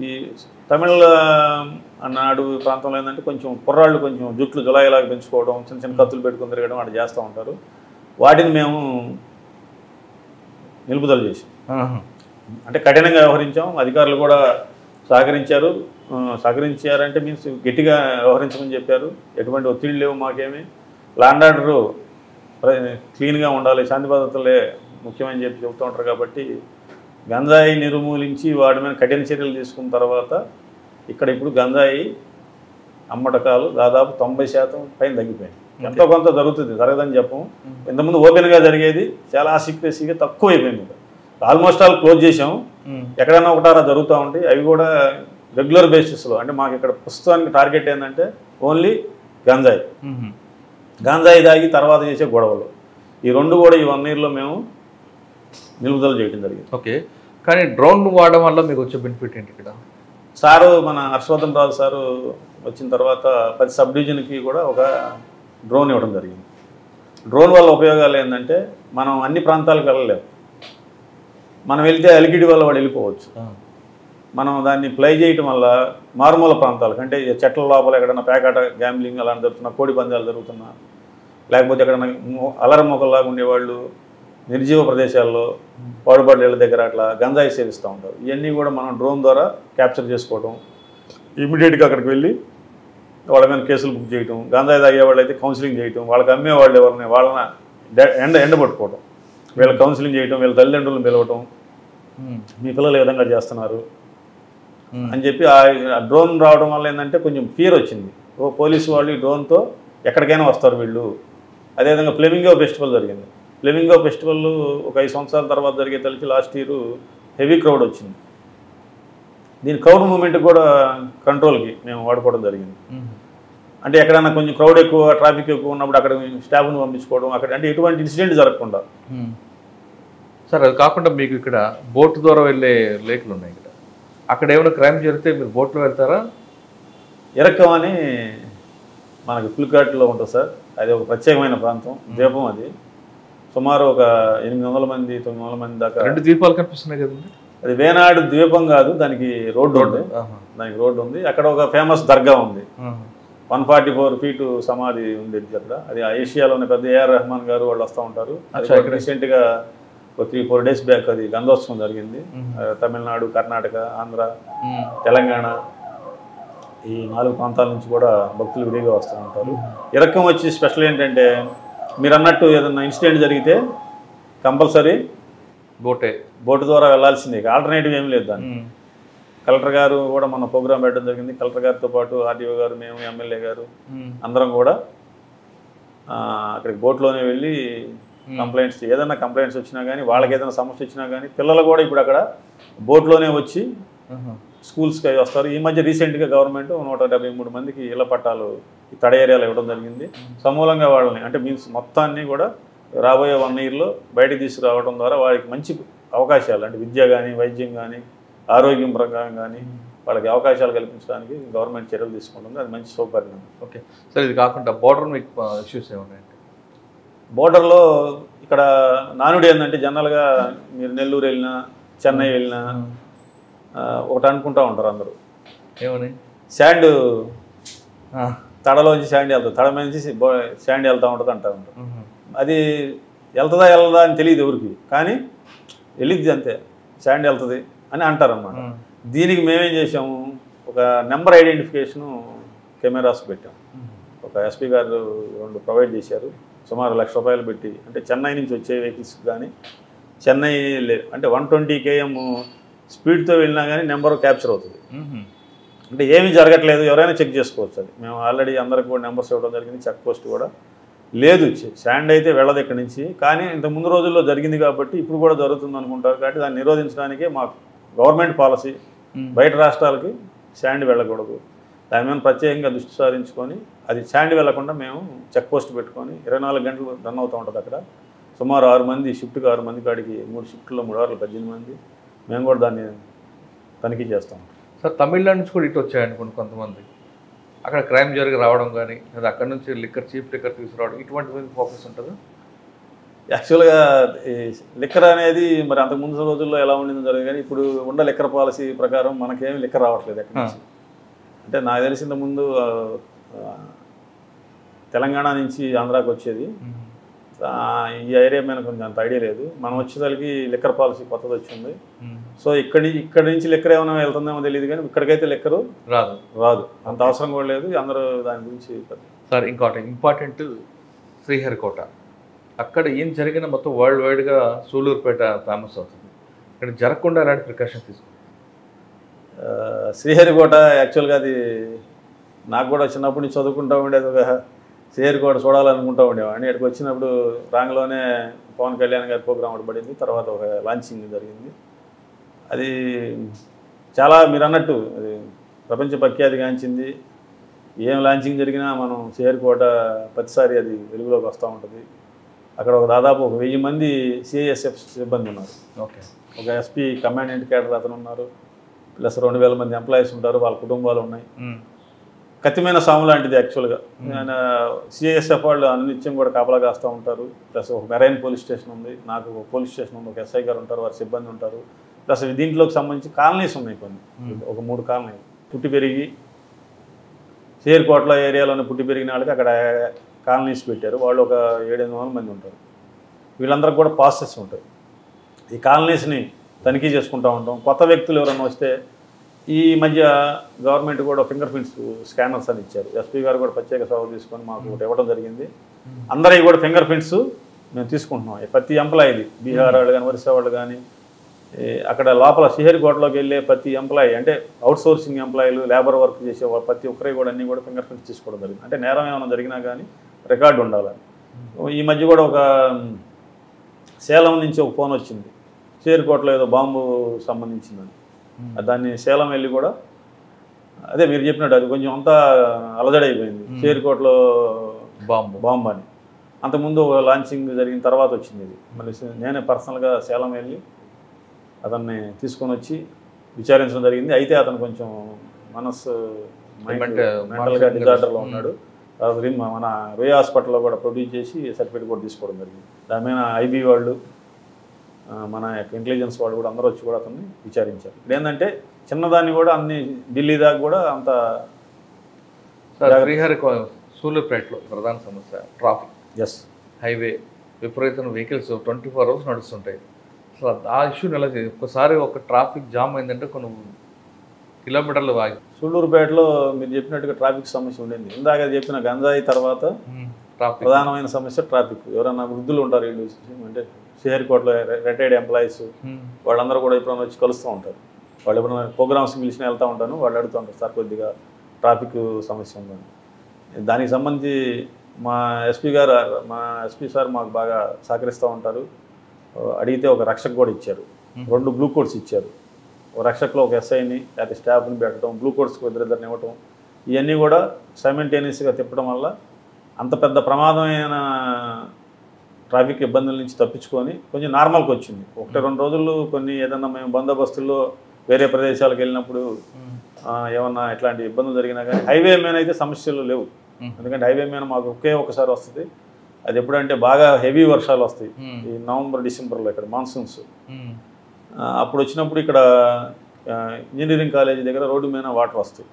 ఈ తమిళ నాడు ప్రాంతంలో ఏంటంటే కొంచెం కుర్రాళ్ళు కొంచెం జుట్లు జులాయిలాగా పెంచుకోవడం, చిన్న చిన్న కత్తులు పెట్టుకుని తిరగడం అట్లా చేస్తూ ఉంటారు. వాటిని మేము నిలుపుదల చేసాం. అంటే కఠినంగా వ్యవహరించాం. అధికారులు కూడా సహకరించారంటే మీన్స్ గట్టిగా వ్యవహరించమని చెప్పారు. ఎటువంటి ఒత్తిడి లేవు మాకేమీ. ల్యాండ్ ఆర్డరు క్లీన్గా ఉండాలి, శాంతి భద్రతలే ముఖ్యమని చెప్తూ ఉంటారు. కాబట్టి గంజాయి నిర్మూలించి వాటి మీద కఠిన చర్యలు తీసుకున్న తర్వాత ఇక్కడ ఇప్పుడు గంజాయి అమ్మటకాలు దాదాపు 90% పైన తగ్గిపోయింది. ఎంతో కొంత జరగదని చెప్పము. ఇంతకుముందు ఓపెన్గా జరిగేది, చాలా సీక్రెసీగా తక్కువ అయిపోయింది. ఆల్మోస్ట్ ఆల్ క్లోజ్ చేసాము. ఎక్కడైనా ఒకటారా జరుగుతూ ఉంటాయి. అవి కూడా రెగ్యులర్ బేసిస్లో. అంటే మాకు ఇక్కడ ప్రస్తుతానికి టార్గెట్ ఏంటంటే ఓన్లీ గంజాయి తాగి తర్వాత చేసే గొడవలు. ఈ రెండు కూడా ఈ 1 yearలో మేము నిలుపుదల చేయడం జరిగింది. ఓకే, కానీ డ్రోన్ వాడడం వల్ల మీకు వచ్చే బెనిఫిట్ ఏంటి? ఇక్కడ సారు మన హర్షవర్ధన్ రాజు సారు వచ్చిన తర్వాత ప్రతి సబ్ డివిజన్కి కూడా ఒక డ్రోన్ ఇవ్వడం జరిగింది. డ్రోన్ వల్ల ఉపయోగాలు ఏంటంటే మనం అన్ని ప్రాంతాలకు వెళ్ళలేము. మనం వెళ్తే ఎల్కిడి వల్ల వాడు వెళ్ళిపోవచ్చు. మనం దాన్ని ప్లై చేయటం వల్ల మారుమూల ప్రాంతాలకు, అంటే చెట్ల లోపల ఎక్కడైనా పేకాట గ్యాంబ్లింగ్ అలాంటి జరుగుతున్నా, కోడి పందాలు జరుగుతున్నా, లేకపోతే ఎక్కడైనా అలర మొక్కల్లాగా ఉండేవాళ్ళు నిర్జీవ ప్రదేశాల్లో పాడుబడి ఇళ్ళ దగ్గర అట్లా గంజాయి సేవిస్తూ ఉంటారు. ఇవన్నీ కూడా మనం డ్రోన్ ద్వారా క్యాప్చర్ చేసుకోవడం, ఇమీడియట్గా అక్కడికి వెళ్ళి వాళ్ళ మీద కేసులు బుక్ చేయటం, గంజాయి తాగేవాళ్ళు అయితే కౌన్సిలింగ్ చేయటం, వాళ్ళకి అమ్మేవాళ్ళు ఎవరిని వాళ్ళని ఎండబట్టుకోవడం, వీళ్ళకి కౌన్సిలింగ్ చేయటం, వీళ్ళ తల్లిదండ్రులను పిలవటం, మీ పిల్లలు ఏ విధంగా చేస్తున్నారు అని చెప్పి ఆ డ్రోన్ రావడం వల్ల ఏంటంటే కొంచెం ఫియర్ వచ్చింది. పోలీసు వాళ్ళు ఈ డ్రోన్తో ఎక్కడికైనా వస్తారు వీళ్ళు. అదేవిధంగా ఫ్లెమింగో ఫెస్టివల్ జరిగింది. ఫ్లెమింగో ఫెస్టివల్ ఒక 5 సంవత్సరాల తర్వాత జరిగే తలకి లాస్ట్ ఇయర్ హెవీ క్రౌడ్ వచ్చింది. దీని క్రౌడ్ మూవ్మెంట్ కూడా కంట్రోల్కి మేము వాడుకోవడం జరిగింది. అంటే ఎక్కడైనా కొంచెం క్రౌడ్ ఎక్కువ, ట్రాఫిక్ ఎక్కువ ఉన్నప్పుడు అక్కడ స్టాఫ్ను పంపించుకోవడం, అక్కడ అంటే ఎటువంటి ఇన్సిడెంట్ జరగకుండా. సార్, అది కాకుండా మీకు ఇక్కడ బోట్ ద్వారా వెళ్ళే లేకులు ఉన్నాయి. ఇక్కడ అక్కడ ఏమైనా క్రైమ్ జరిగితే మీరు బోట్లో వెళ్తారా? ఇరక్కం అని మనకి పులికాట్లో ఉంటుంది సార్. అది ఒక ప్రత్యేకమైన ప్రాంతం, ద్వీపం. అది సుమారు ఒక 800 మంది 900 మంది దాకా. 2 ద్వీపాలు కనిపిస్తున్నాయి కదండి. అది వేనాడు ద్వీపం కాదు, దానికి రోడ్డు ఉంది. అక్కడ ఒక ఫేమస్ దర్గా ఉంది. 144 feet సమాధి ఉండేది అక్కడ. అది ఏషియాలోనే పెద్ద ఏఆర్ రెహమాన్ గారు వాళ్ళు వస్తూ ఉంటారు. అది రీసెంట్గా ఒక 3-4 days బ్యాక్ అది గంధోత్సవం జరిగింది. తమిళనాడు, కర్ణాటక, ఆంధ్ర, తెలంగాణ ఈ 4 ప్రాంతాల నుంచి కూడా భక్తులు విడిగా వస్తూ ఉంటారు. ఇరక్కం వచ్చి స్పెషల్ ఏంటంటే మీరు అన్నట్టు ఏదన్నా ఇన్సిడెంట్ జరిగితే కంపల్సరీ బోటు ద్వారా వెళ్ళాల్సిందే. ఆల్టర్నేటివ్ ఏం లేదు. దాన్ని కలెక్టర్ గారు కూడా మన ప్రోగ్రామ్ పెట్టడం జరిగింది. కలెక్టర్ గారితో పాటు ఆర్డీఓ గారు, మేము, ఎమ్మెల్యే గారు అందరం కూడా అక్కడికి బోట్లోనే వెళ్ళి కంప్లైంట్స్, ఏదైనా కంప్లైంట్స్ వచ్చినా కానీ, వాళ్ళకి ఏదైనా సమస్య వచ్చినా కానీ, పిల్లలు కూడా ఇప్పుడు అక్కడ బోట్లోనే వచ్చి స్కూల్స్కి వస్తారు. ఈ మధ్య రీసెంట్గా గవర్నమెంట్ 173 మందికి ఇళ్ల పట్టాలు ఈ తడ ఏరియాలో ఇవ్వడం జరిగింది. సమూలంగా వాళ్ళని అంటే మీన్స్ మొత్తాన్ని కూడా రాబోయే 1 yearలో బయటకు తీసుకురావడం ద్వారా వారికి మంచి అవకాశాలు, అంటే విద్య కానీ, వైద్యం కానీ, ఆరోగ్యం ప్రకారం కానీ వాళ్ళకి అవకాశాలు కల్పించడానికి గవర్నమెంట్ చర్యలు తీసుకుంటుంది. అది మంచి సౌకర్యం. ఓకే సార్, ఇది కాకుండా బోర్డర్ మీకు ఇష్యూస్ ఏమున్నాయంటే? బోర్డర్లో ఇక్కడ నానుడి ఏంటంటే జనరల్గా మీరు నెల్లూరు వెళ్ళినా, చెన్నై వెళ్ళినా ఒకటి అనుకుంటూ ఉంటారు అందరూ, ఏమని శాండ్ తడలోంచి శాండ్ వెళ్తుంది, తడ నుంచి శాండ్ వెళ్తూ ఉంటుంది అంటూ ఉంటారు. అది వెళ్తుందా వెళ్ళదా అని తెలియదు ఎవరికి, కానీ వెళ్ళిద్ది అంతే, శాండ్ వెళ్తుంది అని అంటారు అన్నమాట. దీనికి మేమేం చేసాము, ఒక నెంబర్ ఐడెంటిఫికేషను కెమెరాస్ పెట్టాం. ఒక ఎస్పీ గారు 2 ప్రొవైడ్ చేశారు. సుమారు ₹1,00,000 పెట్టి, అంటే చెన్నై నుంచి వచ్చే వెహికల్స్ కానీ, చెన్నై అంటే 120 km స్పీడ్తో వెళ్ళినా కానీ నెంబర్ క్యాప్చర్ అవుతుంది. అంటే ఏమీ జరగట్లేదు, ఎవరైనా చెక్ చేసుకోవచ్చు. అది మేము ఆల్రెడీ అందరికి కూడా నెంబర్స్ ఇవ్వడం జరిగింది. చెక్ పోస్ట్ కూడా లేదు, శాండ్ అయితే వెళ్ళదు ఇక్కడి నుంచి. కానీ ఇంత ముందు రోజుల్లో జరిగింది కాబట్టి ఇప్పుడు కూడా జరుగుతుంది అనుకుంటారు. కాబట్టి దాన్ని నిరోధించడానికే మా గవర్నమెంట్ పాలసీ, బయట రాష్ట్రాలకి శాండ్ వెళ్ళకూడదు. దాని మీద ప్రత్యేకంగా దృష్టి సారించుకొని అది శాండ్ వెళ్లకుండా మేము చెక్ పోస్ట్ పెట్టుకొని 24 గంటలు రన్ అవుతూ ఉంటుంది అక్కడ. సుమారు 6 మంది, షిఫ్ట్కి 6 మంది కాడికి 3 షిఫ్ట్లో 3 hours 18 మంది మేము కూడా దాన్ని తనిఖీ చేస్తాం. సార్, తమిళనాడు నుంచి కూడా ఇటు వచ్చాయనుకోండి కొంతమంది, అక్కడ క్రైమ్ జరిగి రావడం కానీ, లేదా అక్కడ నుంచి చీప్ లిక్కర్ తీసుకురావడం, ఇటువంటి మీద ఫోకస్ ఉంటుందా? యాక్చువల్గా ఈ లిక్కర్ అనేది మరి అంతకుముందు రోజుల్లో ఎలా ఉండిందో జరిగింది, కానీ ఇప్పుడు ఉన్న లిక్కర్ పాలసీ ప్రకారం మనకేమి లిక్కర్ రావట్లేదు ఎక్కడి నుంచి. అంటే నాకు తెలిసిన ముందు తెలంగాణ నుంచి ఆంధ్రాకి వచ్చేది. ఈ ఏరియా మీద కొంచెం అంత ఐడియా లేదు. మనం వచ్చేసరికి లిక్కర్ పాలసీ కొత్తది వచ్చింది. సో ఇక్కడి నుంచి లిక్కర్ ఏమైనా వెళ్తుందేమో తెలియదు, కానీ ఇక్కడికైతే లిక్కరు రాదు, అంత అవసరం కూడా లేదు. అందరూ దాని గురించి. సార్ ఇంకోటి ఇంపార్టెంట్, శ్రీహరికోట అక్కడ ఏం జరిగినా మొత్తం వరల్డ్ వైడ్గా సూళ్ళూరుపేట ఫేమస్ అవుతుంది. ఇక్కడ జరగకుండా ఎలాంటి ప్రికాషన్ తీసుకుంటారు? శ్రీహరికోట యాక్చువల్గా అది నాకు కూడా చిన్నప్పటి నుంచి చదువుకుంటూ ఉండేది. ఒక శ్రీహరికోట చూడాలనుకుంటూ ఉండేవాడిని. ఇక్కడికి వచ్చినప్పుడు రాంగ్లోనే పవన్ కళ్యాణ్ గారి ప్రోగ్రామ్ ఒకటి పడింది, తర్వాత ఒక లాంచింగ్ జరిగింది. అది చాలా మీరు అన్నట్టు అది ప్రపంచ ప్రఖ్యాతిగాంచింది. ఏం లాంచింగ్ జరిగినా మనం శ్రీహరికోట ప్రతిసారి అది వెలుగులోకి వస్తూ ఉంటుంది. అక్కడ దాదాపు 1000 మంది సిఐఎస్ఎఫ్ సిబ్బంది ఉన్నారు. ఓకే. ఒక ఎస్పీ కమాండెంట్ క్యాడర్ అతను ఉన్నారు, ప్లస్ 2000 మంది ఎంప్లాయీస్ ఉంటారు, వాళ్ళ కుటుంబాలు ఉన్నాయి. కత్తిమైన సాము లాంటిది యాక్చువల్గా. సిఐఎస్ఎఫ్ వాళ్ళు అనిత్యం కూడా కాపలా కాస్తూ ఉంటారు. ప్లస్ ఒక మెరైన్ పోలీస్ స్టేషన్ ఉంది, నాకు ఒక పోలీస్ స్టేషన్ ఉంది, ఒక ఎస్ఐ గారు ఉంటారు, వారి సిబ్బంది ఉంటారు. ప్లస్ దీంట్లోకి సంబంధించి కాలనీస్ ఉన్నాయి కొన్ని, ఒక 3 కాలనీలు. పుట్టి పెరిగి శ్రీహరికోటలో ఏరియాలోనే పుట్టి పెరిగిన వాళ్ళకి అక్కడ కాలనీస్ పెట్టారు. వాళ్ళు ఒక 700-800 మంది ఉంటారు. వీళ్ళందరికీ కూడా పాసెస్ ఉంటాయి. ఈ కాలనీస్ని తనిఖీ చేసుకుంటూ ఉంటాం. కొత్త వ్యక్తులు ఎవరైనా వస్తే ఈ మధ్య గవర్నమెంట్ కూడా ఫింగర్ ప్రింట్స్ స్కానర్స్ అని ఇచ్చారు. ఎస్పీ గారు కూడా ప్రత్యేక సేవలు తీసుకొని మాకు ఒకటి ఇవ్వడం జరిగింది. అందరికీ కూడా ఫింగర్ ప్రింట్స్ మేము తీసుకుంటున్నాం. ప్రతి ఎంప్లాయీది, బీహార్ వాళ్ళు కానీ ఒరిస్సా వాళ్ళు కానీ, అక్కడ లోపల శ్రీహరికోటలోకి వెళ్ళే ప్రతి ఎంప్లాయీ, అంటే అవుట్ సోర్సింగ్ ఎంప్లాయీలు, లేబర్ వర్క్ చేసే ప్రతి ఒక్కరి కూడా అన్నీ కూడా ఫింగర్ ప్రింట్స్ తీసుకోవడం జరిగింది. అంటే నేరం ఏమైనా జరిగినా కానీ రికార్డు ఉండాలని. ఈ మధ్య కూడా ఒక సేలం నుంచి ఒక ఫోన్ వచ్చింది, శ్రీహరికోటలో ఏదో బాంబు సంబంధించిందని. దాన్ని సేలం వెళ్ళి కూడా అదే మీరు చెప్పినట్టు అది కొంచెం అంతా అలజడైపోయింది. శ్రీహరికోటలో బాంబు అని. అంతకుముందు లాంచింగ్ జరిగిన తర్వాత వచ్చింది ఇది. మళ్ళీ నేనే పర్సనల్గా సేలం వెళ్ళి అతన్ని తీసుకొని వచ్చి విచారించడం జరిగింది. అయితే అతను కొంచెం మెంటల్గా డిజార్డర్లో ఉన్నాడు. మన రుయ్ హాస్పిటల్లో కూడా ప్రొడ్యూస్ చేసి సర్టిఫికేట్ కూడా తీసుకోవడం జరిగింది. దాని మీద ఐబీ వాళ్ళు, మన ఇంటెలిజెన్స్ వాళ్ళు కూడా అందరూ వచ్చి కూడా అతన్ని విచారించారు. ఇప్పుడు ఏంటంటే చిన్నదాన్ని కూడా అన్ని ఢిల్లీ దాకా కూడా అంత. సూళ్ళూరుపేటలో ప్రధాన సమస్య ట్రాఫిక్. హైవే విపరీతమైన వెహికల్స్ 24 hours నడుస్తుంటాయి. అసలు ఆ ఇష్యూని ఎలా చేయాలి? ఒక్కసారి ఒక ట్రాఫిక్ జామ్ అయిందంటే కొన్ని కిలోమీటర్లు సూళ్ళూరుపేటలో మీరు చెప్పినట్టుగా ట్రాఫిక్ సమస్య ఉండింది. ఇందాక చెప్పిన గంజాయి తర్వాత ప్రధానమైన సమస్య ట్రాఫిక్. ఎవరైనా వృద్ధులు ఉంటారు వీళ్ళు, అంటే శ్రీహరికోటలో రిటైర్డ్ ఎంప్లాయీస్, వాళ్ళందరూ కూడా ఎప్పుడైనా వచ్చి కలుస్తూ ఉంటారు. వాళ్ళు ఎప్పుడైనా ప్రోగ్రామ్స్ పిలిచిన వెళ్తూ ఉంటాను, వాళ్ళు అడుగుతూ ఉంటారు, సార్ కొద్దిగా ట్రాఫిక్ సమస్య ఉందని. దానికి సంబంధించి మా ఎస్పీ సార్ మాకు బాగా సహకరిస్తూ ఉంటారు. అడిగితే ఒక రక్షక్ కూడా ఇచ్చారు, 2 బ్లూ కోడ్స్ ఇచ్చారు. ఒక రక్షక్లో ఒక ఎస్ఐని లేకపోతే స్టాఫ్ని పెట్టడం, బ్లూ కోడ్స్కి ఇద్దరిని ఇవ్వటం, ఇవన్నీ కూడా సైమల్టేనియస్గా తిప్పడం వల్ల అంత పెద్ద ప్రమాదమైన ట్రాఫిక్ ఇబ్బందుల నుంచి తప్పించుకొని కొంచెం నార్మల్కి వచ్చింది. 1-2 రోజులు కొన్ని ఏదన్నా మేము బందోబస్తుల్లో వేరే ప్రదేశాలకు వెళ్ళినప్పుడు ఏమన్నా ఇట్లాంటి ఇబ్బందులు జరిగినా కానీ హైవే మీద అయితే సమస్యలు లేవు. ఎందుకంటే హైవే మీద మాకు ఒకసారి వస్తుంది. అది ఎప్పుడంటే బాగా హెవీ వర్షాలు వస్తాయి, ఈ నవంబర్ డిసెంబర్లో ఇక్కడ మాన్సూన్స్. అప్పుడు వచ్చినప్పుడు ఇక్కడ ఇంజనీరింగ్ కాలేజీ దగ్గర రోడ్డు మీద వాటర్ వస్తాయి.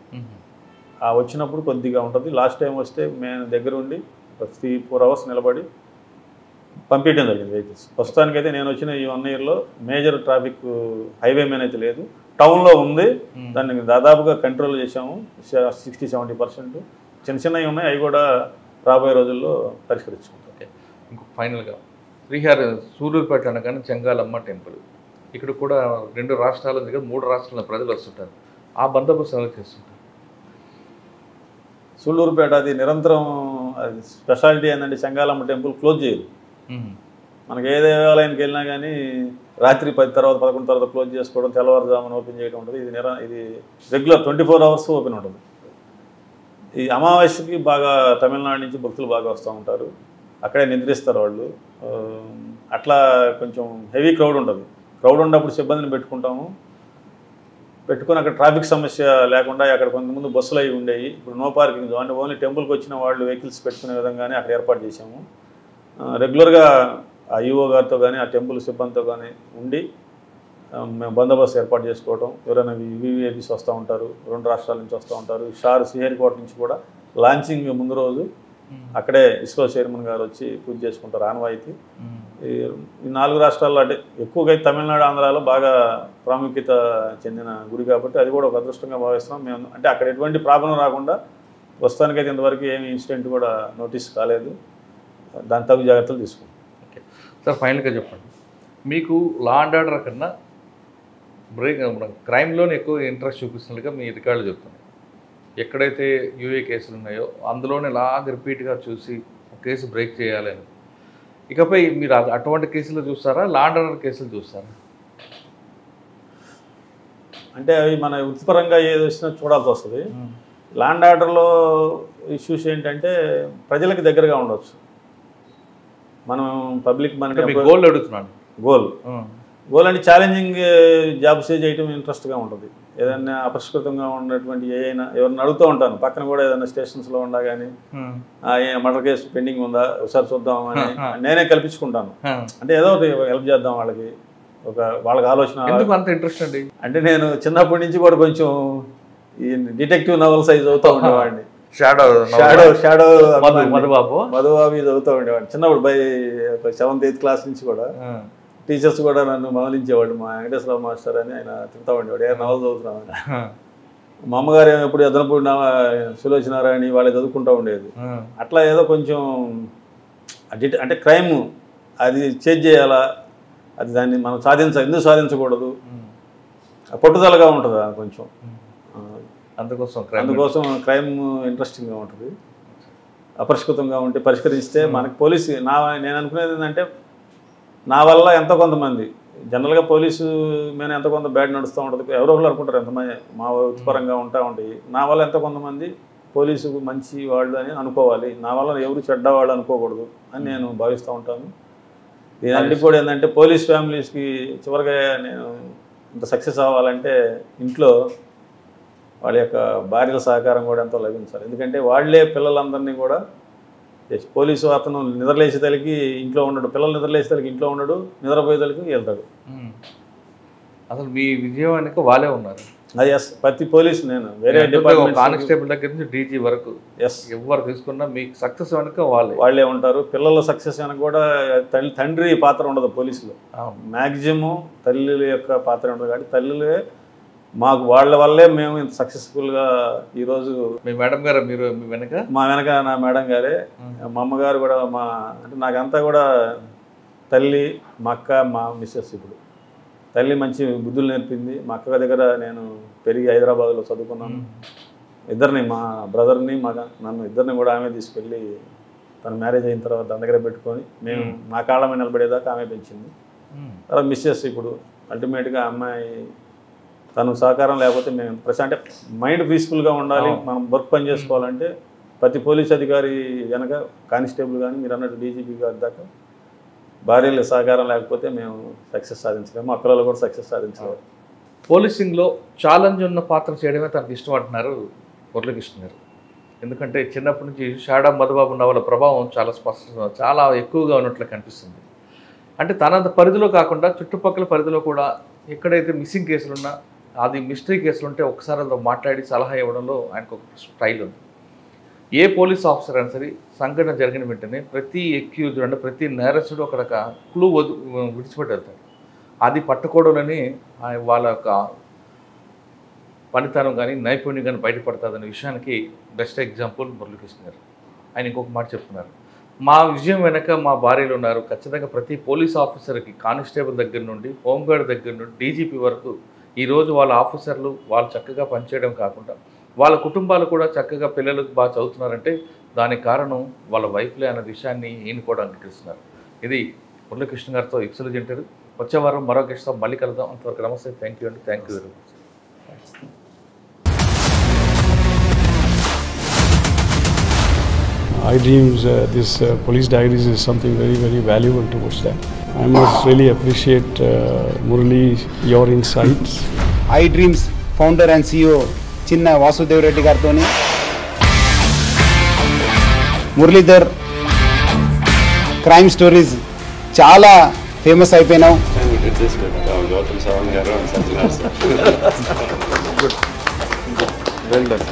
వచ్చినప్పుడు కొద్దిగా ఉంటుంది. లాస్ట్ టైం వస్తే మేము దగ్గర ఉండి 3-4 hours నిలబడి పంపించడం జరిగింది వెహికల్స్. ప్రస్తుతానికైతే నేను వచ్చిన ఈ 1 yearలో మేజర్ ట్రాఫిక్ హైవే మీద అయితే లేదు. టౌన్లో ఉంది, దాన్ని దాదాపుగా కంట్రోల్ చేసాము 60-70%. చిన్నవి ఉన్నాయి, అవి కూడా రాబోయే రోజుల్లో పరిష్కరించుకుంటాం. ఇంకో ఫైనల్గా సూళ్ళూరుపేట అనగానే చెంగాలమ్మ టెంపుల్, ఇక్కడ కూడా 2 రాష్ట్రాల దగ్గర 3 రాష్ట్రాల ప్రజలు వస్తుంటారు. ఆ బందోబస్తు ఎలా చేస్తుంటారు? సూళ్ళూరుపేట అది నిరంతరం అది స్పెషాలిటీ ఏంటంటే చెంగాలమ్మ టెంపుల్ క్లోజ్ చేయదు. మనకి ఏ దేవాలయానికి వెళ్ళినా కానీ రాత్రి 10 తర్వాత 11 తర్వాత క్లోజ్ చేసుకోవడం, తెల్లవారుజామున ఓపెన్ చేయడం ఉంటుంది. ఇది రెగ్యులర్ 24 hours ఓపెన్ ఉంటుంది. ఈ అమావాస్యకి బాగా తమిళనాడు నుంచి భక్తులు బాగా వస్తూ ఉంటారు, అక్కడే నిద్రిస్తారు వాళ్ళు. అట్లా కొంచెం హెవీ క్రౌడ్ ఉంటుంది. క్రౌడ్ ఉన్నప్పుడు సిబ్బందిని పెట్టుకొని అక్కడ ట్రాఫిక్ సమస్య లేకుండా అక్కడ కొంతమంది బస్సులు అవి ఉండేవి. ఇప్పుడు నో పార్కింగ్ జోన్, ఓన్లీ టెంపుల్కి వచ్చిన వాళ్ళు వెహికల్స్ పెట్టుకునే విధంగానే అక్కడ ఏర్పాటు చేశాము. రెగ్యులర్గా ఆ ఈఓ గారితో కానీ ఆ టెంపుల్ సిబ్బందితో కానీ ఉండి మేము బందోబస్తు ఏర్పాటు చేసుకోవడం. ఎవరైనా వివిఐపీస్ వస్తూ ఉంటారు, 2 రాష్ట్రాల నుంచి వస్తూ ఉంటారు. శ్రీహరికోట నుంచి కూడా లాంచింగ్ ముందు రోజు అక్కడే ఇస్రో చైర్మన్ గారు వచ్చి పూజ చేసుకుంటారు ఆనవాయితీ. ఈ 4 రాష్ట్రాల్లో అంటే ఎక్కువగా తమిళనాడు, ఆంధ్రాలో బాగా ప్రాముఖ్యత చెందిన గుడి కాబట్టి అది కూడా ఒక అదృష్టంగా భావిస్తున్నాం మేము. అంటే అక్కడ ఎటువంటి ప్రాబ్లం రాకుండా ప్రస్తుతానికైతే ఇంతవరకు ఏమి ఇన్సిడెంట్ కూడా నోటీస్ కాలేదు. దాని తగు జాగ్రత్తలు తీసుకుంటాం. ఓకే సార్, ఫైనల్గా చెప్పండి, మీకు లా అండ్ ఆర్డర్ కన్నా క్రైమ్లోనే ఎక్కువ ఇంట్రెస్ట్ చూపిస్తున్నట్టుగా మీ రికార్డులు చెప్తున్నాయి. ఎక్కడైతే యూఏ కేసులు ఉన్నాయో అందులోనే లాగా రిపీట్గా చూసి కేసు బ్రేక్ చేయాలని, ఇకపై మీరు అటువంటి కేసులు చూస్తారా, లా అండ్ ఆర్డర్ కేసులు చూస్తారా? అంటే అవి మన వృత్తిపరంగా ఏది వచ్చినా చూడాల్సి వస్తుంది. లా అండ్ ఆర్డర్లో ఇష్యూస్ ఏంటంటే ప్రజలకు దగ్గరగా ఉండవచ్చు. మనం పబ్లిక్ మనకి గోల్ అడుగుతున్నాను. గోల్ అంటే ఛాలెంజింగ్ జాబ్స్ చేయటం ఇంట్రెస్ట్గా ఉంటుంది. ఏదైనా అపరిష్కృతంగా ఉన్నటువంటి ఎవరిని అడుగుతూ ఉంటాను. పక్కన కూడా ఏదైనా స్టేషన్స్లో ఉండా కానీ మర్డర్ కేసు పెండింగ్ ఉందా ఒకసారి చూద్దాం అని నేనే కల్పించుకుంటాను. అంటే ఏదో ఒకటి హెల్ప్ చేద్దాం వాళ్ళకి, వాళ్ళకి ఆలోచన. ఎందుకు అంత ఇంట్రెస్ట్ అండి? అంటే నేను చిన్నప్పటి నుంచి కూడా కొంచెం ఈ డిటెక్టివ్ నవల్స్ అవి చదువుతూ ఉండేవాడిని. మధుబాబు చదువుతూ ఉండేవాడిని చిన్నప్పుడు. 7th 8th క్లాస్ నుంచి కూడా టీచర్స్ కూడా నన్ను మమలించేవాడు. మా వెంకటేశ్వరరావు మాస్టర్ అని ఆయన తింటా ఉండేవాడు, ఏ నవలు చదువుతున్నామని. మా అమ్మగారు ఎప్పుడు ఎదనపూడి సులోచనారాయణ వాళ్ళే చదువుకుంటూ ఉండేది. అట్లా ఏదో కొంచెం అంటే క్రైమ్ అది చేజ్ చేయాలా, అది దాన్ని మనం ఎందుకు సాధించకూడదు, పట్టుదలగా ఉంటుంది అది కొంచెం. అందుకోసం క్రైమ్ ఇంట్రెస్టింగ్గా ఉంటుంది. అపరిష్కృతంగా ఉంటే పరిష్కరిస్తే మనకి పోలీసు నేను అనుకునేది ఏంటంటే, నా వల్ల ఎంతో కొంతమంది జనరల్గా పోలీసు మీద ఎంతో కొంత బ్యాడ్ నడుస్తూ ఉంటుంది. ఎవరో ఒకరు అనుకుంటారు ఎంతమంది మా వృత్తిపరంగా ఉంటాయి. నా వల్ల ఎంతో కొంతమంది పోలీసు మంచి వాళ్ళు అని అనుకోవాలి, నా వల్ల ఎవరు చెడ్డవాళ్ళు అనుకోకూడదు అని నేను భావిస్తూ ఉంటాను. దీనికి కూడా ఏంటంటే పోలీస్ ఫ్యామిలీస్కి చివరిగా నేను ఇంత సక్సెస్ అవ్వాలంటే ఇంట్లో వాళ్ళ యొక్క భార్యల సహకారం కూడా ఎంతో లభించాలి. ఎందుకంటే వాళ్ళే పిల్లలందరినీ కూడా, పోలీసు అతను నిద్రలేసే తల్లికి ఇంట్లో ఉండడు, పిల్లలు నిద్రలేసే తల్లికి ఇంట్లో ఉండడు, నిద్రపోయే తల్లికి వెళ్తాడు. అసలు మీ విజయవానికి వాళ్ళే ఉన్నారు. అది ప్రతి పోలీసు, నేను వేరే డిపార్ట్మెంట్ కానిస్టేబుల్ దగ్గర నుంచి డీజీ వరకు ఎవరు తీసుకున్నా మీకు సక్సెస్ వెనక వాళ్ళే ఉంటారు. పిల్లల సక్సెస్ వెనక కూడా తండ్రి పాత్ర ఉండదు పోలీసులో. మ్యాక్సిమం తల్లుల యొక్క పాత్ర ఉండదు. కాబట్టి తల్లులే మాకు వాళ్ళ వల్లే మేము ఇంత సక్సెస్ఫుల్గా ఈరోజు. మీ మేడం గారు మీరు మీ వెనక? మా వెనక నా మేడం గారే. మా అమ్మగారు కూడా అంటే నాకంతా కూడా తల్లి, మా అక్క, మా మిస్సెస్. ఇప్పుడు తల్లి మంచి బుద్ధులు నేర్పింది. మా అక్క దగ్గర నేను పెరిగి హైదరాబాద్లో చదువుకున్నాను. ఇద్దరిని, మా బ్రదర్ని నన్ను ఇద్దరిని కూడా ఆమె తీసుకెళ్ళి తన మ్యారేజ్ అయిన తర్వాత తన దగ్గర పెట్టుకొని మేము మా కాళ్ళ మీద నిలబడేదాకా ఆమె పెంచింది. తర్వాత మిస్సెస్ ఇప్పుడు అల్టిమేట్గా అమ్మాయి తను సహకారం లేకపోతే మేము అంటే మైండ్ పీస్ఫుల్గా ఉండాలి, మనం వర్క్ పని చేసుకోవాలంటే ప్రతి పోలీస్ అధికారి వెనక కానిస్టేబుల్ కానీ మీరు అన్నట్టు డీజీపీ గారి దాకా భార్యల సహకారం లేకపోతే మేము సక్సెస్ సాధించలేము, మా పిల్లలు కూడా సక్సెస్ సాధించలేము. పోలీసింగ్లో ఛాలెంజ్ ఉన్న పాత్ర చేయడమే తనకు ఇష్టం అంటున్నారు మురళీకృష్ణ గారు. ఎందుకంటే చిన్నప్పటి నుంచి షాడా మధుబాబు నవల ప్రభావం చాలా ఎక్కువగా ఉన్నట్లు కనిపిస్తుంది. అంటే తన పరిధిలో కాకుండా చుట్టుపక్కల పరిధిలో కూడా ఎక్కడైతే మిస్సింగ్ కేసులున్నా, అది మిస్టరీ కేసులు ఉంటే ఒకసారి అందులో మాట్లాడి సలహా ఇవ్వడంలో ఆయనకు ఒక స్టైల్ ఉంది. ఏ పోలీస్ ఆఫీసర్ అయినా సరే సంఘటన జరిగిన వెంటనే ప్రతి ఎక్యూజ్డ్ అంటే ప్రతి నేరస్తుడు అక్కడ క్లూ విడిచిపెట్టి వెళ్తాడు. అది పట్టుకోవడంలోనే వాళ్ళ యొక్క పనితనం కానీ నైపుణ్యం కానీ బయటపడుతుందనే విషయానికి బెస్ట్ ఎగ్జాంపుల్ మురళీకృష్ణ గారు. ఆయన ఇంకొక మాట చెప్తున్నారు, మా విజయం వెనక మా భార్యలు ఉన్నారు. ఖచ్చితంగా ప్రతి పోలీస్ ఆఫీసర్కి కానిస్టేబుల్ దగ్గర నుండి హోంగార్డ్ దగ్గర నుండి డీజీపీ వరకు ఈరోజు వాళ్ళ ఆఫీసర్లు వాళ్ళు చక్కగా పనిచేయడం కాకుండా వాళ్ళ కుటుంబాలు కూడా చక్కగా పిల్లలకు బాగా చదువుతున్నారంటే దానికి కారణం వాళ్ళ వైఫ్లే అనే విషయాన్ని ఈయన కూడా అంగీకరిస్తున్నారు. ఇది మురళీకృష్ణ గారితో ఎక్సలెంట్ ఇంటర్వ్యూ. వచ్చే వారం మరో గెస్ట్తో మళ్ళీ కలుద్దాం. అంతవరకు నమస్తే. థ్యాంక్ యూ అండి. Thank you very much. iDreams, this police diaries is something very, very valuable towards that. I must really appreciate Murali, your insights. iDreams founder and CEO Chinna Vasudev Reddy Gartoni, Muralidhar, crime stories చాలా famous అయిపోయినావు. Well done.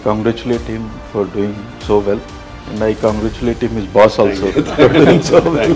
Congratulate him for doing so well, and I congratulate him, his boss also. For doing so well.